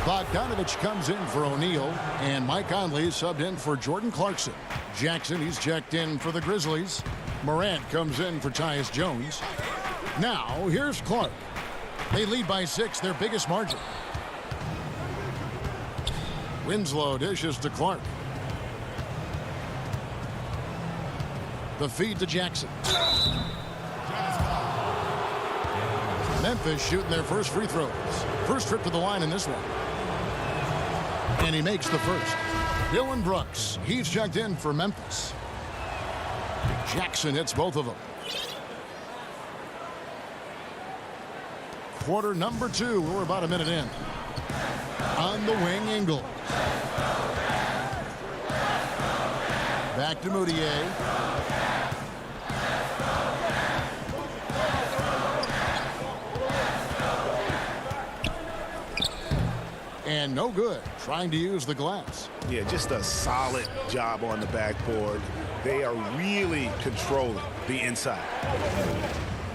Bogdanovich comes in for O'Neal, and Mike Conley subbed in for Jordan Clarkson. Jackson, he's checked in for the Grizzlies. Morant comes in for Tyus Jones. Now, here's Clark. They lead by 6, their biggest margin. Winslow dishes to Clark. The feed to Jackson. Memphis shooting their first free throws. First trip to the line in this one. And he makes the first. Dillon Brooks, he's checked in for Memphis. Jackson hits both of them. Quarter number 2, we're about a minute in. On the wing, Ingles. Back to Moutier. And no good. Trying to use the glass. Yeah, just a solid job on the backboard. They are really controlling the inside.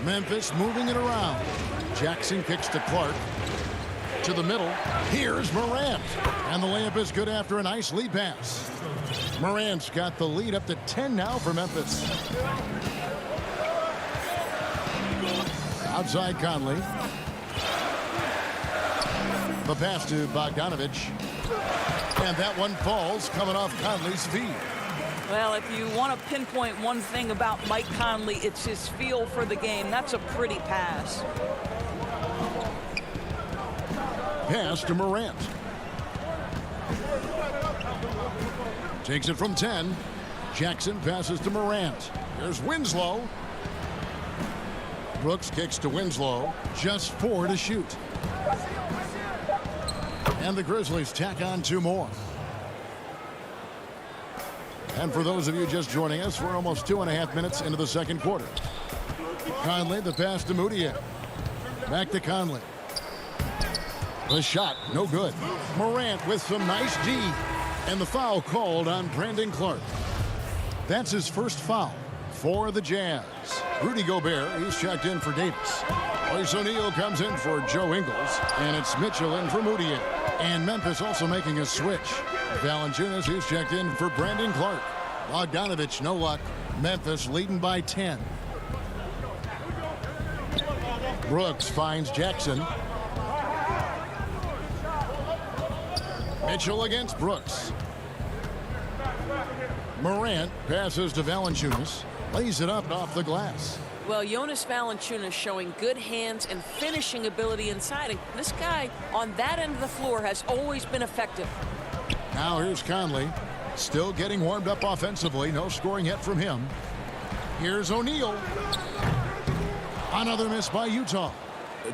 Memphis moving it around. Jackson kicks to Clark. To the middle. Here's Morant. And the layup is good after a nice lead pass. Morant's got the lead up to 10 now for Memphis. Outside Conley. The pass to Bogdanovich. And that one falls coming off Conley's feet. Well, if you want to pinpoint one thing about Mike Conley, it's his feel for the game. That's a pretty pass. Pass to Morant. Takes it from 10. Jackson passes to Morant. Here's Winslow. Brooks kicks to Winslow. Just 4 to shoot. And the Grizzlies tack on 2 more. And for those of you just joining us, we're almost 2.5 minutes into the second quarter. Conley, the pass to Moutier. Back to Conley. The shot, no good. Morant with some nice D. And the foul called on Brandon Clark. That's his first foul for the Jazz. Rudy Gobert, he's checked in for Davis. Royce O'Neal comes in for Joe Ingles. And it's Mitchell in for Moutier. And Memphis also making a switch. Valanciunas, he's checked in for Brandon Clark. Bogdanovich, no luck. Memphis leading by 10. Brooks finds Jackson. Mitchell against Brooks. Morant passes to Valanciunas. Lays it up off the glass. Well, Jonas Valanciunas showing good hands and finishing ability inside. And this guy on that end of the floor has always been effective. Now here's Conley. Still getting warmed up offensively. No scoring yet from him. Here's O'Neal. Another miss by Utah.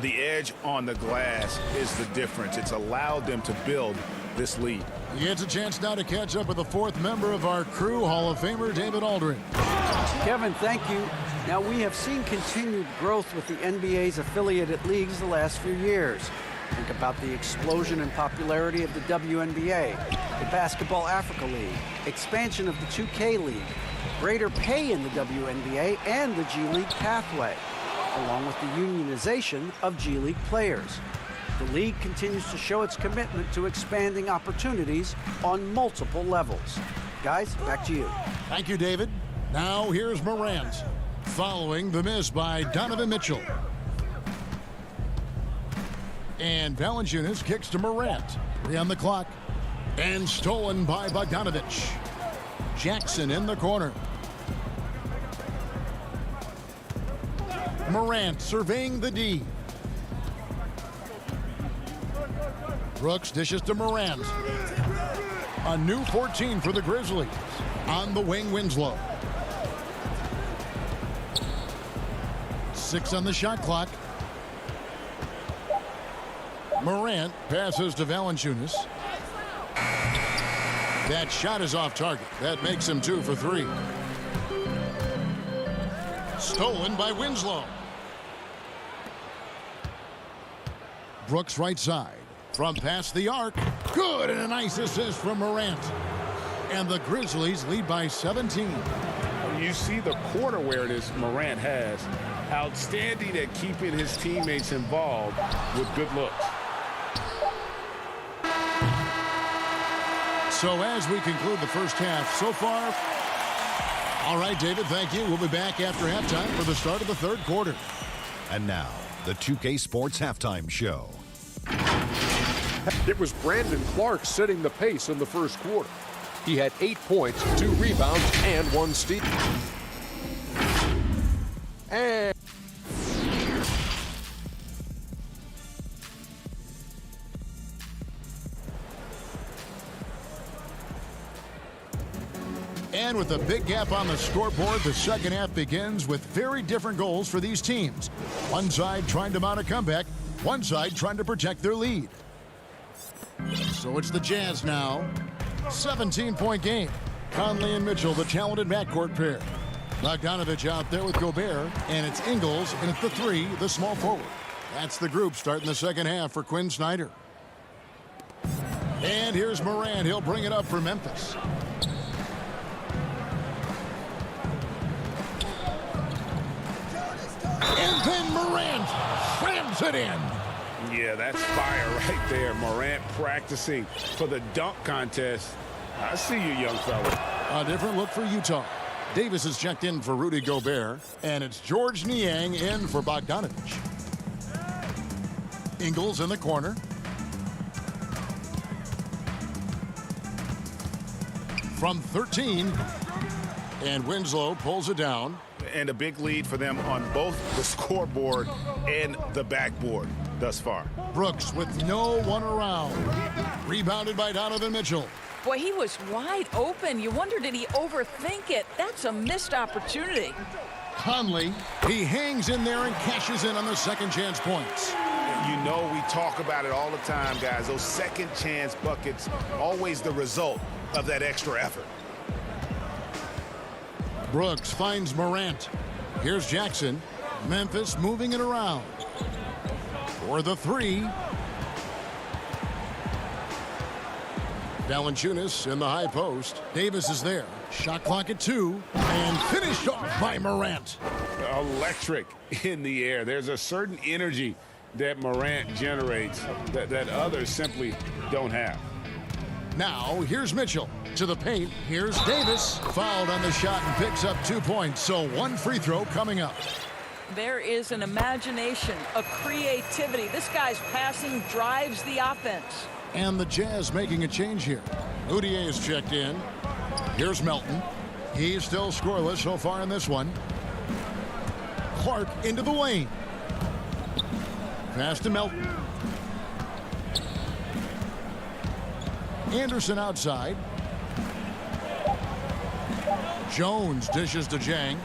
The edge on the glass is the difference. It's allowed them to build this lead. He gets a chance now to catch up with the fourth member of our crew, Hall of Famer David Aldridge. Kevin, thank you. Now, we have seen continued growth with the NBA's affiliated leagues the last few years. Think about the explosion in popularity of the WNBA, the Basketball Africa League, expansion of the 2K League, greater pay in the WNBA and the G League pathway, along with the unionization of G League players. The league continues to show its commitment to expanding opportunities on multiple levels. Guys, back to you. Thank you, David. Now here's Morant, following the miss by Donovan Mitchell. And Valanciunas kicks to Morant. 3 on the clock. And stolen by Bogdanovich. Jackson in the corner. Morant surveying the D. Brooks dishes to Morant. A new 14 for the Grizzlies. On the wing, Winslow. 6 on the shot clock. Morant passes to Valanciunas. That shot is off target. That makes him 2 for 3. Stolen by Winslow. Brooks right side. From past the arc. Good, and a nice assist from Morant. And the Grizzlies lead by 17. You see the court awareness Morant has. Outstanding at keeping his teammates involved with good looks. So as we conclude the first half so far. All right, David, thank you. We'll be back after halftime for the start of the third quarter. And now, the 2K Sports Halftime Show. It was Brandon Clark setting the pace in the first quarter. He had 8 points, 2 rebounds, and 1 steal. And with a big gap on the scoreboard, the second half begins with very different goals for these teams. One side trying to mount a comeback, one side trying to protect their lead. So it's the Jazz now. 17-point game. Conley and Mitchell, the talented backcourt pair. Bogdanovich out there with Gobert, and it's Ingles, and at the 3, the small forward. That's the group starting the second half for Quinn Snyder. And here's Morant. He'll bring it up for Memphis. And then Morant slams it in. Yeah, that's fire right there. Morant practicing for the dunk contest. I see you, young fella. A different look for Utah. Davis is checked in for Rudy Gobert, and it's George Niang in for Bogdanovich. Ingles in the corner. From 13, and Winslow pulls it down. And a big lead for them on both the scoreboard and the backboard thus far. Brooks with no one around. Rebounded by Donovan Mitchell. Boy, he was wide open. You wonder, did he overthink it? That's a missed opportunity. Conley, he hangs in there and cashes in on the second chance points. You know we talk about it all the time, guys. Those second chance buckets, always the result of that extra effort. Brooks finds Morant. Here's Jackson. Memphis moving it around. For the 3. Valanciunas in the high post. Davis is there. Shot clock at 2. And finished off by Morant. Electric in the air. There's a certain energy that Morant generates that others simply don't have. Now, here's Mitchell to the paint. Here's Davis. Fouled on the shot and picks up 2 points. So 1 free throw coming up. There is an imagination, a creativity. This guy's passing drives the offense. And the Jazz making a change here. Moutier is checked in. Here's Melton. He's still scoreless so far in this one. Clark into the lane. Pass to Melton. Anderson outside. Jones dishes to Jang.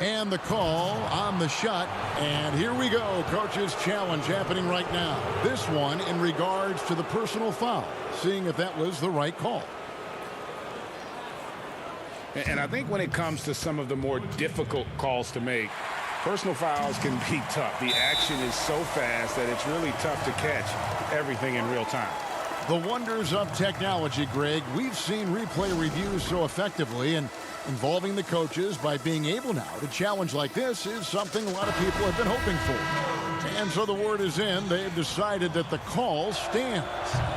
And the call on the shot. And here we go. Coach's challenge happening right now. This one in regards to the personal foul. Seeing if that was the right call. And I think when it comes to some of the more difficult calls to make, personal fouls can be tough. The action is so fast that it's really tough to catch everything in real time. The wonders of technology, Greg. We've seen replay reviews so effectively, and involving the coaches by being able now to challenge like this is something a lot of people have been hoping for. And so the word is in. They've decided that the call stands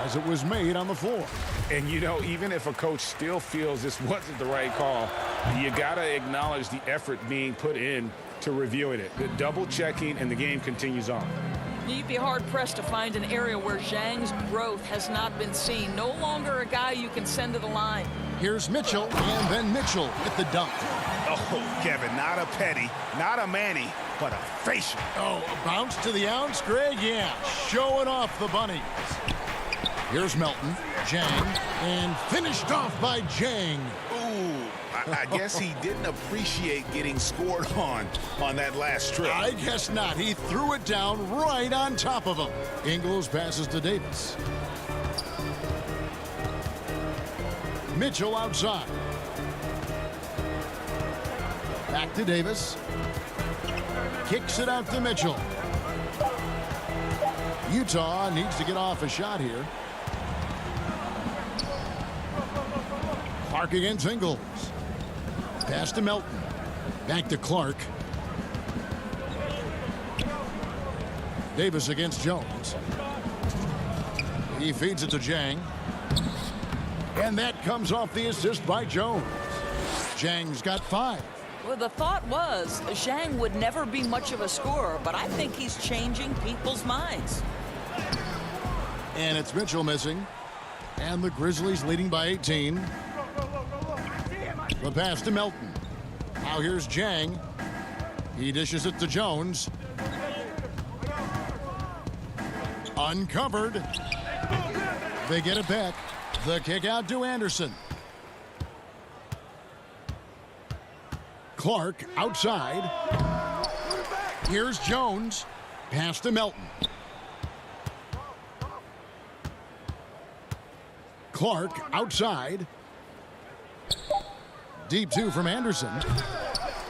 as it was made on the floor. And, you know, even if a coach still feels this wasn't the right call, you got to acknowledge the effort being put in to reviewing it. The double checking, and the game continues on. You'd be hard-pressed to find an area where Zhang's growth has not been seen. No longer a guy you can send to the line. Here's Mitchell, and then Mitchell with the dunk. Oh, Kevin, not a petty, not a Manny, but a facial. Oh, a bounce to the ounce, Greg? Yeah, showing off the bunnies. Here's Melton, Jang, and finished off by Jang. Ooh, I guess he didn't appreciate getting scored on that last trip. I guess not. He threw it down right on top of him. Ingles passes to Davis. Mitchell outside. Back to Davis. Kicks it out to Mitchell. Utah needs to get off a shot here. Clark against Ingles. Pass to Melton. Back to Clark. Davis against Jones. He feeds it to Jang. And that comes off the assist by Jones. Jang's got 5. Well, the thought was Zhang would never be much of a scorer, but I think he's changing people's minds. And it's Mitchell missing. And the Grizzlies leading by 18. The pass to Melton. Now here's Jang. He dishes it to Jones. Uncovered. They get it back. The kick out to Anderson. Clark outside. Here's Jones. Pass to Melton. Clark outside. Deep 2 from Anderson.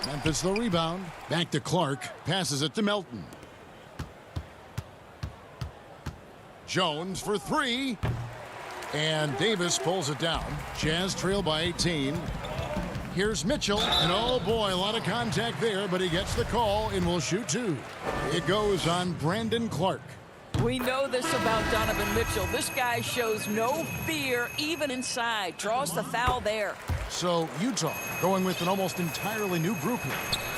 Memphis the rebound. Back to Clark. Passes it to Melton. Jones for 3. And Davis pulls it down. Jazz trail by 18. Here's Mitchell. And oh boy, a lot of contact there, but he gets the call and will shoot 2. It goes on Brandon Clark. We know this about Donovan Mitchell. This guy shows no fear even inside. Draws the foul there. So Utah going with an almost entirely new group here.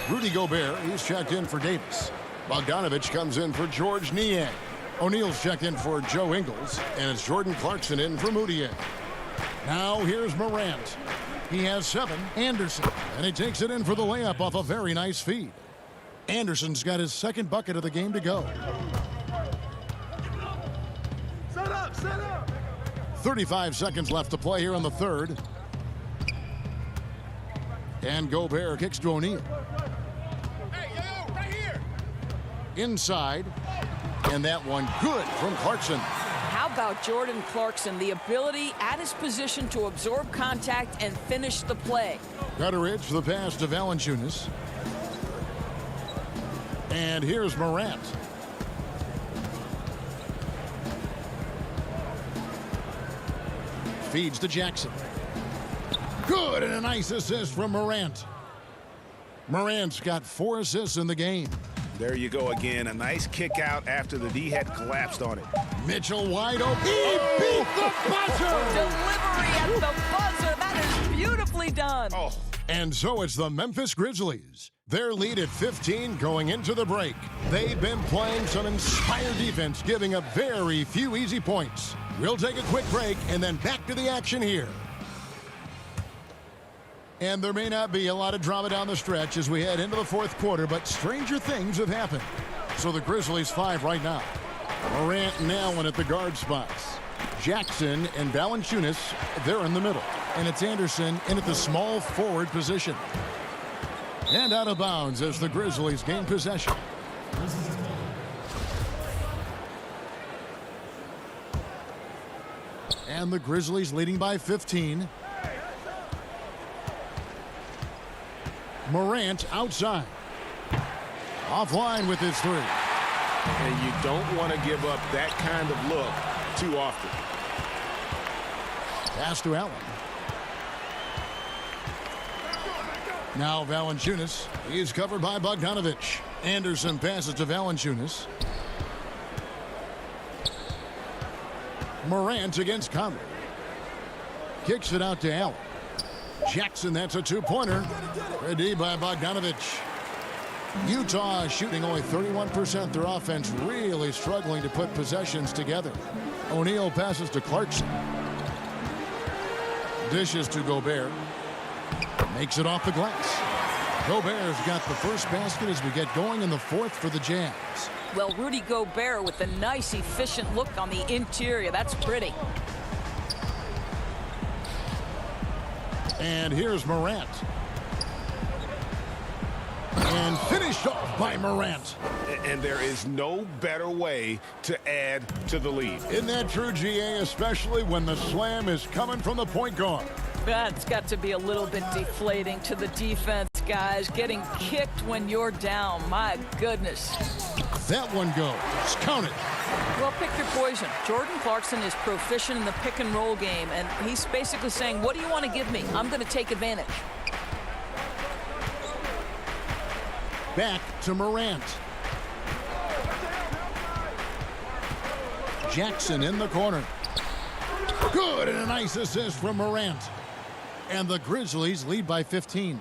Rudy Gobert, he's checked in for Davis. Bogdanovich comes in for George Niang. O'Neal's checked in for Joe Ingles, and it's Jordan Clarkson in for Moutier. Now here's Morant. He has 7. Anderson, and he takes it in for the layup off a very nice feed. Anderson's got his 2nd bucket of the game to go. Set up. 35 seconds left to play here in the 3rd. And Gobert kicks to O'Neal. Hey, yo, right here. Inside. And that one good from Clarkson. How about Jordan Clarkson? The ability at his position to absorb contact and finish the play. Gutteridge the pass to Valanciunas. And here's Morant. Feeds to Jackson. Good, and a nice assist from Morant. Morant's got 4 assists in the game. There you go again. A nice kick out after the D had collapsed on it. Mitchell wide open. He beat the buzzer. Delivery at the buzzer. That is beautifully done. Oh. And so it's the Memphis Grizzlies. Their lead at 15 going into the break. They've been playing some inspired defense, giving up very few easy points. We'll take a quick break and then back to the action here. And there may not be a lot of drama down the stretch as we head into the 4th quarter, but stranger things have happened. So the Grizzlies 5 right now. Morant and Allen at the guard spots. Jackson and Valanciunas, they're in the middle. And it's Anderson in at the small forward position. And out of bounds as the Grizzlies gain possession. And the Grizzlies leading by 15. Morant outside. Offline with his 3. And you don't want to give up that kind of look too often. Pass to Allen. Now Valanciunas. He's covered by Bogdanovich. Anderson passes to Valanciunas. Morant against Conley. Kicks it out to Allen. Jackson, that's a 2-pointer. Ready by Bogdanovich. Utah shooting only 31%. Their offense really struggling to put possessions together. O'Neal passes to Clarkson. Dishes to Gobert. Makes it off the glass. Gobert's got the first basket as we get going in the 4th for the Jazz. Well, Rudy Gobert with a nice, efficient look on the interior. That's pretty. And here's Morant. And finished off by Morant. And there is no better way to add to the lead. Isn't that true, GA, especially when the slam is coming from the point guard? That's got to be a little bit deflating to the defense, guys. Getting kicked when you're down. My goodness. That one goes. Count it. Well, pick your poison. Jordan Clarkson is proficient in the pick and roll game, and he's basically saying, what do you want to give me? I'm going to take advantage. Back to Morant. Jackson in the corner. Good, and a nice assist from Morant. And the Grizzlies lead by 15.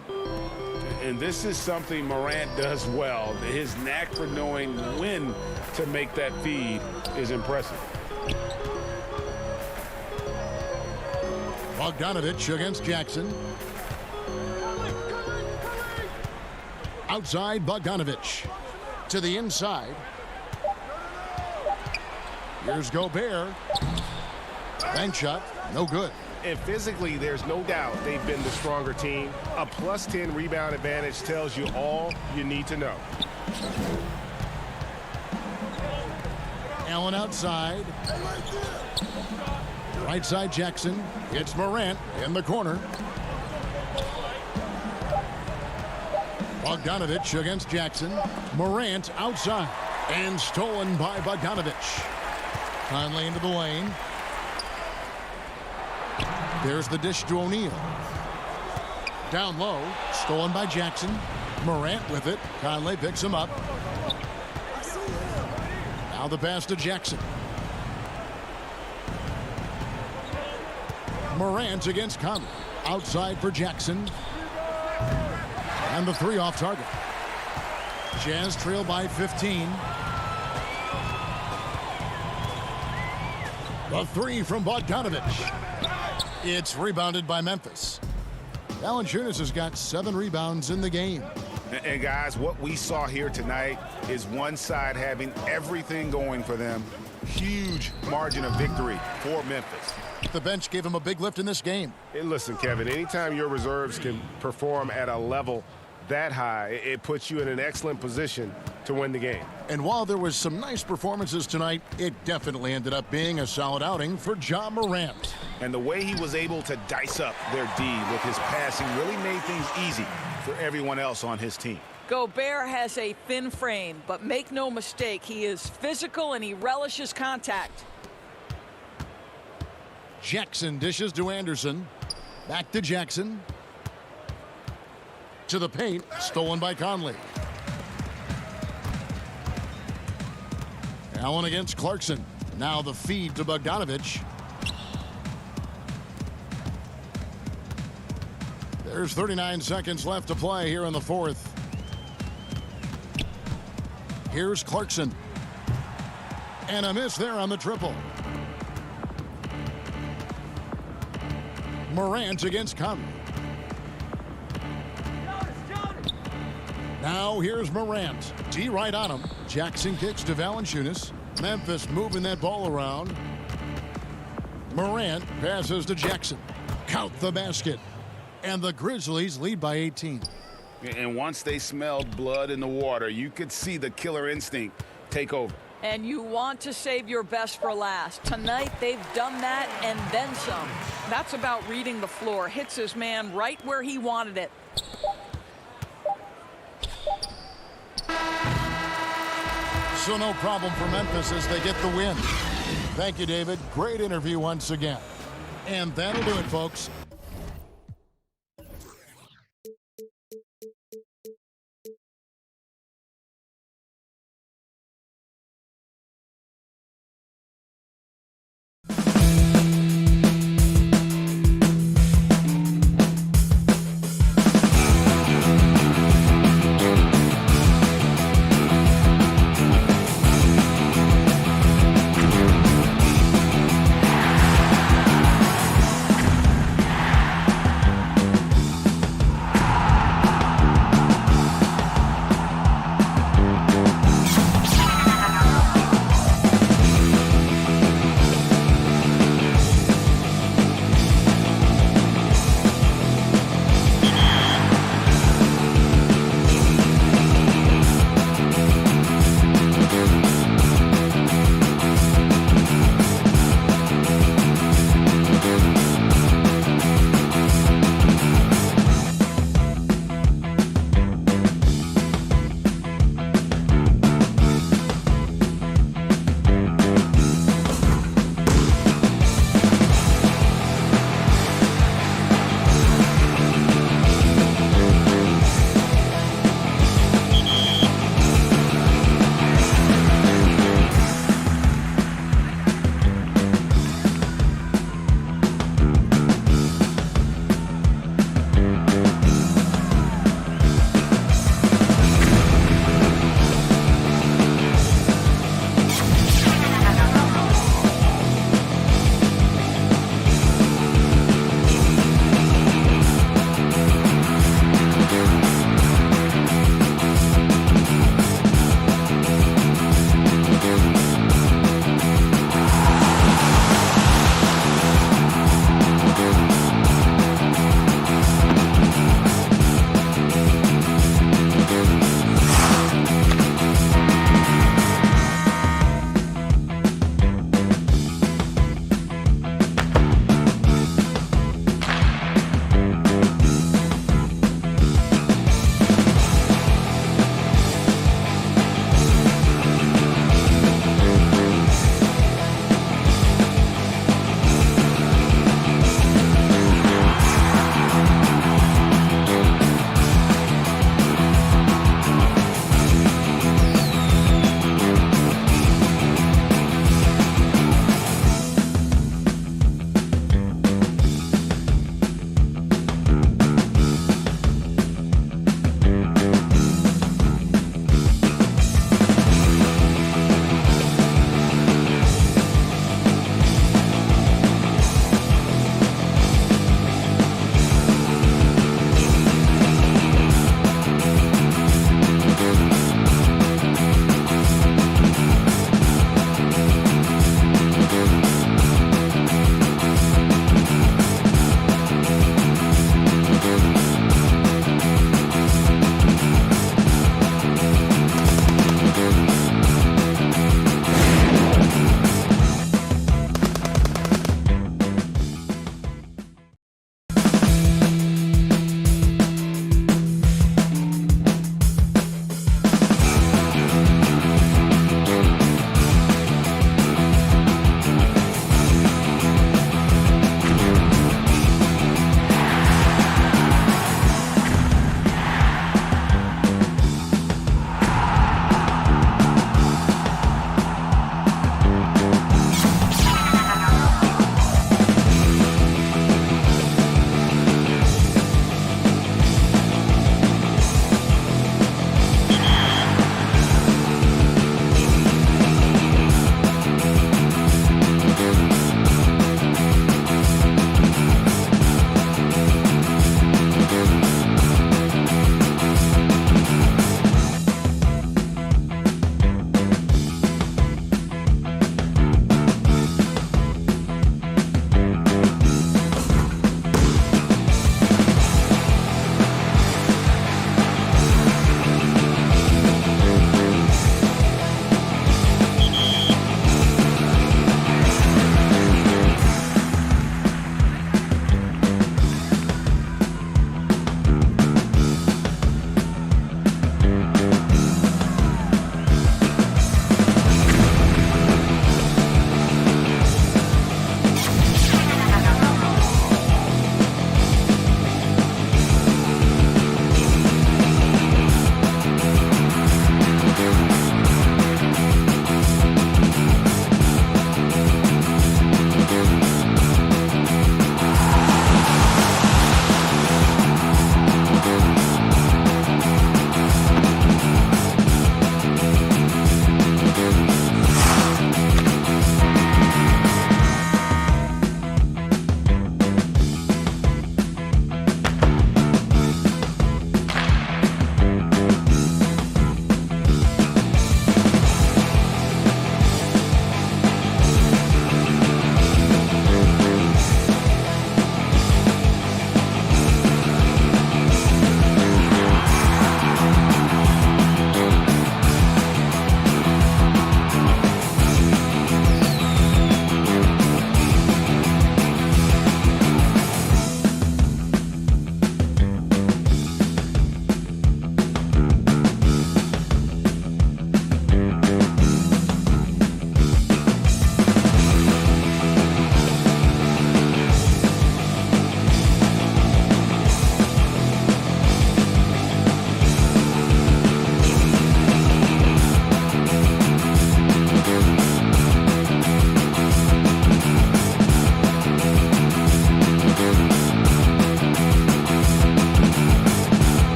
And this is something Morant does well. His knack for knowing when to make that feed is impressive. Bogdanovich against Jackson. Outside, Bogdanovich. To the inside. Here's Gobert. Bank shot, no good. And physically, there's no doubt they've been the stronger team. A +10 rebound advantage tells you all you need to know. Allen outside. Right side, Jackson. It's Morant in the corner. Bogdanovich against Jackson. Morant outside. And stolen by Bogdanovich. Conley into the lane. There's the dish to O'Neal. Down low. Stolen by Jackson. Morant with it. Conley picks him up. Now the pass to Jackson. Morant against Conley. Outside for Jackson. And the 3 off target. Jazz trail by 15. The 3 from Bogdanovich. It's rebounded by Memphis. Valanciunas has got 7 rebounds in the game. And guys, what we saw here tonight is one side having everything going for them. Huge margin of victory for Memphis. The bench gave him a big lift in this game. Hey, listen, Kevin, anytime your reserves can perform at a level that high, it puts you in an excellent position to win the game. And while there was some nice performances tonight, it definitely ended up being a solid outing for Ja Morant. And the way he was able to dice up their D with his passing really made things easy for everyone else on his team. Gobert has a thin frame, but make no mistake, he is physical and he relishes contact. Jackson dishes to Anderson. Back to Jackson. To the paint. Stolen by Conley. Allen against Clarkson. Now the feed to Bogdanovich. There's 39 seconds left to play here in the fourth. Here's Clarkson. And a miss there on the triple. Morant against Conley. Now here's Morant. D right on him. Jackson kicks to Valanciunas. Memphis moving that ball around. Morant passes to Jackson. Count the basket. And the Grizzlies lead by 18. And once they smelled blood in the water, you could see the killer instinct take over. And you want to save your best for last. Tonight, they've done that and then some. That's about reading the floor. Hits his man right where he wanted it. So no problem for Memphis as they get the win. Thank you, David. Great interview once again. And that'll do it, folks.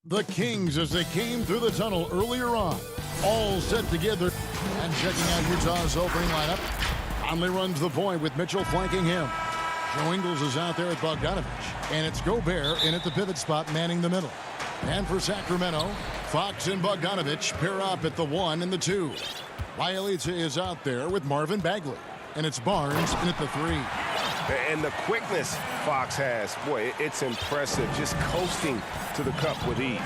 The Kings as they came through the tunnel earlier on. All set together. And checking out Utah's opening lineup. Conley runs the point with Mitchell flanking him. Joe Ingles is out there at Bogdanovich. And it's Gobert in at the pivot spot manning the middle. And for Sacramento, Fox and Bogdanovich pair up at the 1 and the 2. Bielitsa is out there with Marvin Bagley. And it's Barnes in at the 3. And the quickness Fox has, boy, it's impressive. Just coasting to the cup with ease.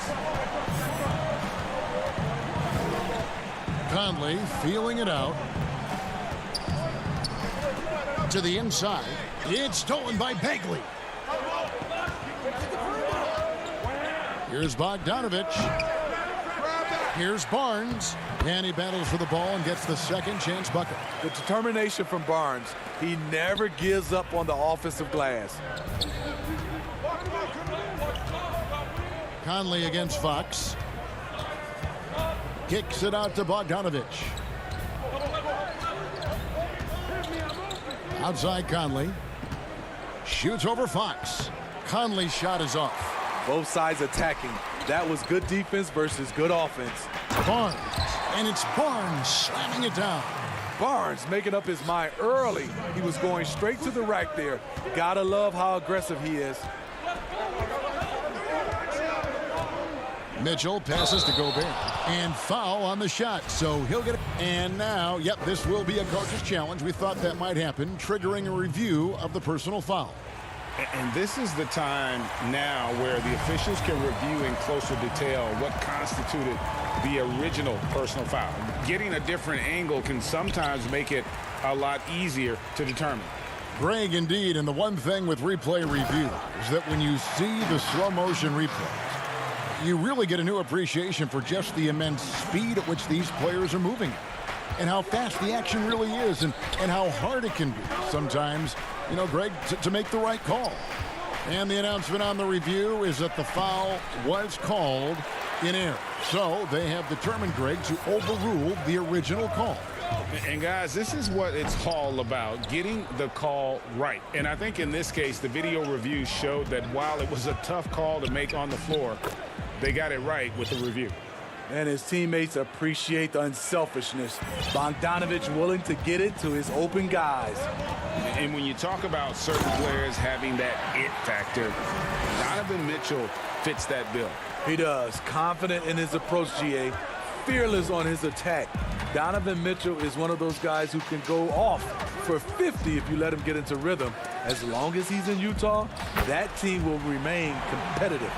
Conley feeling it out. To the inside. It's stolen by Bagley. Here's Bogdanovich. Here's Barnes. And he battles for the ball and gets the second chance bucket. The determination from Barnes. He never gives up on the offensive glass. Conley against Fox. Kicks it out to Bogdanovich. Outside Conley. Shoots over Fox. Conley's shot is off. Both sides attacking. That was good defense versus good offense. Barnes. And it's Barnes slamming it down. Barnes making up his mind early. He was going straight to the rack there. Gotta love how aggressive he is. Mitchell passes to Gobert. And foul on the shot, so he'll get it. And now, yep, this will be a coach's challenge. We thought that might happen, triggering a review of the personal foul. And this is the time now where the officials can review in closer detail what constituted the original personal foul. Getting a different angle can sometimes make it a lot easier to determine. Greg, indeed, and the one thing with replay review is that when you see the slow motion replays, you really get a new appreciation for just the immense speed at which these players are moving and how fast the action really is and how hard it can be sometimes, you know, Greg, to make the right call. And the announcement on the review is that the foul was called in error. So they have determined, Greg, to overrule the original call. And guys, this is what it's all about, getting the call right. And I think in this case, the video review showed that while it was a tough call to make on the floor, they got it right with the review. And his teammates appreciate the unselfishness. Bogdanovich willing to get it to his open guys. And when you talk about certain players having that it factor, Donovan Mitchell fits that bill. He does. Confident in his approach, GA. Fearless on his attack. Donovan Mitchell is one of those guys who can go off for 50 if you let him get into rhythm. As long as he's in Utah, that team will remain competitive.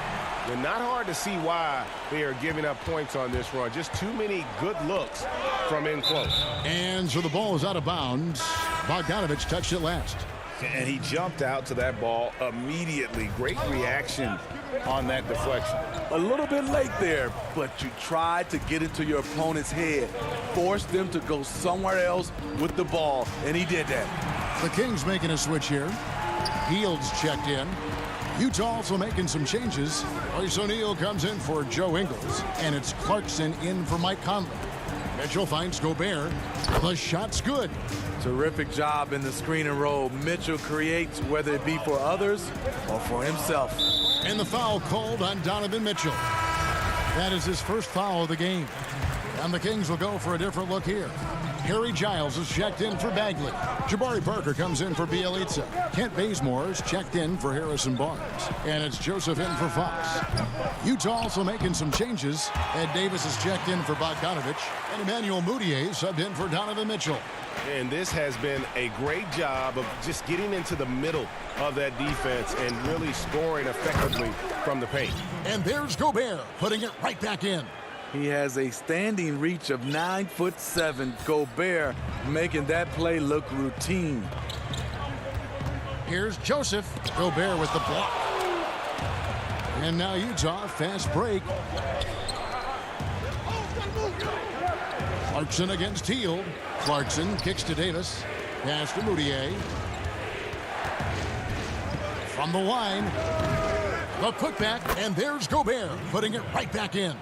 And not hard to see why they are giving up points on this run. Just too many good looks from in close. And so the ball is out of bounds. Bogdanovich touched it last. And he jumped out to that ball immediately. Great reaction on that deflection. A little bit late there, but you tried to get into your opponent's head. Force them to go somewhere else with the ball, and he did that. The Kings making a switch here. Fields checked in. Utah also making some changes. Royce O'Neal comes in for Joe Ingles, and it's Clarkson in for Mike Conley. Mitchell finds Gobert. The shot's good. Terrific job in the screen and roll. Mitchell creates, whether it be for others or for himself. And the foul called on Donovan Mitchell. That is his first foul of the game. And the Kings will go for a different look here. Harry Giles is checked in for Bagley. Jabari Parker comes in for Bielitsa. Kent Bazemore is checked in for Harrison Barnes. And it's Joseph in for Fox. Utah also making some changes. Ed Davis is checked in for Bogdanovich. And Emmanuel Mudiay subbed in for Donovan Mitchell. And this has been a great job of just getting into the middle of that defense and really scoring effectively from the paint. And there's Gobert putting it right back in. He has a standing reach of 9'7". Gobert making that play look routine. Here's Joseph. Gobert with the block. And now Utah, fast break. Clarkson against Hield. Clarkson kicks to Davis. Pass to Mudiay. From the line. The putback, and there's Gobert putting it right back in.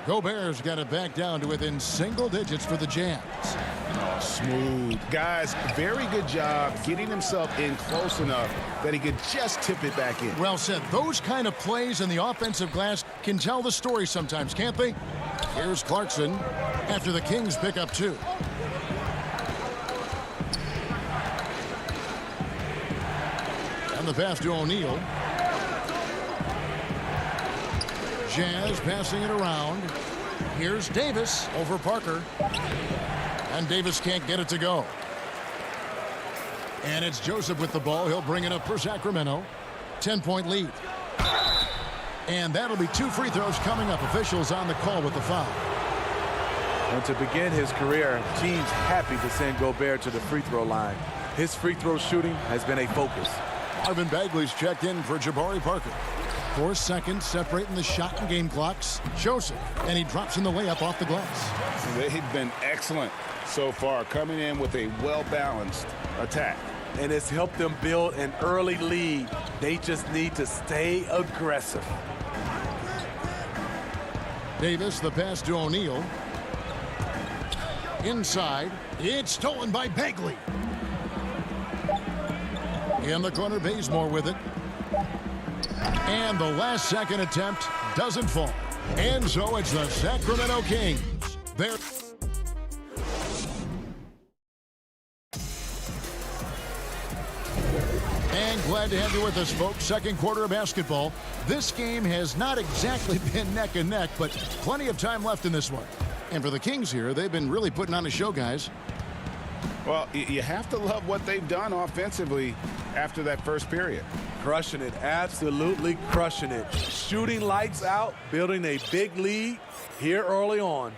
Gobert's got it back down to within single digits for the Jazz. Oh, smooth. Guys, very good job getting himself in close enough that he could just tip it back in. Well said. Those kind of plays in the offensive glass can tell the story sometimes, can't they? Here's Clarkson after the Kings pick up 2. And the pass to O'Neal. Jazz passing it around. Here's Davis over Parker. And Davis can't get it to go. And it's Joseph with the ball. He'll bring it up for Sacramento. 10-point lead. And that'll be 2 free throws coming up. Officials on the call with the foul. And to begin his career, teams happy to send Gobert to the free throw line. His free throw shooting has been a focus. Marvin Bagley's checked in for Jabari Parker. 4 seconds separating the shot and game clocks. Joseph, and he drops in the layup off the glass. They've been excellent so far, coming in with a well-balanced attack. And it's helped them build an early lead. They just need to stay aggressive. Davis, the pass to O'Neal. Inside, it's stolen by Bagley. In the corner, Bazemore with it. And the last second attempt doesn't fall. And so it's the Sacramento Kings. They're and glad to have you with us, folks. Second quarter of basketball. This game has not exactly been neck and neck, but plenty of time left in this one. And for the Kings here, they've been really putting on a show, guys. Well, you have to love what they've done offensively after that first period. Crushing it, absolutely crushing it. Shooting lights out, building a big lead here early on.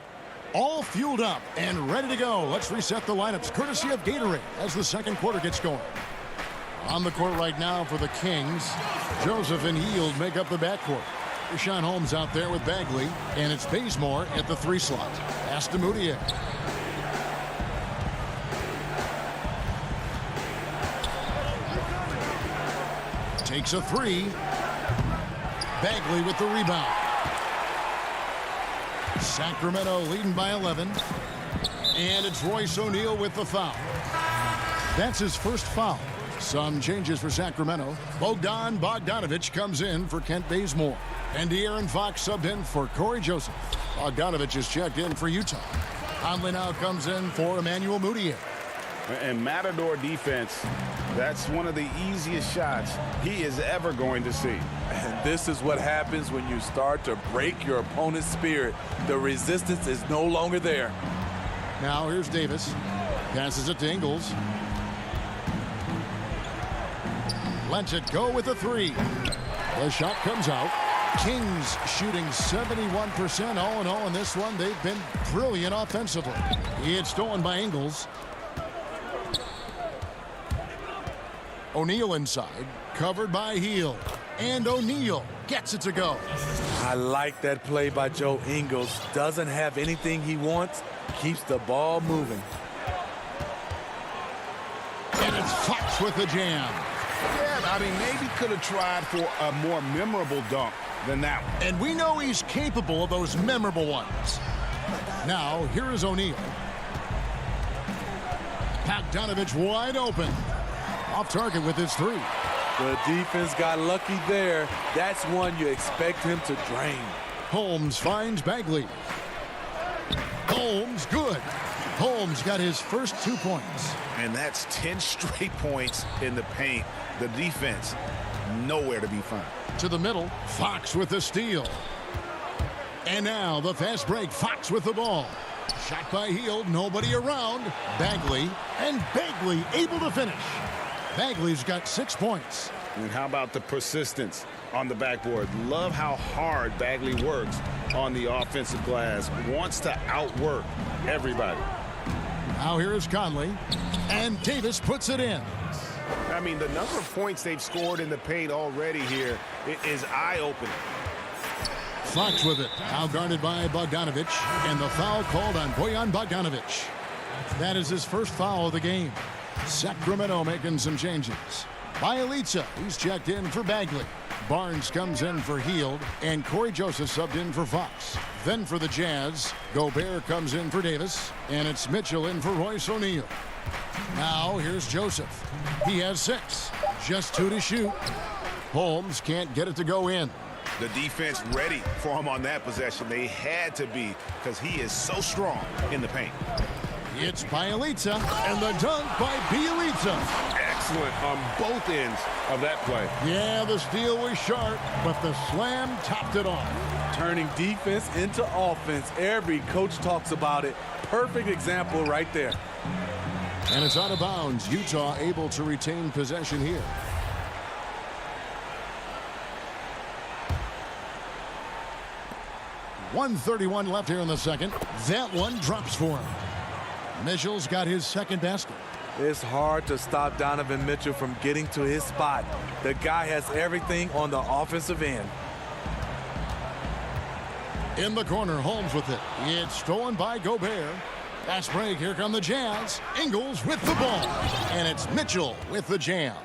All fueled up and ready to go. Let's reset the lineups courtesy of Gatorade as the second quarter gets going. On the court right now for the Kings, Joseph and Hield make up the backcourt. Rashawn Holmes out there with Bagley, and it's Bazemore at the 3 slot. Pass to Moutier. Takes a 3. Bagley with the rebound. Sacramento leading by 11. And it's Royce O'Neal with the foul. That's his first foul. Some changes for Sacramento. Bogdan Bogdanovic comes in for Kent Bazemore. And De'Aaron Fox subbed in for Corey Joseph. Bogdanovic is checked in for Utah. Conley now comes in for Emmanuel Moutier. And Matador defense, that's one of the easiest shots he is ever going to see. And this is what happens when you start to break your opponent's spirit. The resistance is no longer there. Now here's Davis. Passes it to Ingles. Lets it go with a 3. The shot comes out. Kings shooting 71% all in all in this one. They've been brilliant offensively. It's stolen by Ingles. O'Neal inside, covered by Hield. And O'Neal gets it to go. I like that play by Joe Ingles. Doesn't have anything he wants, keeps the ball moving. And it's Fox with the jam. Yeah, I mean, maybe could have tried for a more memorable dunk than that one. And we know he's capable of those memorable ones. Now, here is O'Neal. Bogdanovic wide open. Off target with his 3. The defense got lucky there. That's one you expect him to drain. Holmes finds Bagley. Holmes, good. Holmes got his first 2 points. And that's 10 straight points in the paint. The defense, nowhere to be found. To the middle, Fox with the steal. And now the fast break, Fox with the ball. Shot by Hield, nobody around. Bagley, and Bagley able to finish. Bagley's got 6 points. And how about the persistence on the backboard? Love how hard Bagley works on the offensive glass. Wants to outwork everybody. Now here is Conley. And Davis puts it in. I mean, the number of points they've scored in the paint already here is eye-opening. Fox with it. Now guarded by Bogdanovic. And the foul called on Bojan Bogdanovic. That is his first foul of the game. Sacramento making some changes. Bielitsa, he's checked in for Bagley. Barnes comes in for Hield, and Corey Joseph subbed in for Fox. Then for the Jazz, Gobert comes in for Davis, and it's Mitchell in for Royce O'Neal. Now here's Joseph. He has 6, just 2 to shoot. Holmes can't get it to go in. The defense ready for him on that possession. They had to be, because he is so strong in the paint. It's Bielitsa, and the dunk by Bielitsa. Excellent on both ends of that play. Yeah, the steal was sharp, but the slam topped it off. Turning defense into offense. Every coach talks about it. Perfect example right there. And it's out of bounds. Utah able to retain possession here. .131 left here in the second. That one drops for him. Mitchell's got his second basket. It's hard to stop Donovan Mitchell from getting to his spot. The guy has everything on the offensive end. In the corner, Holmes with it. It's stolen by Gobert. Fast break, here come the Jazz. Ingles with the ball. And it's Mitchell with the jam.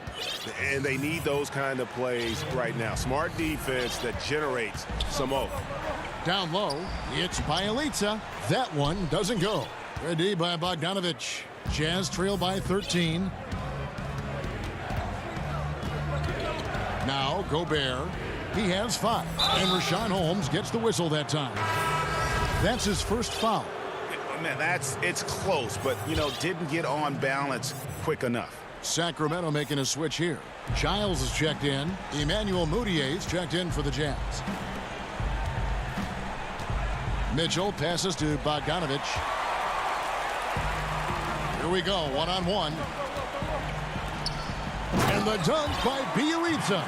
And they need those kind of plays right now. Smart defense that generates some oath. Down low, it's Bielitsa. That one doesn't go. Good D by Bogdanovich. Jazz trail by 13. Now Gobert. He has 5. And Rashawn Holmes gets the whistle that time. That's his first foul. Man, it's close, but, didn't get on balance quick enough. Sacramento making a switch here. Giles is checked in. Emmanuel Moutier's checked in for the Jazz. Mitchell passes to Bogdanovich. Here we go, one-on-one. And the dunk by Bielitsa.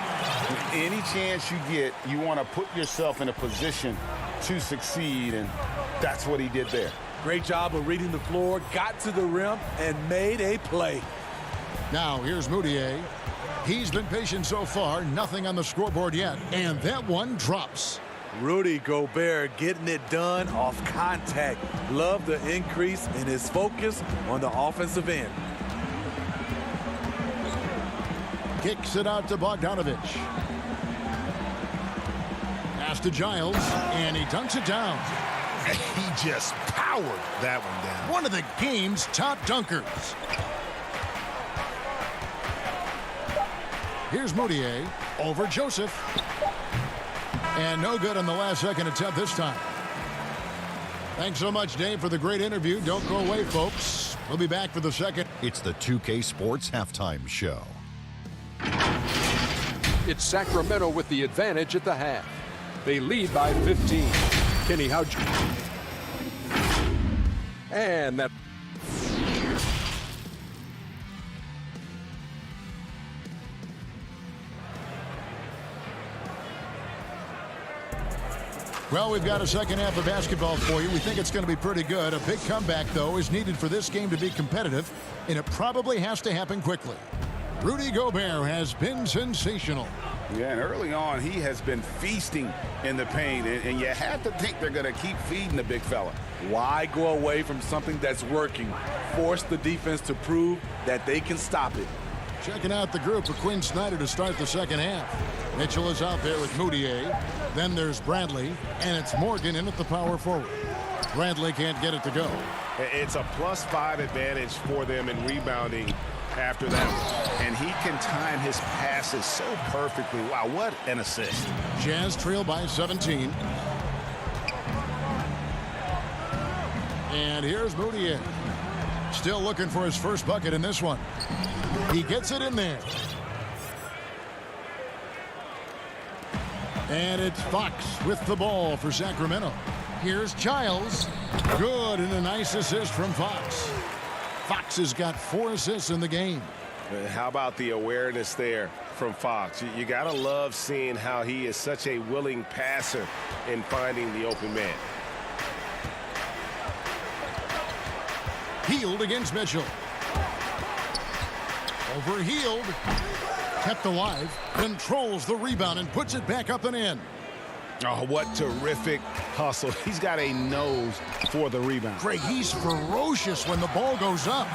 Any chance you get, you want to put yourself in a position to succeed, and that's what he did there. Great job of reading the floor, got to the rim, and made a play. Now here's Moutier. He's been patient so far, nothing on the scoreboard yet, and that one drops. Rudy Gobert getting it done off contact. Love the increase in his focus on the offensive end. Kicks it out to Bogdanovich. Pass to Giles, and he dunks it down. He just powered that one down. One of the game's top dunkers. Here's Moutier over Joseph. And no good on the last second attempt this time. Thanks so much, Dave, for the great interview. Don't go away, folks. We'll be back for the second. It's the 2K Sports Halftime Show. It's Sacramento with the advantage at the half. They lead by 15. Kenny, how'd you... And that... Well, we've got a second half of basketball for you. We think it's going to be pretty good. A big comeback, though, is needed for this game to be competitive, and it probably has to happen quickly. Rudy Gobert has been sensational. Yeah, and early on, he has been feasting in the paint, and you have to think they're going to keep feeding the big fella. Why go away from something that's working? Force the defense to prove that they can stop it. Checking out the group of Quinn Snyder to start the second half. Mitchell is out there with Moutier. Then there's Bradley, and it's Morgan in at the power forward. Bradley can't get it to go. It's a +5 advantage for them in rebounding after that. And he can time his passes so perfectly. Wow, what an assist. Jazz trail by 17. And here's Moutier. Still looking for his first bucket in this one. He gets it in there. And it's Fox with the ball for Sacramento. Here's Giles. Good, and a nice assist from Fox. Fox has got 4 assists in the game. How about the awareness there from Fox? You got to love seeing how he is such a willing passer in finding the open man. Hield against Mitchell. Over Hield. Kept alive. Controls the rebound and puts it back up and in. Oh, what terrific hustle. He's got a nose for the rebound. Craig, he's ferocious when the ball goes up.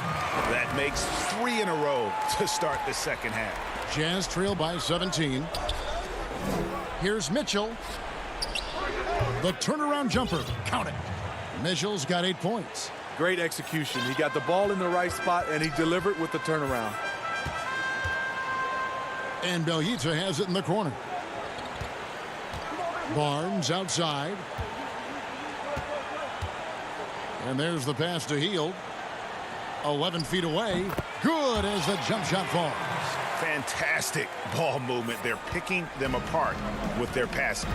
That makes 3 in a row to start the second half. Jazz trail by 17. Here's Mitchell. The turnaround jumper. Count it. Mitchell's got 8 points. Great execution. He got the ball in the right spot, and he delivered with the turnaround. And Belhita has it in the corner. Barnes outside. And there's the pass to Hield. 11 feet away. Good as the jump shot falls. Fantastic ball movement. They're picking them apart with their passing.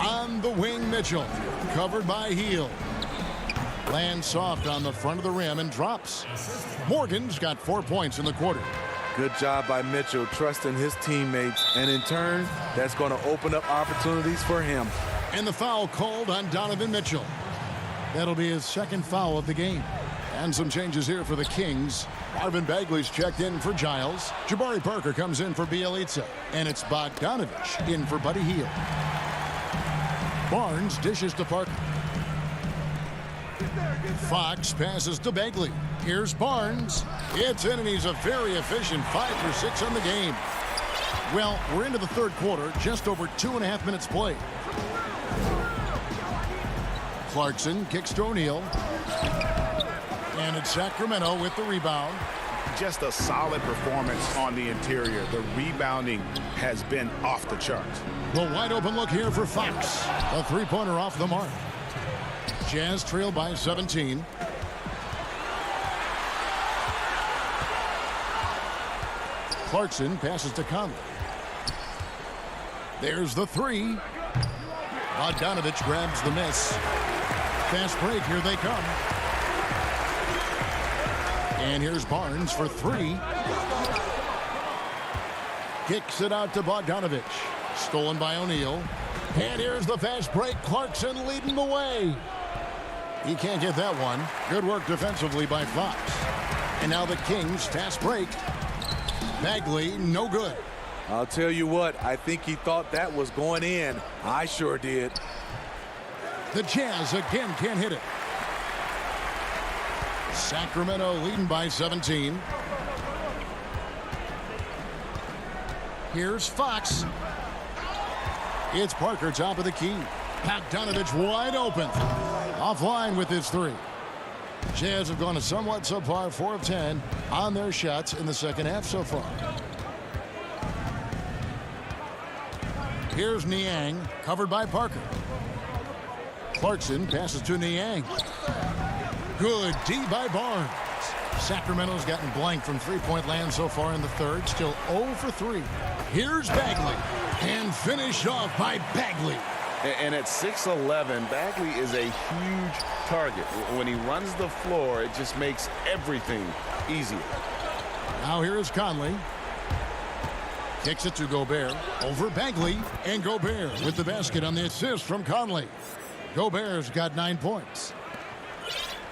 On the wing, Mitchell. Covered by Hield. Lands soft on the front of the rim and drops. Morgan's got 4 points in the quarter. Good job by Mitchell, trusting his teammates. And in turn, that's going to open up opportunities for him. And the foul called on Donovan Mitchell. That'll be his second foul of the game. And some changes here for the Kings. Marvin Bagley's checked in for Giles. Jabari Parker comes in for Bielitsa. And it's Bogdanovich in for Buddy Hield. Barnes dishes to Parker. Fox passes to Bagley. Here's Barnes. It's in, and he's a very efficient 5 for 6 on the game. Well, we're into the third quarter, just over 2.5 minutes played. Clarkson kicks to O'Neal. And it's Sacramento with the rebound. Just a solid performance on the interior. The rebounding has been off the charts. The wide open look here for Fox. A three-pointer off the mark. Jazz trail by 17. Clarkson passes to Conley. There's the three. Bogdanovich grabs the miss. Fast break, here they come. And here's Barnes for three. Kicks it out to Bogdanovich. Stolen by O'Neal. And here's the fast break. Clarkson leading the way. He can't get that one. Good work defensively by Fox. And now the Kings fast break. Bagley, no good. I'll tell you what, I think he thought that was going in. I sure did. The Jazz again can't hit it. Sacramento leading by 17. Here's Fox. It's Parker top of the key. Bogdanovich wide open. Offline with his three. Jazz have gone a somewhat subpar 4 of 10 on their shots in the second half so far. Here's Niang, covered by Parker. Clarkson passes to Niang. Good D by Barnes. Sacramento's gotten blank from three-point land so far in the third. Still 0 for 3. Here's Bagley. And finished off by Bagley. And at 6'11", Bagley is a huge target. When he runs the floor, it just makes everything easier. Now here is Conley. Kicks it to Gobert. Over Bagley. And Gobert with the basket on the assist from Conley. Gobert's got 9 points.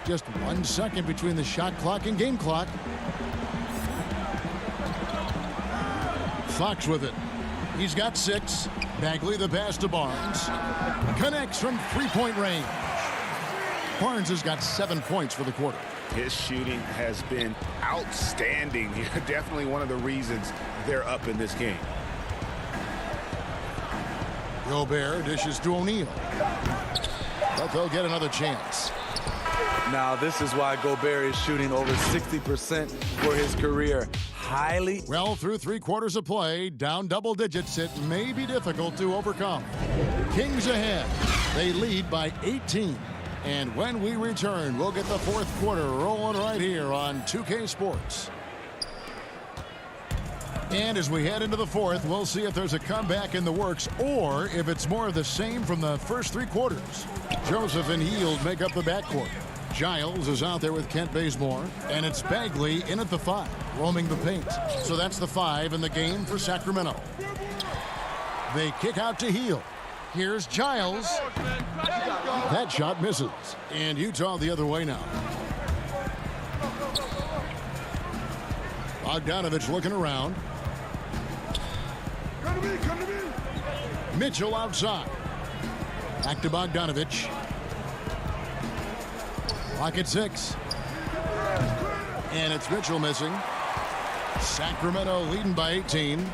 Just 1 second between the shot clock and game clock. Fox with it. He's got 6. Bagley the pass to Barnes. Connects from three-point range. Barnes has got 7 points for the quarter. His shooting has been outstanding here. Definitely one of the reasons they're up in this game. Gobert dishes to O'Neal. But they'll get another chance. Now this is why Gobert is shooting over 60% for his career. Highly. Well, through 3 quarters of play, down double digits, it may be difficult to overcome. Kings ahead. They lead by 18. And when we return, we'll get the fourth quarter rolling right here on 2K Sports. And as we head into the fourth, we'll see if there's a comeback in the works or if it's more of the same from the first 3 quarters. Joseph and Hield make up the backcourt. Giles is out there with Kent Bazemore, and it's Bagley in at the 5, roaming the paint. So that's the 5 in the game for Sacramento. They kick out to Hield. Here's Giles. That shot misses. And Utah the other way now. Bogdanovich looking around. Come to me, come to me. Mitchell outside. Back to Bogdanovich. Clock at 6. And it's Mitchell missing. Sacramento leading by 18.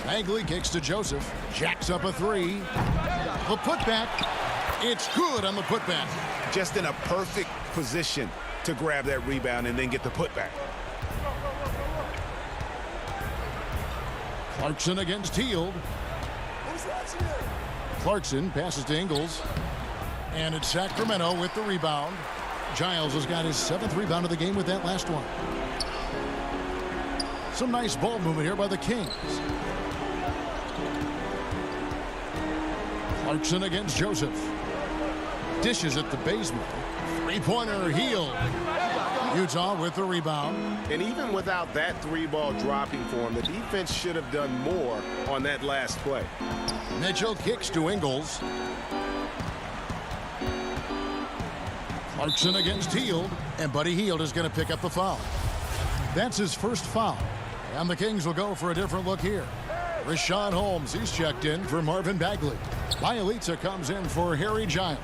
Bagley kicks to Joseph. Jacks up a three. The putback. It's good on the putback. Just in a perfect position to grab that rebound and then get the putback. Clarkson against Hield. Clarkson passes to Ingles. And it's Sacramento with the rebound. Giles has got his 7th rebound of the game with that last one. Some nice ball movement here by the Kings. Clarkson against Joseph. Dishes at the basement. Three-pointer Hield. Utah with the rebound. And even without that 3-ball dropping for him, the defense should have done more on that last play. Mitchell kicks to Ingles. Clarkson against Hield. And Buddy Hield is going to pick up the foul. That's his first foul. And the Kings will go for a different look here. Rashawn Holmes, he's checked in for Marvin Bagley. Bielitsa comes in for Harry Giles.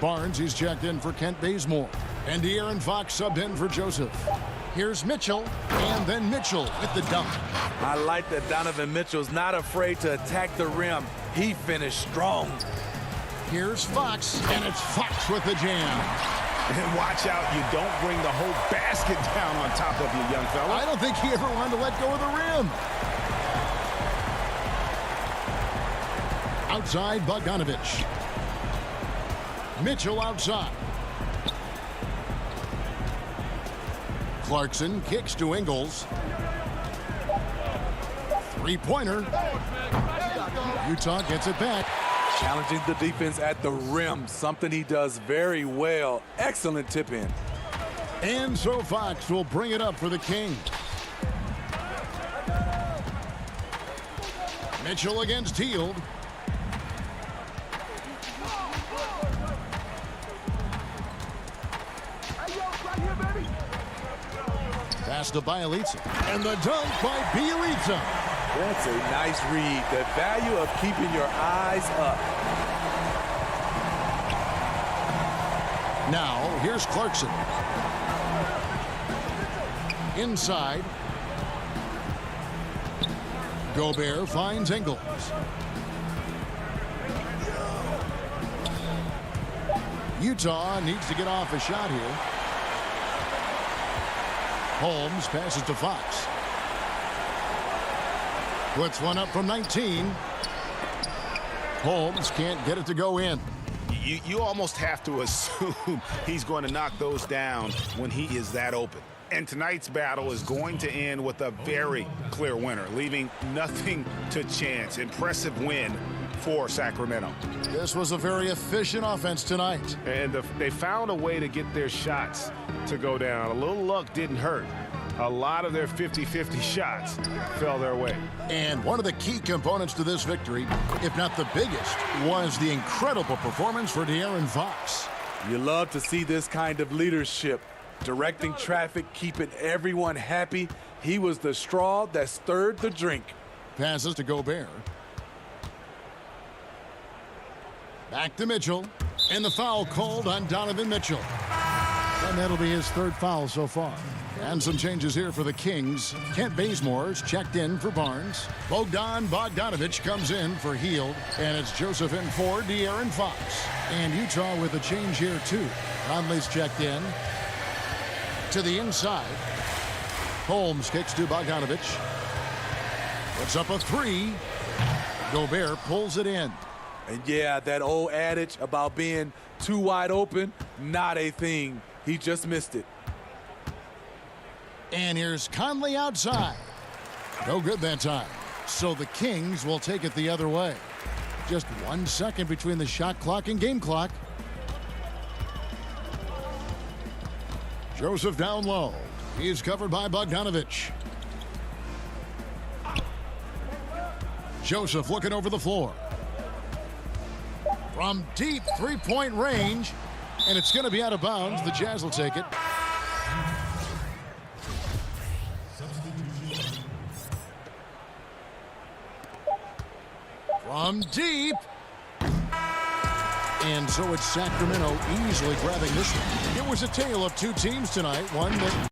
Barnes, he's checked in for Kent Bazemore. And De'Aaron Fox subbed in for Joseph. Here's Mitchell, and then Mitchell with the dunk. I like that Donovan Mitchell's not afraid to attack the rim. He finished strong. Here's Fox, and it's Fox with the jam. And watch out, you don't bring the whole basket down on top of you, young fella. I don't think he ever wanted to let go of the rim. Outside, Bogdanovich. Mitchell outside. Clarkson kicks to Ingles. Three-pointer. Utah gets it back. Challenging the defense at the rim, something he does very well. Excellent tip in. And so Fox will bring it up for the Kings. Mitchell against Hield. Pass to Bielitsa. And the dunk by Bielitsa. That's a nice read. The value of keeping your eyes up. Now, here's Clarkson. Inside. Gobert finds Ingles. Utah needs to get off a shot here. Holmes passes to Fox. Puts one up from 19. Holmes can't get it to go in. You almost have to assume he's going to knock those down when he is that open. And tonight's battle is going to end with a very clear winner, leaving nothing to chance. Impressive win for Sacramento. This was a very efficient offense tonight. And they found a way to get their shots to go down. A little luck didn't hurt. A lot of their 50-50 shots fell their way. And one of the key components to this victory, if not the biggest, was the incredible performance for De'Aaron Fox. You love to see this kind of leadership. Directing traffic, keeping everyone happy. He was the straw that stirred the drink. Passes to Gobert. Back to Mitchell. And the foul called on Donovan Mitchell. And that'll be his 3rd foul so far. And some changes here for the Kings. Kent Bazemore's checked in for Barnes. Bogdanovich comes in for Hield. And it's Joseph in for De'Aaron Fox. And Utah with a change here too. Conley's checked in. To the inside. Holmes kicks to Bogdanovich. Puts up a three. Gobert pulls it in. And yeah, that old adage about being too wide open, not a thing. He just missed it. And here's Conley outside. No good that time. So the Kings will take it the other way. Just 1 second between the shot clock and game clock. Joseph down low. He's covered by Bogdanovich. Joseph looking over the floor. From deep three-point range. And it's going to be out of bounds. The Jazz will take it. From deep. And so it's Sacramento easily grabbing this one. It was a tale of two teams tonight. One that